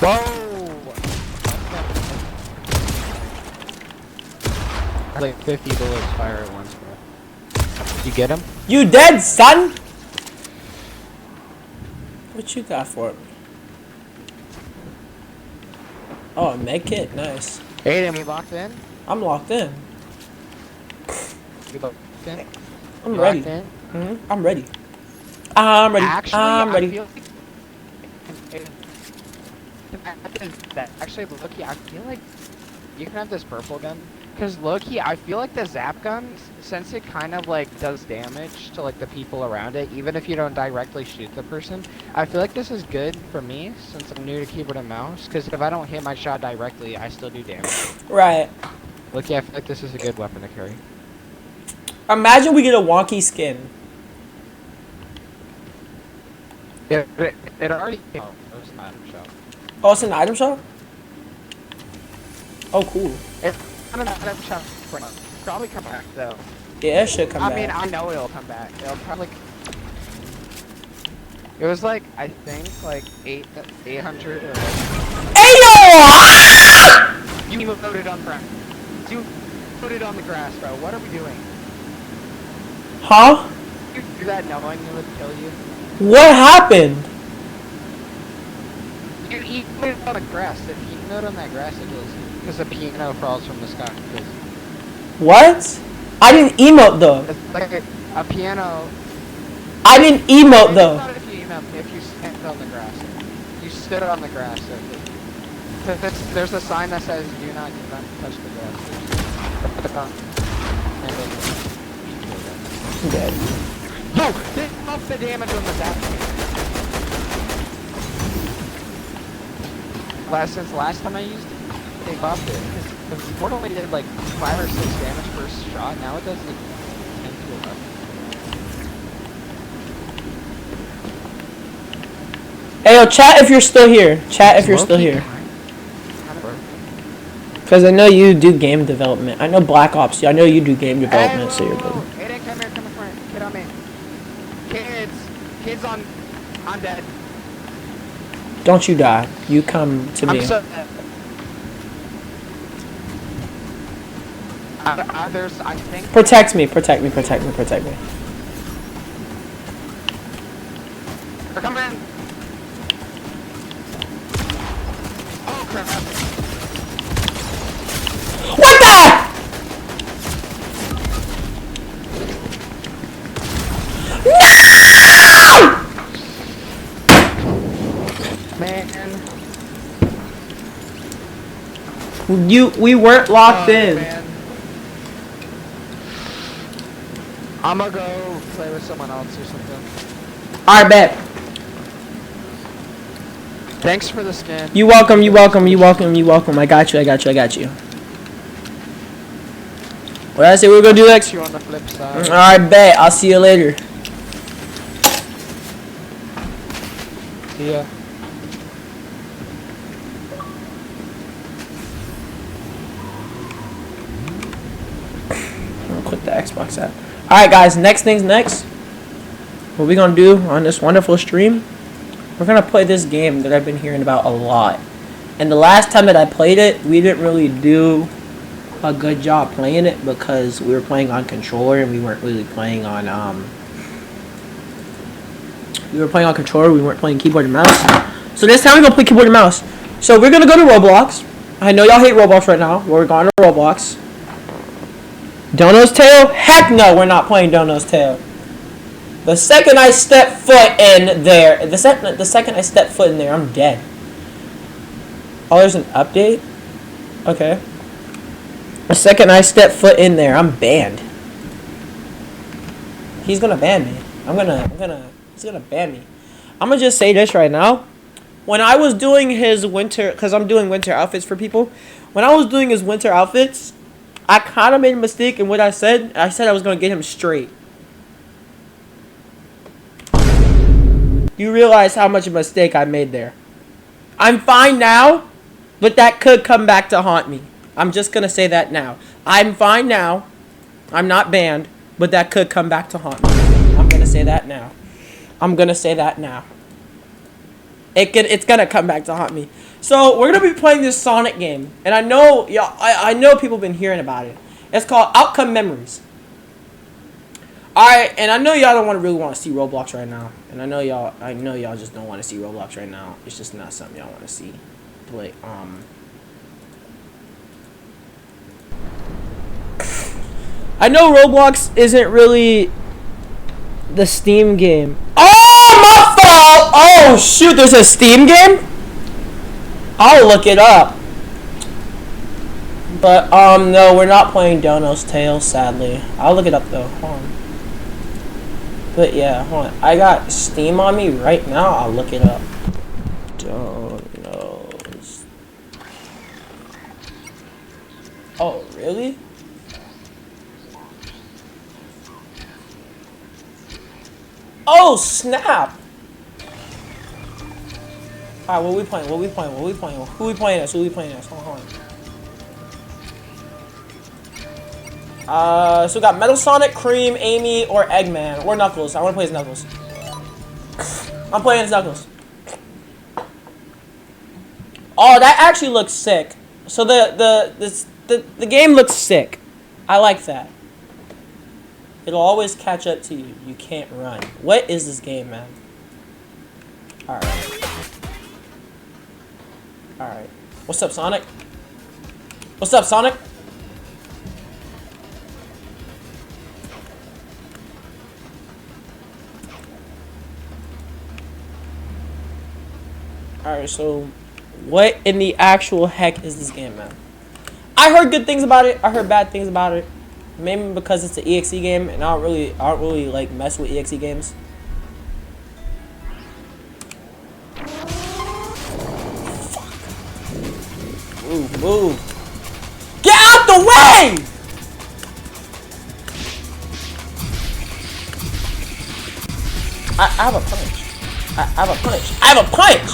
Whoa! Like 50 bullets fire at once, bro. You get him? You dead, son? What you got for me? Oh, a med kit? Nice. Aiden, you locked in? I'm locked in. You locked in? I'm You ready. locked in? I'm ready. I'm ready. Actually, I'm ready. I feel like actually, Loki, I feel like you can have this purple gun. Cause Loki, I feel like the zap gun, since it kind of like does damage to like the people around it, even if you don't directly shoot the person, I feel like this is good for me since I'm new to keyboard and mouse. Cause if I don't hit my shot directly, I still do damage. Right. Loki, I feel like this is a good weapon to carry. Imagine we get a wonky skin. It already came out. It was an item shop. Oh, it's an item shop? Oh, cool. It's not an item shop. Probably come back though. Yeah, it should come I back. mean, I know it'll come back. It'll probably. It was like, I think, like 800 or like. Ayo! You voted on grass. You voted on the grass, bro. What are we doing? Huh? You do that knowing it would kill you. What happened? You eat it on the grass. If you note on that grass, it was because the piano falls from the sky. What? I didn't emote though. It's like a piano. I didn't emote though. Not if you emote, if you stand on the grass. You stood on the grass. There's a sign that says do not touch the grass. I'm dead. Oh! They buffed the damage on the zap. Since last time I used it, they buffed it. Because the portal only did like 5 or 6 damage per shot. Now it does like 10 to 11. Hey, yo, chat if you're still here. Chat if you're still here. Because I know you do game development. I know Black Ops. I know you do game development, so you're good. Aiden, come here, kid on me. Kids on. I'm dead. Don't you die. You come to me. I'm so dead. There's, I think. Protect me, protect me, protect me, protect me. They're coming in. Oh crap. What the? Man. We weren't locked in. Man. I'm gonna go play with someone else or something. Alright, bet. Thanks for the skin. You welcome, you welcome, you welcome, you welcome. I got you, I got you, I got you. What did I say we were gonna do next? You on the flip side. Alright, bet. I'll see you later. See ya. I'll quit the Xbox app. Alright, guys, next thing's next. What we gonna do on this wonderful stream? We're gonna play this game that I've been hearing about a lot. And the last time that I played it, we didn't really do a good job playing it because we were playing on controller and we weren't really playing on we were playing on controller, we weren't playing keyboard and mouse. So this time we're gonna play keyboard and mouse. So we're gonna go to Roblox. I know y'all hate Roblox right now, but we're going to Roblox. Dono's Tale? Heck no, we're not playing Dono's Tale. The second I step foot in there, the second I step foot in there, I'm dead. Oh, there's an update? Okay. The second I step foot in there, I'm banned. He's gonna ban me. He's gonna ban me. I'm gonna just say this right now. When I was doing his winter, because I'm doing winter outfits for people. When I was doing his winter outfits, I kind of made a mistake in what I said. I said I was gonna get him straight. You realize how much of a mistake I made there. I'm fine now, but that could come back to haunt me. I'm just gonna say that now. I'm fine now. I'm not banned, but that could come back to haunt me. I'm gonna say that now. I'm gonna say that now. It's gonna come back to haunt me. So we're gonna be playing this Sonic game, and I know y'all. I know people have been hearing about it. It's called Outcome Memories. All right, and I know y'all don't really want to see Roblox right now, and I know y'all just don't want to see Roblox right now. It's just not something y'all want to see. But I know Roblox isn't really the Steam game. Oh, my fault! Oh, shoot, there's a Steam game? I'll look it up. But, no, we're not playing Dono's Tales, sadly. I'll look it up, though. Hold on. But, yeah, hold on. I got Steam on me right now. I'll look it up. Dono's. Oh, really? Oh, snap! Alright, what we playing? Who we playing as? Hold on. So we got Metal Sonic, Cream, Amy, or Eggman, or Knuckles. I want to play as Knuckles. I'm playing as Knuckles. Oh, that actually looks sick. So the game looks sick. I like that. It'll always catch up to you. You can't run. What is this game, man? Alright. Alright. What's up, Sonic? What's up, Sonic? Alright, so what in the actual heck is this game, man? I heard good things about it. I heard bad things about it. Maybe because it's an EXE game, and I don't really like mess with EXE games. Fuck. Move. Get out the way! I have a punch. I have a punch!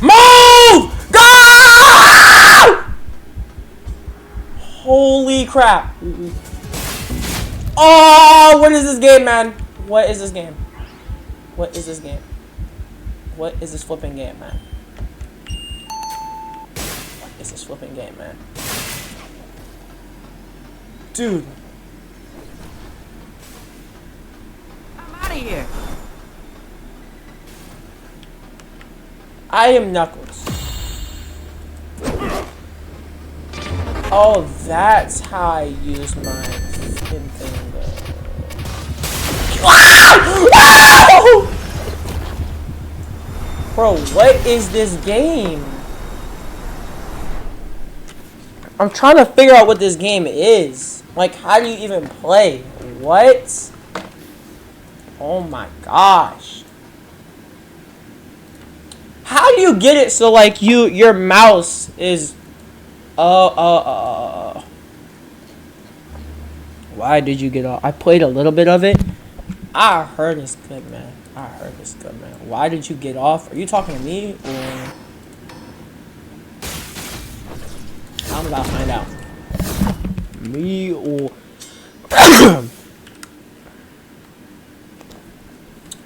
Move! Go! Holy crap. Oh, what is this game, man? What is this game? What is this game? What is this flipping game, man? What is this flipping game, man? Dude. I'm out of here. I am Knuckles. Oh, that's how I use my fucking thing, though. Bro, what is this game? I'm trying to figure out what this game is. Like, how do you even play? What? Oh my gosh. How do you get it so, like, your mouse is... Why did you get off? I played a little bit of it. I heard it's good, man. Why did you get off? Are you talking to me, or... I'm about to find out. Me or...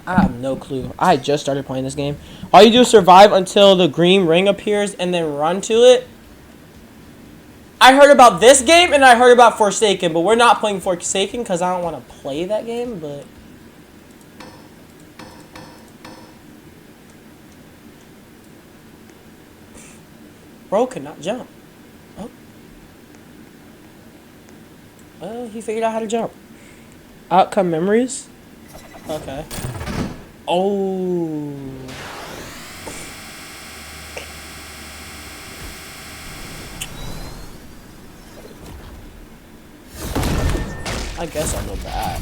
I have no clue. I just started playing this game. All you do is survive until the green ring appears and then run to it. I heard about this game and I heard about Forsaken, but we're not playing Forsaken because I don't want to play that game, but... Bro could not jump. Oh. Well, he figured out how to jump. Outcome Memories? Okay. Oh. I guess I'll go back.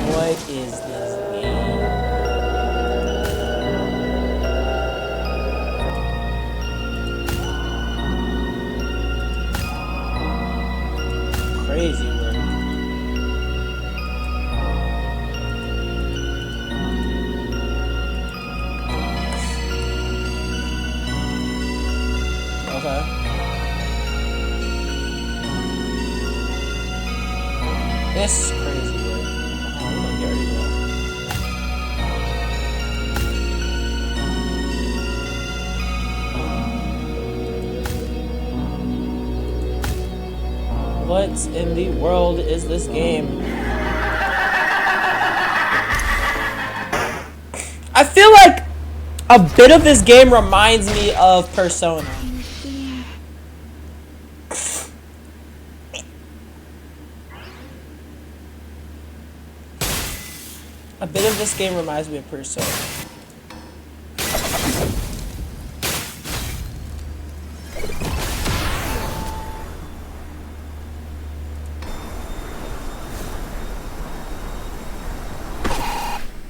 What is this game? Crazy work. Okay. This is crazy work. Oh, I'm gonna get ready to go. What in the world is this game? I feel like a bit of this game reminds me of Persona. A bit of this game reminds me of Persona.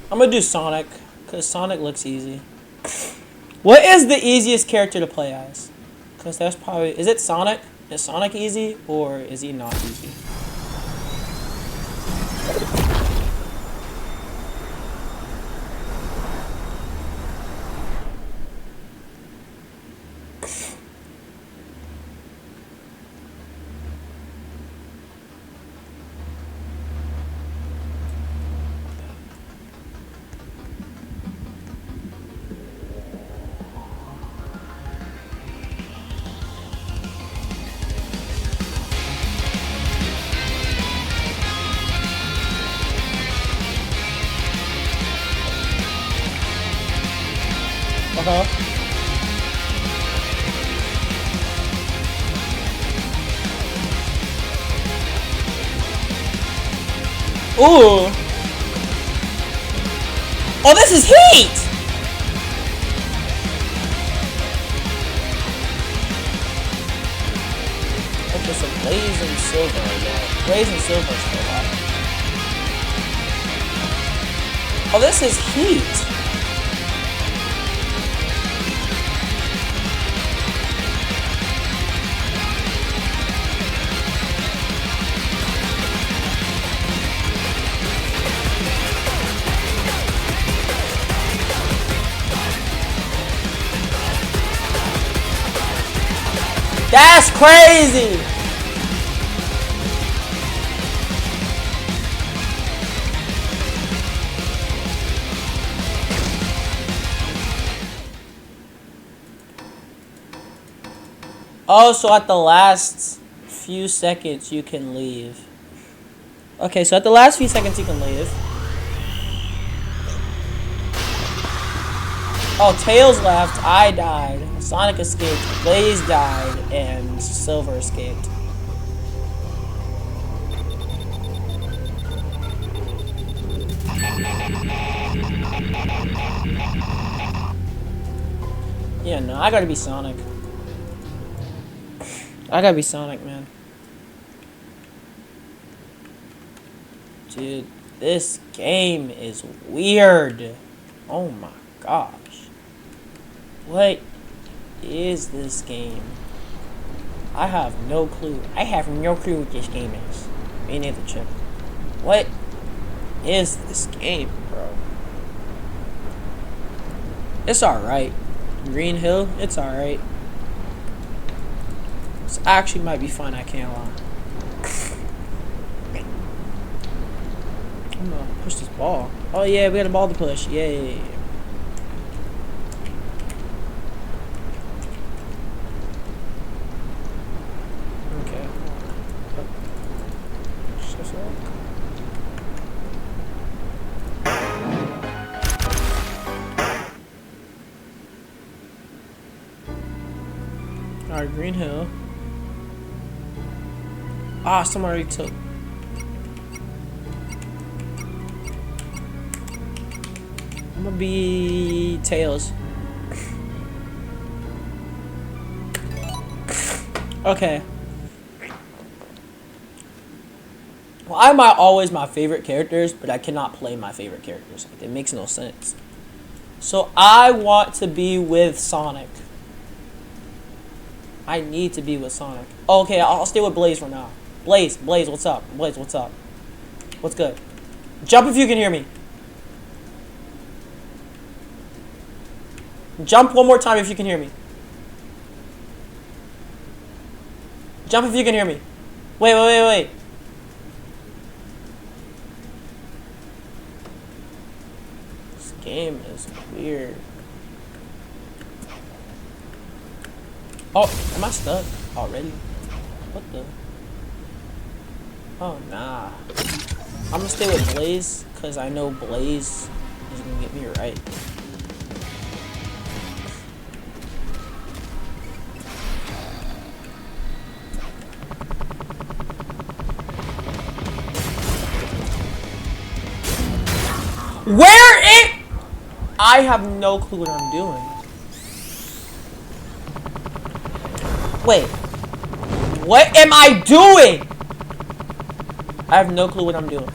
I'm gonna do Sonic, because Sonic looks easy. What is the easiest character to play as? Because that's probably... Is it Sonic? Is Sonic easy, or is he not easy? Ooh! Oh, this is heat! Okay, so Blaze and Silver again. Blaze and Silver is still alive. Oh, this is heat! That's crazy! Oh, so at the last few seconds you can leave. Okay, so at the last few seconds you can leave. Oh, Tails left, I died, Sonic escaped, Blaze died, and Silver escaped. Yeah, no, I gotta be Sonic. I gotta be Sonic, man. Dude, this game is weird. Oh my gosh. What is this game? I have no clue. I have no clue what this game is. Me neither, Chip. What is this game, bro? It's alright. Green Hill, it's alright. This actually might be fun, I can't lie. I'm gonna push this ball. Oh yeah, we got a ball to push. Yay. Okay. Alright, Green Hill. Ah, someone already took. gonna be Tails. Okay. Why am I always my favorite characters, but I cannot play my favorite characters? Like, it makes no sense. So I want to be with Sonic. I need to be with Sonic. Oh, okay, I'll stay with Blaze for now. Blaze, what's up? Blaze, what's up? What's good? Jump if you can hear me. Jump one more time if you can hear me. Jump if you can hear me. Wait. This game is weird. Oh, am I stuck already? What the? Oh, nah. I'm gonna stay with Blaze, because I know Blaze is gonna get me right. Where it? I have no clue what I'm doing. Wait. What am I doing? I have no clue what I'm doing.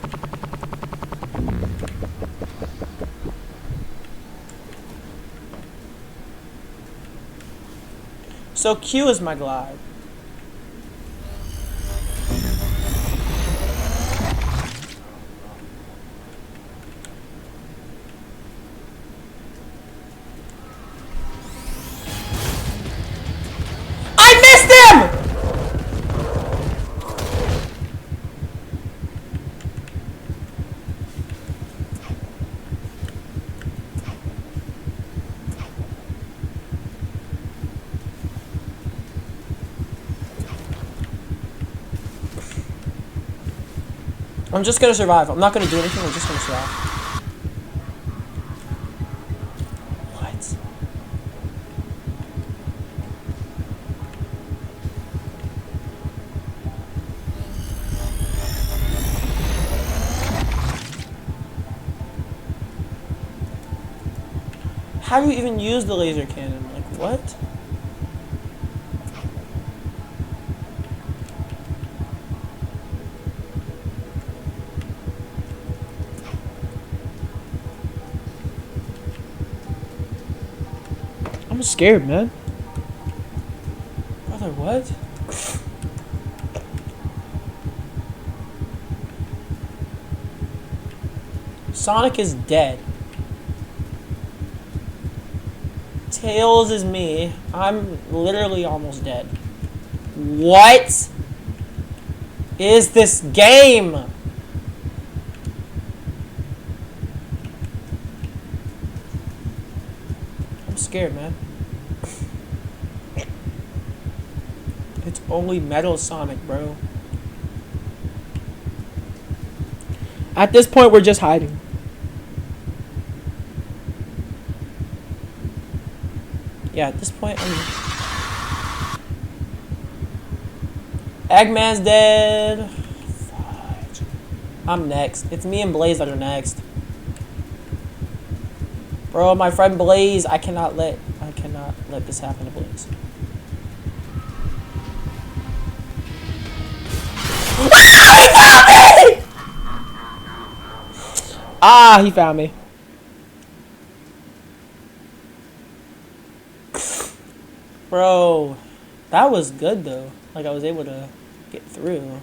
So Q is my glide. I'm just gonna survive. I'm not gonna do anything. I'm just gonna survive. What? How do you even use the laser cannon? Like, what? I'm scared, man. Brother, what? Sonic is dead. Tails is me. I'm literally almost dead. What is this game? I'm scared, man. It's only Metal Sonic, bro. At this point, we're just hiding. Yeah, at this point, Eggman's dead. Fudge. I'm next. It's me and Blaze that are next. Bro, my friend Blaze, I cannot let this happen to Blaze. Ah, he found me. Bro, that was good though. Like, I was able to get through.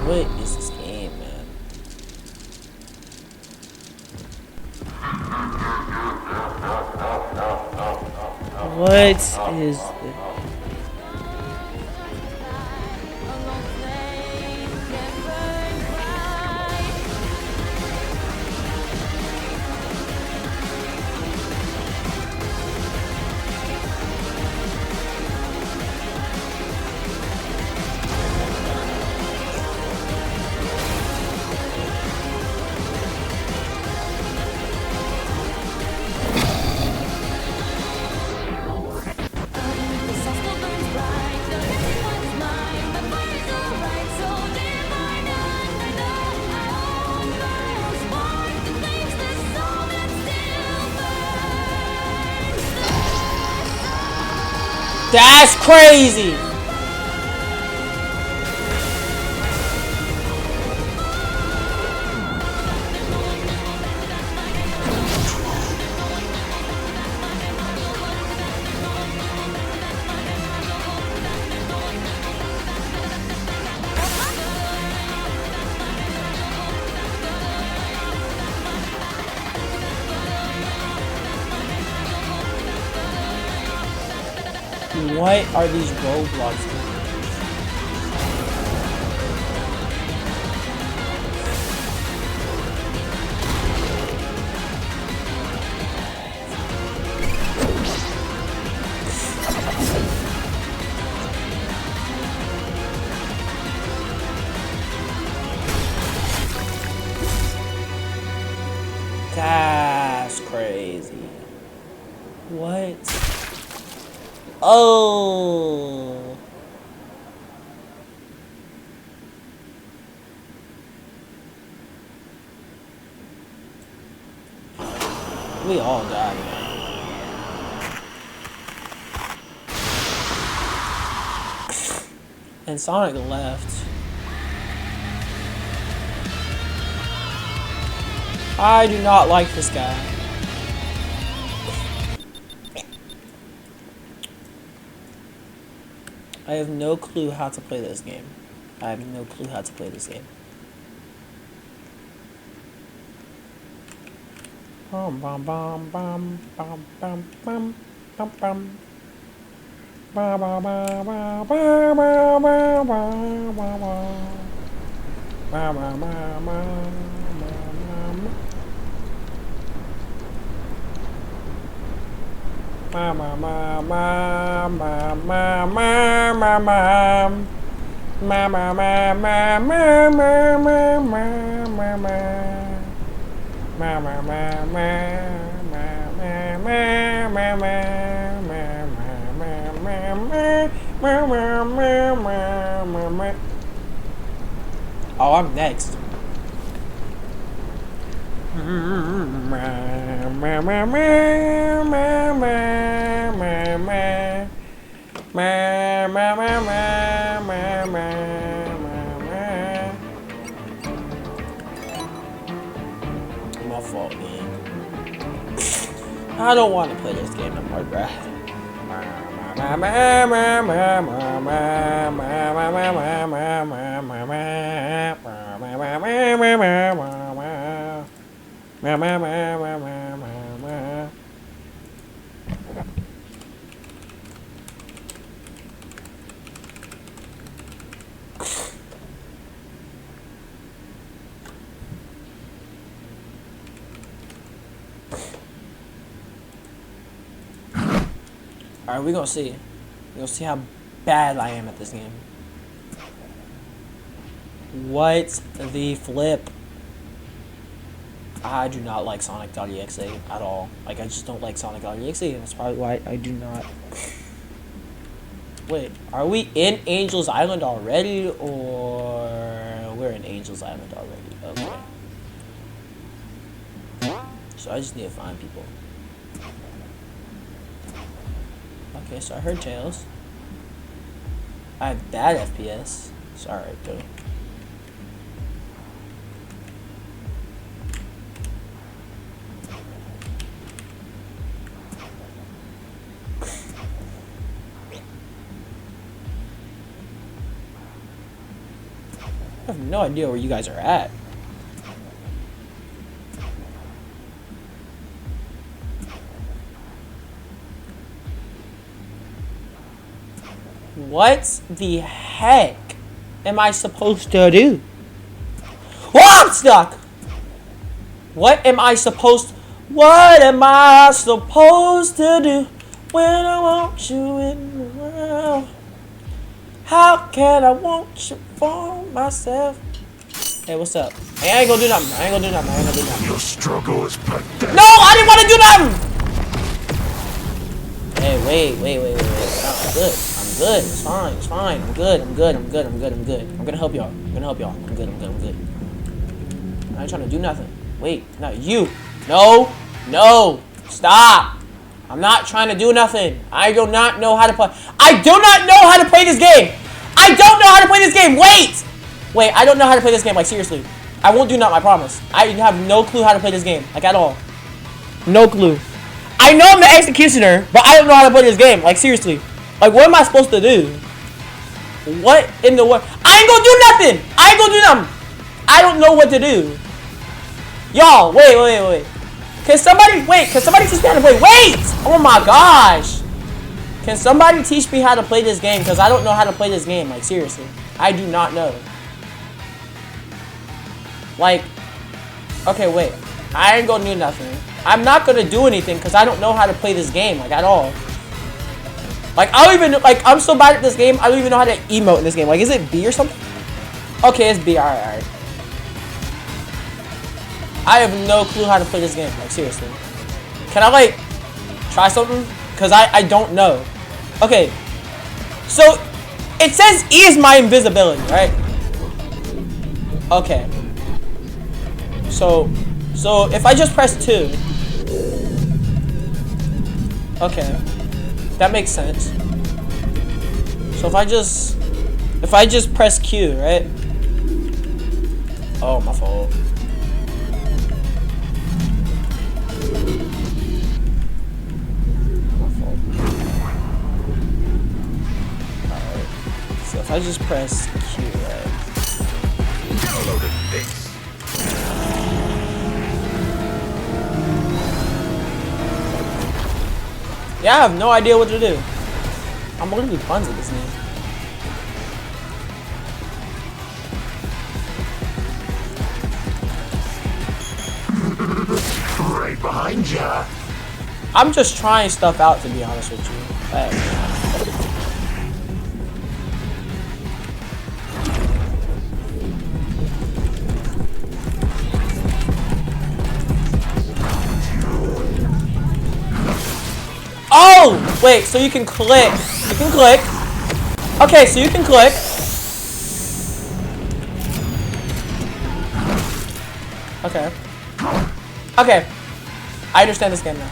What is this game, man? What is this? That's crazy. What are these roadblocks doing? That's crazy. What? Oh. We all died. And Sonic left. I do not like this guy. I have no clue how to play this game. I have no clue how to play this game. Bum bum bum bum bum bum bum bum bum. Ba ba ba ba ba ba ba ba ba ba. Ba ba ba ba. Ma ma ma ma ma ma ma ma ma ma ma ma ma ma ma ma ma ma ma. Oh, I'm next. My fault, man. I don't want to play this game no more, bruh. Alright, we're gonna see. We're gonna see how bad I am at this game. What the flip? I do not like Sonic.exe at all. Like, I just don't like Sonic.exe, and that's probably why I do not. Wait, are we in Angel's Island already, or we're in Angel's Island already? Okay. So I just need to find people. Okay, so I heard Tails. I have bad FPS. Sorry, though. I have no idea where you guys are at. What the heck am I supposed to do? Oh, I'm stuck! What am I supposed to do when I want you in the world? How can I want you for myself? Hey, what's up? Hey, I ain't gonna do nothing. Your struggle is pathetic. No, I didn't want to do nothing! Hey, wait. I'm good. It's fine. I'm good. I'm gonna help y'all. I'm good. I ain't trying to do nothing. Wait, not you. No. Stop. I'm not trying to do nothing. I do not know how to play. I do not know how to play this game. I don't know how to play this game. Wait. Wait, I don't know how to play this game. Like, seriously. I won't do nothing, I promise. I have no clue how to play this game. Like, at all. No clue. I know I'm the executioner, but I don't know how to play this game. Like, seriously. Like, what am I supposed to do? What in the world? I ain't gonna do nothing. I ain't gonna do nothing. I don't know what to do. Y'all, wait. Can somebody teach me how to play? Wait! Oh my gosh! Can somebody teach me how to play this game? Because I don't know how to play this game. Like, seriously. I do not know. Like, okay, wait. I ain't gonna do nothing. I'm not gonna do anything because I don't know how to play this game, like, at all. Like, I don't even, like, I'm so bad at this game, I don't even know how to emote in this game. Like, is it B or something? Okay, it's B. Alright. I have no clue how to play this game. Like, seriously. Can I, like, try something? Because I don't know. Okay. So, it says E is my invisibility, right? Okay. So if I just press 2. Okay. That makes sense. So if I just press Q, right? Oh, my fault. Alright. So if I just press Q, right? Yeah, I have no idea what to do. I'm literally buns at this game. Right behind ya. I'm just trying stuff out, to be honest with you. Oh! Wait, so you can click. You can click. Okay, so you can click. Okay. Okay. I understand this game now.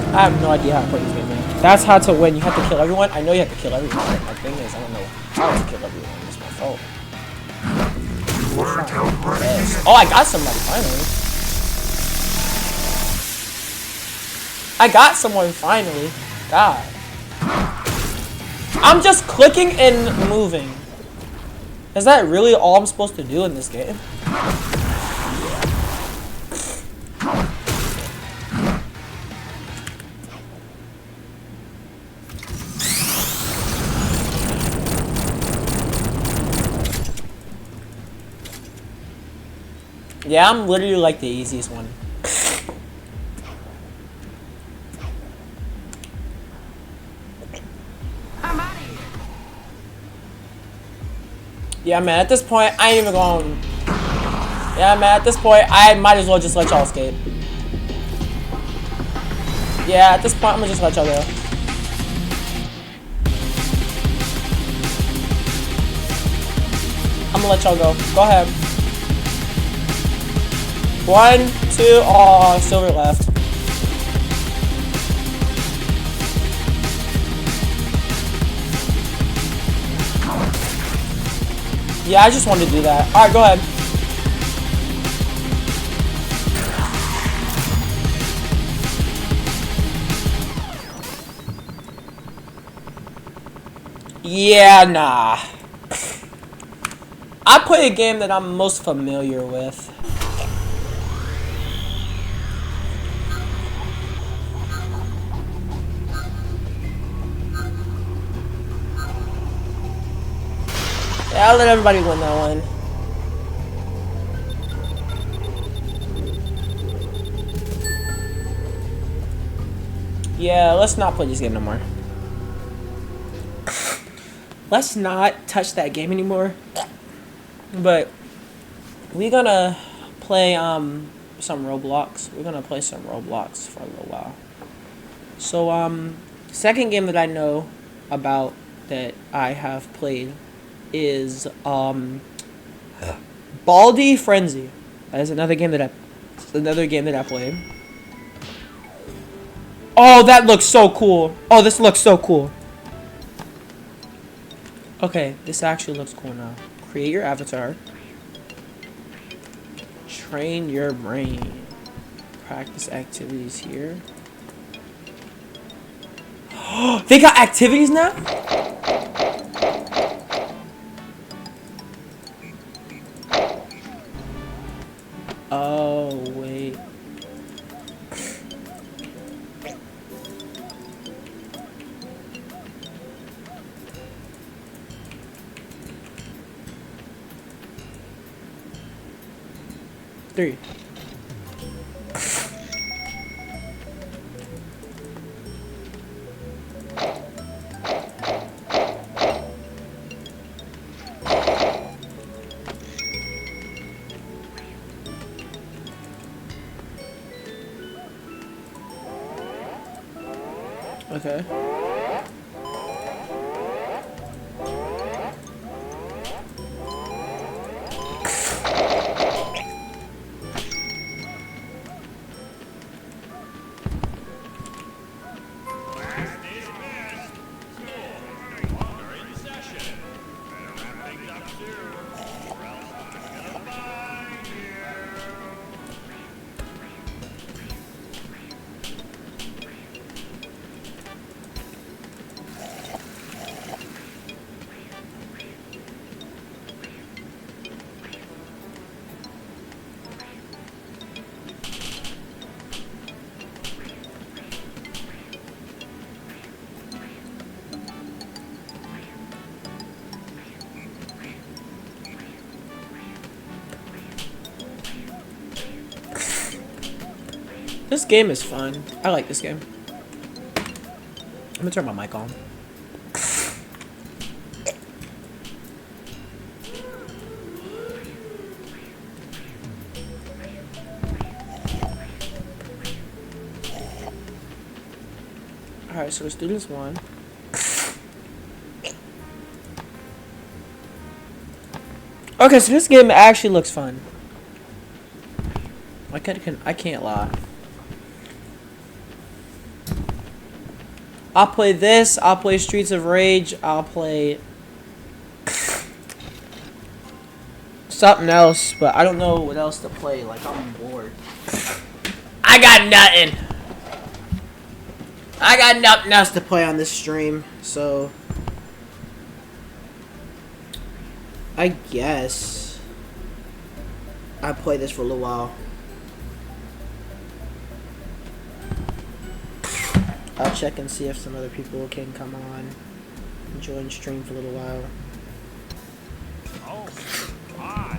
I have no idea how to play this game, man. That's how to win. You have to kill everyone. I know you have to kill everyone. My thing is, I don't know how to kill everyone. It's my fault. Yes. Oh, I got somebody, finally. I got someone, finally. God. I'm just clicking and moving. Is that really all I'm supposed to do in this game? Yeah, I'm literally like the easiest one. I'm out of here. Yeah, man, at this point, I ain't even going. Yeah, man, at this point, I might as well just let y'all escape. Yeah, at this point, I'm gonna just let y'all go. I'm gonna let y'all go. Go ahead. 1, 2, oh, silver left. Yeah, I just wanted to do that. Alright, go ahead. Yeah, nah. I play a game that I'm most familiar with. Yeah, I'll let everybody win that one. Yeah, let's not play this game no more. Let's not touch that game anymore. But we're gonna play some Roblox. We're gonna play some Roblox for a little while. So second game that I know about that I have played is Baldi Frenzy. That is another game that I played. Oh, that looks so cool. Oh, this looks so cool. Okay, this actually looks cool now. Create your avatar. Train your brain. Practice activities here. They got activities now? Oh, wait. Three. Okay. This game is fun. I like this game. I'm gonna turn my mic on. Alright, so let's do this one. Okay, so this game actually looks fun. I can't lie. I'll play this. I'll play Streets of Rage. I'll play something else, but I don't know what else to play. Like, I'm bored. I got nothing. I got nothing else to play on this stream, so I guess I play this for a little while. I'll check and see if some other people can come on and join stream for a little while. Oh, hi.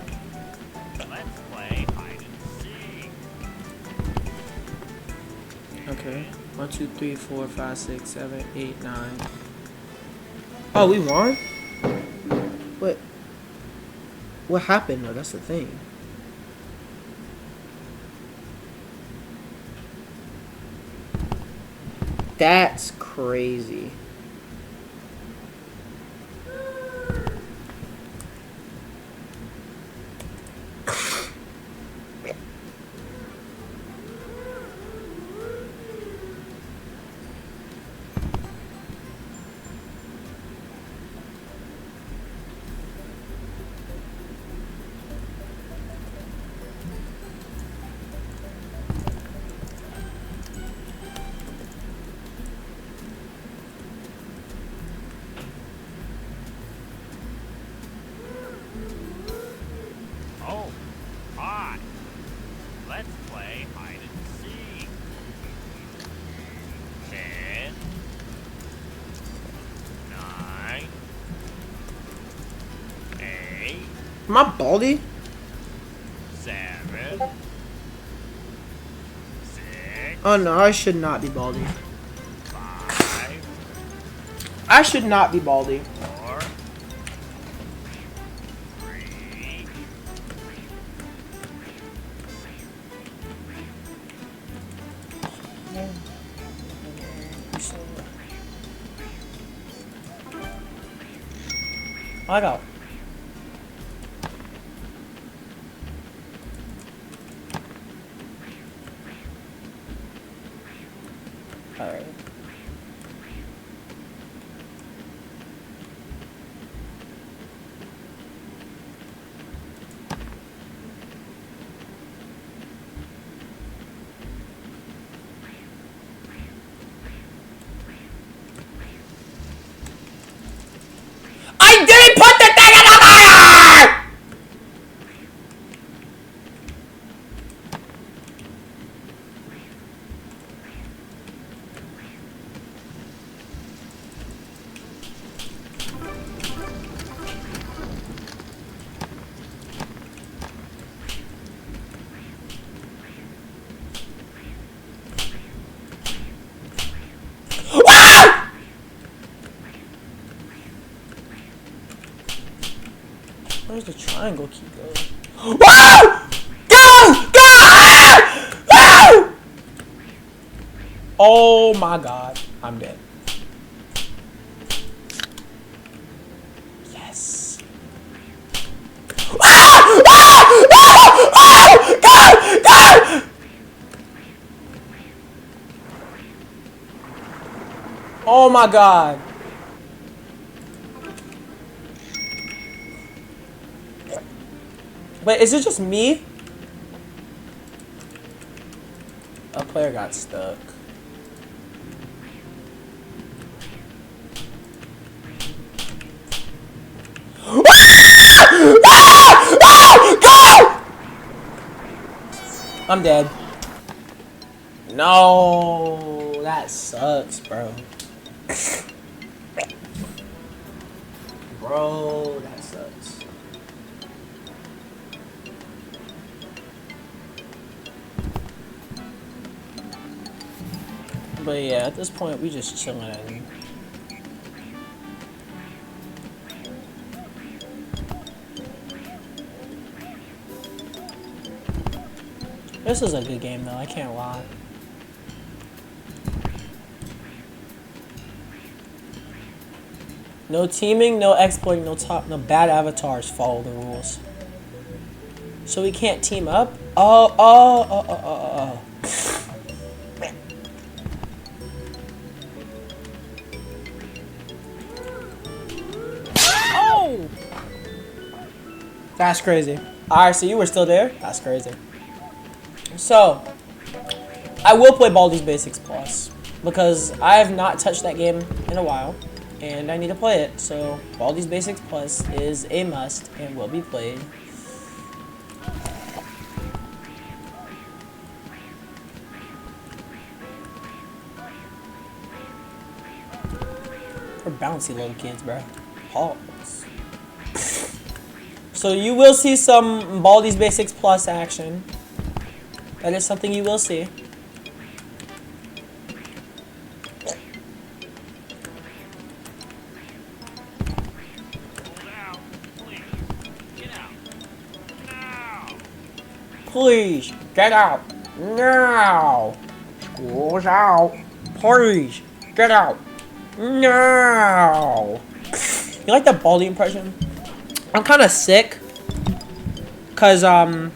Let's play hide and seek. Okay. 1, 2, 3, 4, 5, 6, 7, 8, 9. Oh, we won? What happened though? That's the thing. That's crazy. Oh, hi. Let's play hide and seek. 10, 9, 8, Am I baldy? 7, 6, Oh no, I should not be baldy. 5, I should not be baldy. 4, 3, here. I got. All right. I didn't put the thing in the fire! Ah! Where's the triangle key go? Ah! Go! Go! Ah! Ah! Oh my god. I'm dead. Yes. Ah! Ah! Ah! Ah! God! God! Oh my god. Wait, is it just me? A player got stuck. I'm dead. No, that sucks, bro. Bro, that sucks. But yeah, at this point, we just chilling. This is a good game, though. I can't lie. No teaming, no exploiting, no bad avatars. Follow the rules. So we can't team up? Oh. That's crazy. Alright, so you were still there? That's crazy. So, I will play Baldi's Basics Plus because I have not touched that game in a while and I need to play it. So, Baldi's Basics Plus is a must and will be played. We're bouncy little kids, bro. Pause. So you will see some Baldi's Basics Plus action. That is something you will see. Please get out now. School's out. Please get out now. You like that Baldi impression? I'm kind of sick, cause you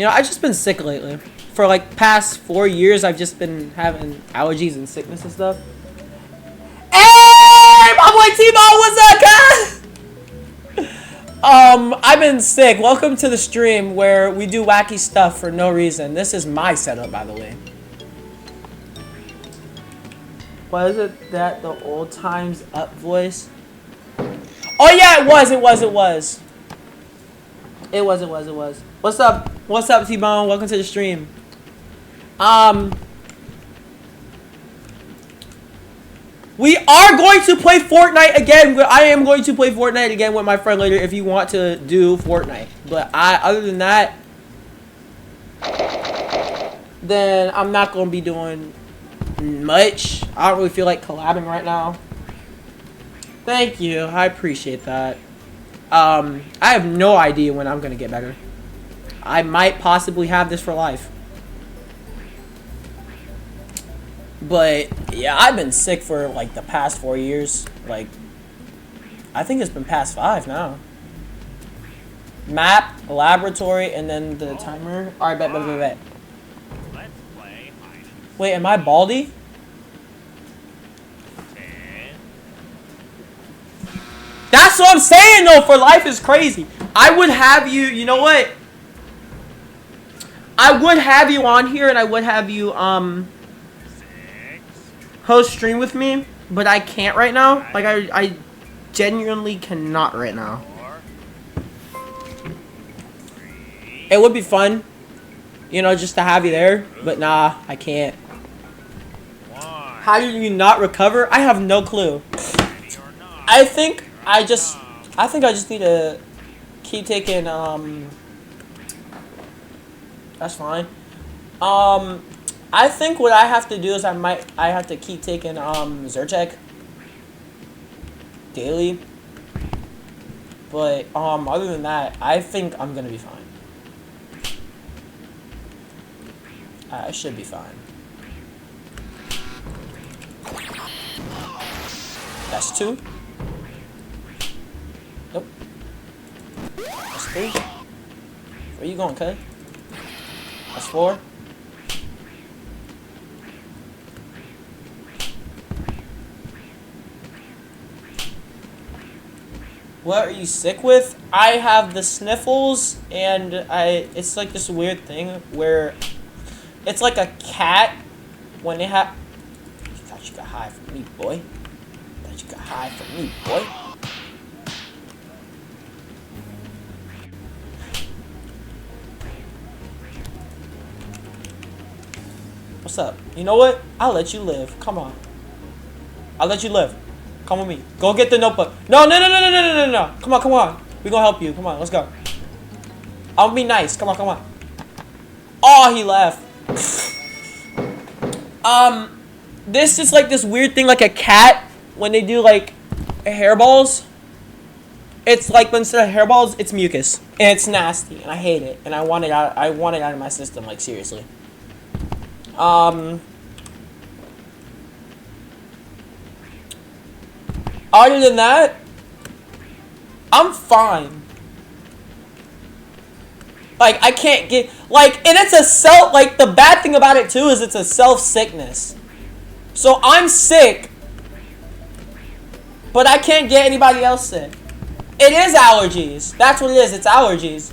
know, I've just been sick lately. For like past 4 years, I've just been having allergies and sickness and stuff. Hey, my boy T-Bone, what's up, guys? I've been sick. Welcome to the stream where we do wacky stuff for no reason. This is my setup, by the way. Was it that the old times up voice? Oh yeah, it was. What's up? What's up, T-Bone? Welcome to the stream. We are going to play Fortnite again. I am going to play Fortnite again with my friend later if you want to do Fortnite. But other than that, then I'm not going to be doing much. I don't really feel like collabing right now. Thank you. I appreciate that. I have no idea when I'm going to get better. I might possibly have this for life. But yeah, I've been sick for like the past 4 years. Like, I think it's been past 5 now. Map, laboratory, and then the timer. Alright, bet. Let's play hide and Wait, am I baldy? seek. That's what I'm saying though, for life is crazy. I would have you, you know what? I would have you on here and I would have you, 6. host stream with me, but I can't right now. Like, I genuinely cannot right now. 4. 3. It would be fun, you know, just to have you there, but nah, I can't. 1. How do you not recover? I have no clue. Ready or not. I think I just need to keep taking, that's fine. I think what I have to do is I have to keep taking, Zyrtec daily. But, other than that, I think I'm gonna be fine. I should be fine. That's 2. Nope. That's 3. Where you going, cuz? That's 4. What are you sick with? I have the sniffles, and it's like this weird thing where it's like a cat when they have. You thought you got high from me, boy. Thought you got high from me, boy. What's up? You know what? I'll let you live. Come on. I'll let you live. Come with me. Go get the notebook. No. Come on. We gonna help you. Come on, let's go. I'll be nice. Come on. Oh, he left. This is like this weird thing like a cat when they do like hairballs. It's like when instead of hairballs, it's mucus. And it's nasty. And I hate it. And I want it out of my system, like seriously. Other than that, I'm fine. Like, I can't get, like, and it's a self, like, the bad thing about it, too, is it's a self-sickness. So, I'm sick, but I can't get anybody else sick. It is allergies. That's what it is. It's allergies.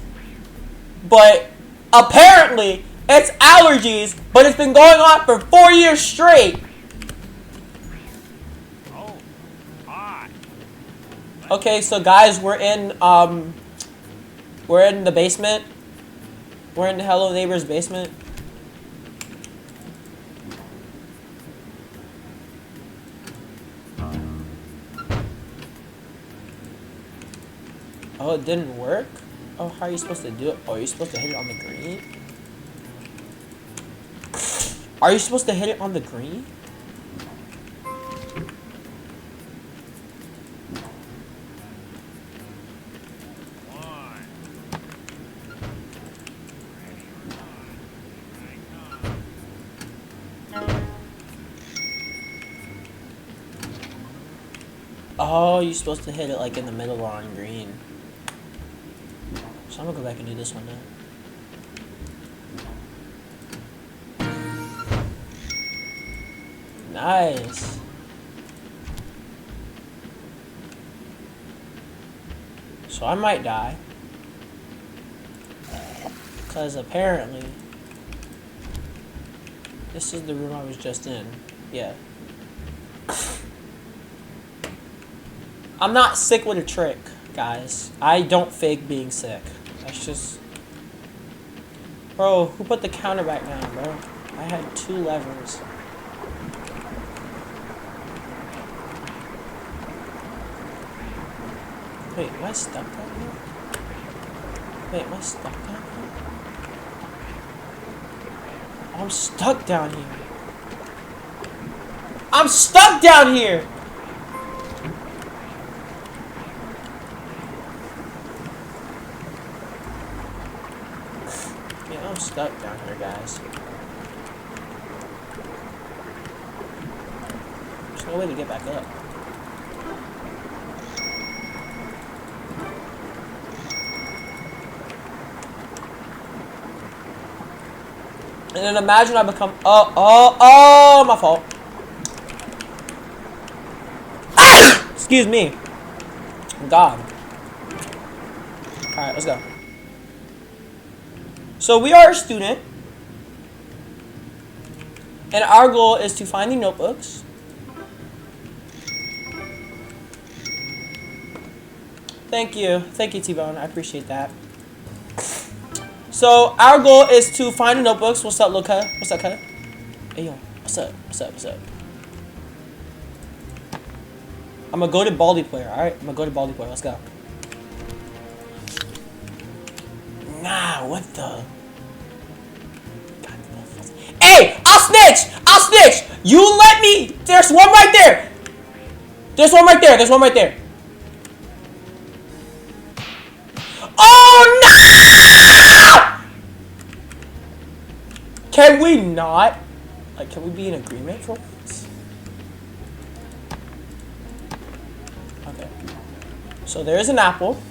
But, apparently, it's allergies, but it's been going on for 4 years straight. Oh, hot. Okay, so guys, we're in the basement. We're in the Hello Neighbors basement. Oh, it didn't work? Oh, how are you supposed to do it? Oh, are you supposed to hit it on the green? Are you supposed to hit it on the green? Oh, you're supposed to hit it like in the middle or on green. So I'm gonna go back and do this one now. Nice. So I might die. Because apparently this is the room I was just in. Yeah. I'm not sick with a trick, guys. I don't fake being sick. That's just... Bro, who put the counter back down, bro? I had 2 levers. Wait, am I stuck down here? Wait, am I stuck down here? Oh, I'm stuck down here. I'm stuck down here! Yeah, I'm stuck down here, guys. There's no way to get back up. And then imagine I become, oh, my fault. Excuse me. God. Alright, let's go. So we are a student. And our goal is to find the notebooks. Thank you. Thank you, T-Bone. I appreciate that. So our goal is to find the notebooks. What's up, Lil Cut? What's up, Cut? Hey, yo. What's up? What's up? What's up? I'm gonna go to Baldi player, alright? I'm gonna go to Baldi player. Let's go. Nah, what the? Hey! I'll snitch! I'll snitch! You let me! There's one right there! There's one right there. There's one right there. Oh, no! Can we not? Like, can we be in agreement for once? Okay. So there's an apple.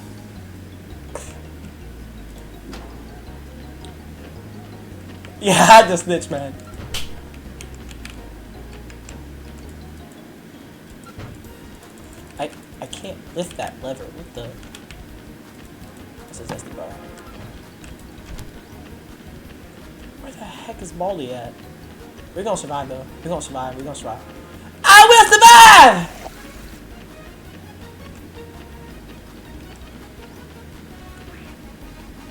Yeah, I had to snitch, man. I can't lift that lever. What the? This is SD bar. Where the heck is Baldi at? We're gonna survive though. We're gonna survive. We're gonna survive. I will survive!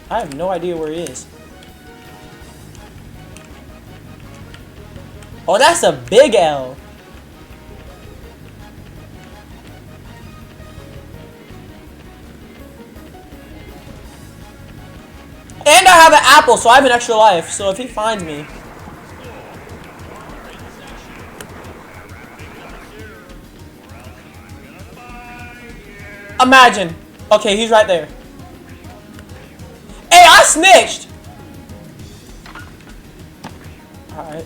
I have no idea where he is. Oh, that's a big L. And I have an apple, so I have an extra life. So if he finds me... Imagine. Okay, he's right there. Hey, I snitched! Alright.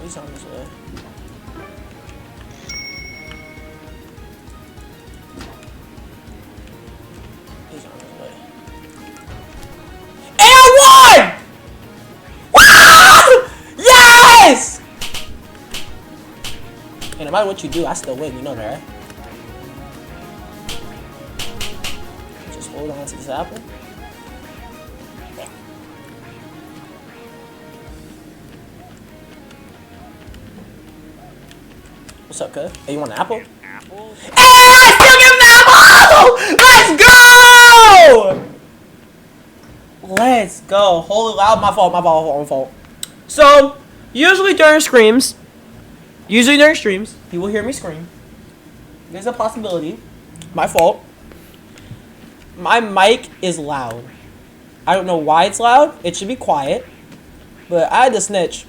He's on his way. He's on his way. And I won! Wow! Yes! And no matter what you do, I still win. You know that, right? Just hold on to this apple. What's up, cuz? Hey, you want an apple? Apple? Hey, I still give him the apple! Let's go! Let's go. Hold it loud. My fault. So, usually during streams, you will hear me scream. There's a possibility. My fault. My mic is loud. I don't know why it's loud. It should be quiet. But I had to snitch.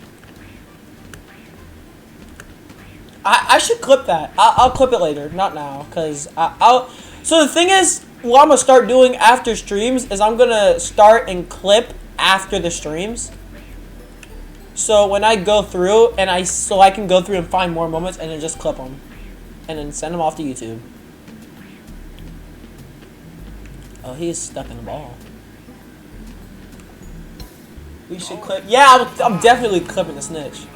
I should clip that. I'll clip it later, not now, cause I'll. So the thing is, what I'm gonna start doing after streams is I'm gonna start and clip after the streams. So when I go through and I can go through and find more moments and then just clip them, and then send them off to YouTube. Oh, he is stuck in the ball. We should clip. Yeah, I'm definitely clipping the snitch.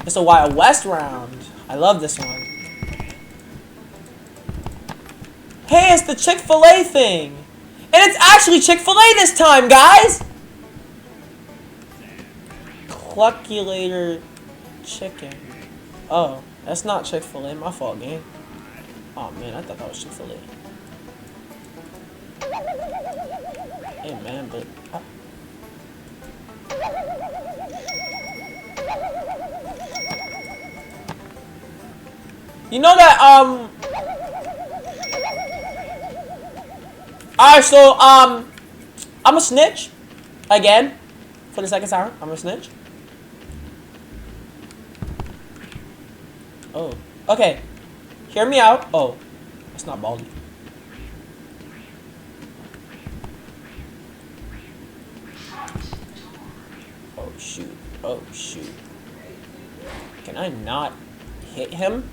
It's a Wild West round. I love this one. Hey, it's the Chick-fil-A thing. And it's actually Chick-fil-A this time, guys. Cluckulator chicken. Oh, that's not Chick-fil-A. My fault, gang. Oh, man, I thought that was Chick-fil-A. Hey, man, but... You know that, Alright, so, I'm a snitch. Again. For the second time, I'm a snitch. Oh. Okay. Hear me out. Oh, it's not Baldi. Oh shoot. Oh shoot. Can I not hit him?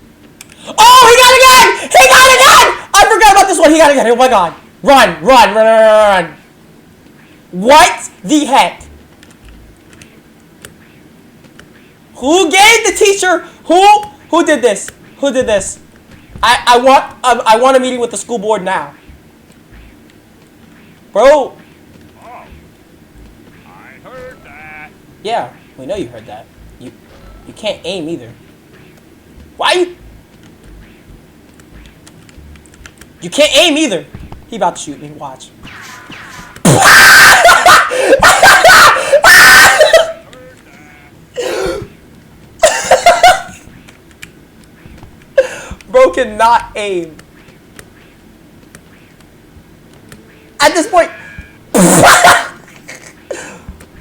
Oh, he got a gun! He got a gun! I forgot about this one. He got a gun. Oh my god. Run, run, run, run, run, run. What the heck? Who gave the teacher? Who did this? Who did this? I want a meeting with the school board now. Bro. Oh, I heard that. Yeah, we know you heard that. You can't aim either. Why you? You can't aim either. He about to shoot me. Watch. Bro cannot aim. At this point.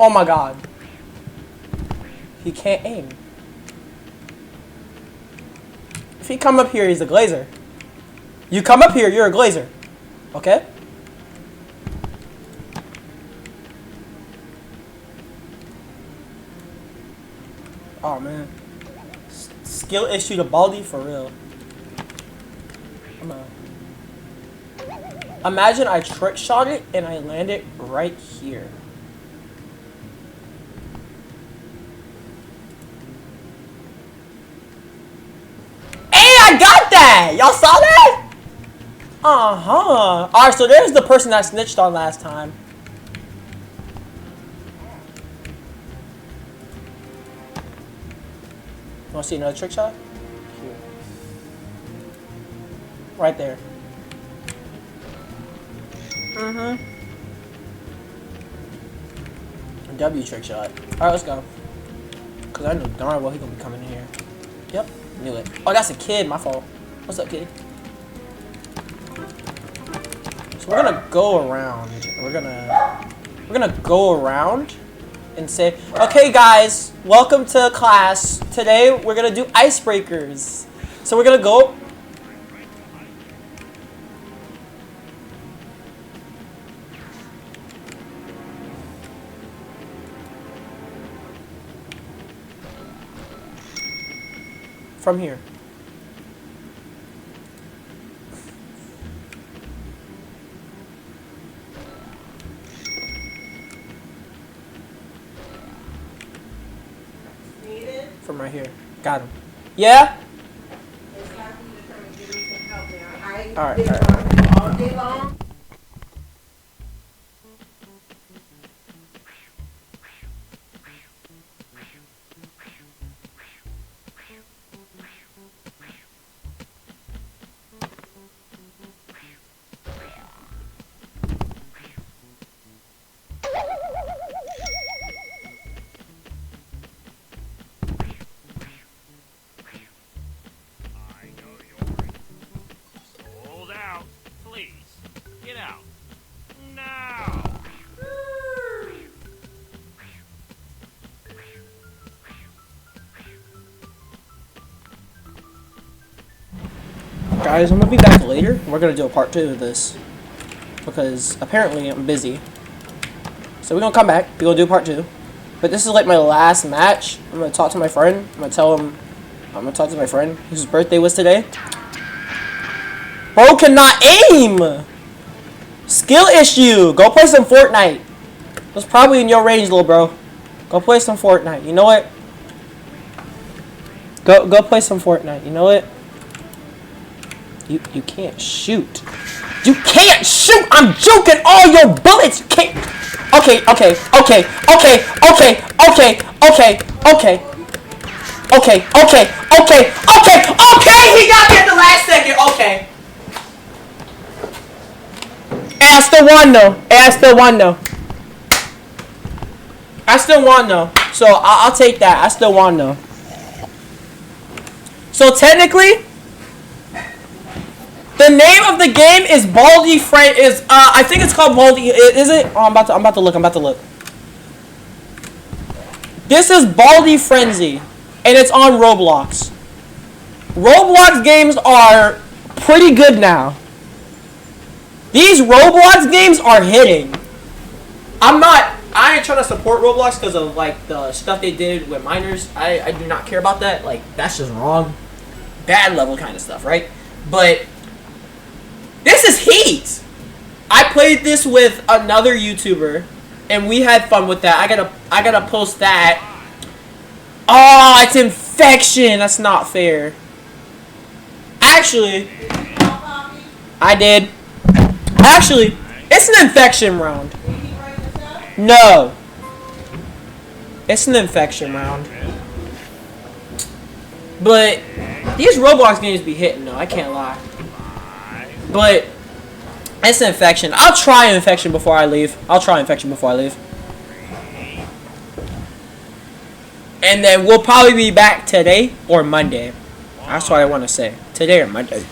Oh my god. He can't aim. If he come up here, he's a glazer. You come up here, you're a glazer. Okay? Oh man. Skill issue to Baldi for real. Imagine I trick shot it and I land it right here. Hey, I got that! Y'all saw that? Uh-huh. Alright, so there's the person I snitched on last time. You wanna see another trick shot? Here. Right there. Mm-hmm. W trick shot. Alright, let's go. Cause I know darn well he gonna be coming in here. Yep, knew it. Oh, that's a kid, my fault. What's up, kid? So we're gonna go around. We're gonna go around and say, okay guys, welcome to class. Today we're gonna do icebreakers. So we're gonna go. From here. From right here. Got him. Yeah? Alright, alright. All day long. I know you're sold out. Please, get out. Now. Guys, I'm gonna be back later. We're gonna do a part 2 of this. Because apparently I'm busy. So we're gonna come back. We're gonna do part 2. But this is like my last match. I'm gonna talk to my friend. I'm gonna tell him. I'm gonna talk to my friend whose birthday was today. Bro cannot aim! Skill issue! Go play some Fortnite. That's probably in your range, little bro. Go play some Fortnite. You know what? Go play some Fortnite. You know what? You can't shoot. You can't shoot! I'm joking all your bullets! You can't. Okay. Okay. Okay. He got me at the last second. Okay. And I still won though. So I'll take that. I still won though. So technically, the name of the game is Baldi Friend. I think it's called Baldi. Is it? Oh, I'm about to look. This is Baldi Frenzy, and it's on Roblox. Roblox games are pretty good now. These Roblox games are hitting. I ain't trying to support Roblox because of like the stuff they did with minors. I do not care about that. Like, that's just wrong. Bad level kind of stuff, right? But this is heat. I played this with another YouTuber and we had fun with that. I gotta post that. Oh, it's infection. That's not fair. Actually, I did. Actually, it's an infection round. No. It's an infection round. But these Roblox games be hitting though, I can't lie. But it's an infection. I'll try infection before I leave. And then we'll probably be back today or Monday. That's what I want to say. Today or Monday.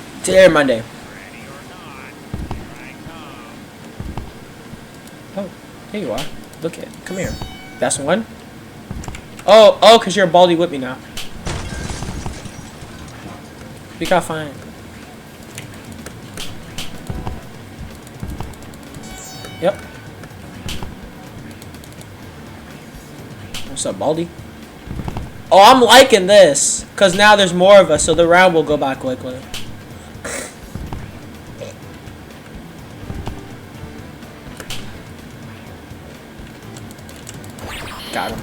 Oh, there you are. Look it. Come here. That's one. Oh, because you're a baldy with me now. We got fine. Yep. What's up, baldy? Oh, I'm liking this. Because now there's more of us, so the round will go by quickly. Got him.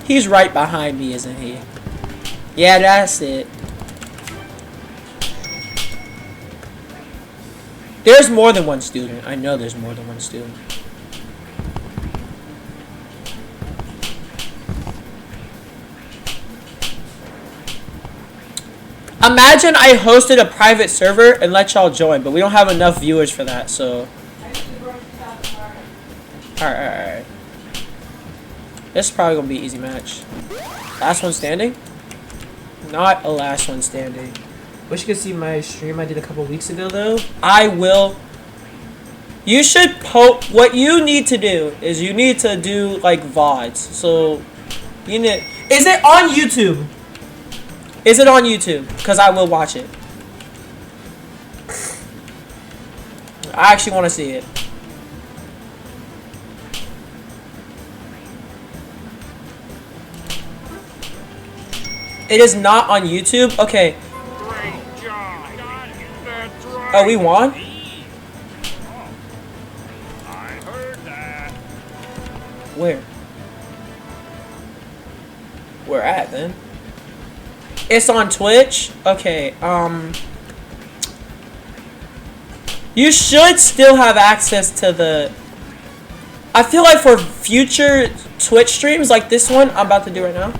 He's right behind me, isn't he? Yeah, that's it. There's more than one student. I know there's more than one student. Imagine I hosted a private server and let y'all join, but we don't have enough viewers for that, so. Alright. This is probably gonna be an easy match. Last one standing? Not a last one standing. Wish you could see my stream I did a couple weeks ago though. I will. You should post. What you need to do is you need to do like VODs. So you need. Is it on YouTube? Is it on YouTube? Because I will watch it. I actually want to see it. It is not on YouTube? Okay. Great job. That's right. Oh, we won? I heard that. Where? Where at then? It's on Twitch? Okay, you should still have access to the. I feel like for future Twitch streams like this one I'm about to do right now.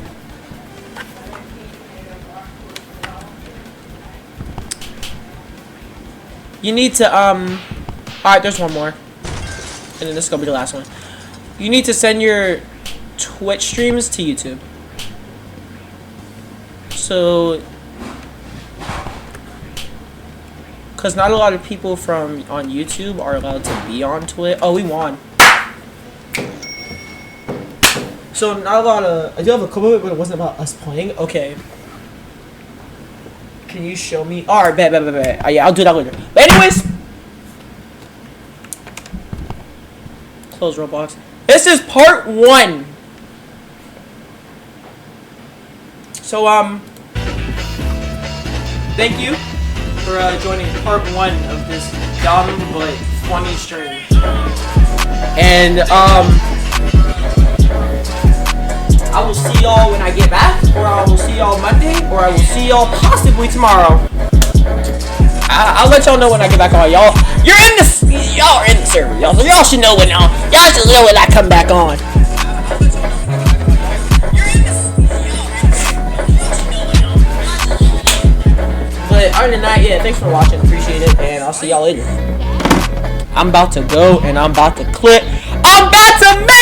You need to, alright, there's one more. And then this is gonna be the last one. You need to send your Twitch streams to YouTube. So, because not a lot of people from on YouTube are allowed to be on Twitch. Oh, we won. So, not a lot of, I do have a couple of it, but it wasn't about us playing. Okay. Can you show me? Alright, bet. Yeah, I'll do that later. But anyways, close Roblox. This is part 1. So, thank you for joining part 1 of this dumb but funny stream. And, I will see y'all when I get back, or I will see y'all Monday, or I will see y'all possibly tomorrow. I'll let y'all know when I get back on. Y'all are in the server, y'all. So y'all should know when I come back on. But other than that, yeah, thanks for watching. Appreciate it, and I'll see y'all later. I'm about to go, and I'm about to clip. I'm about to make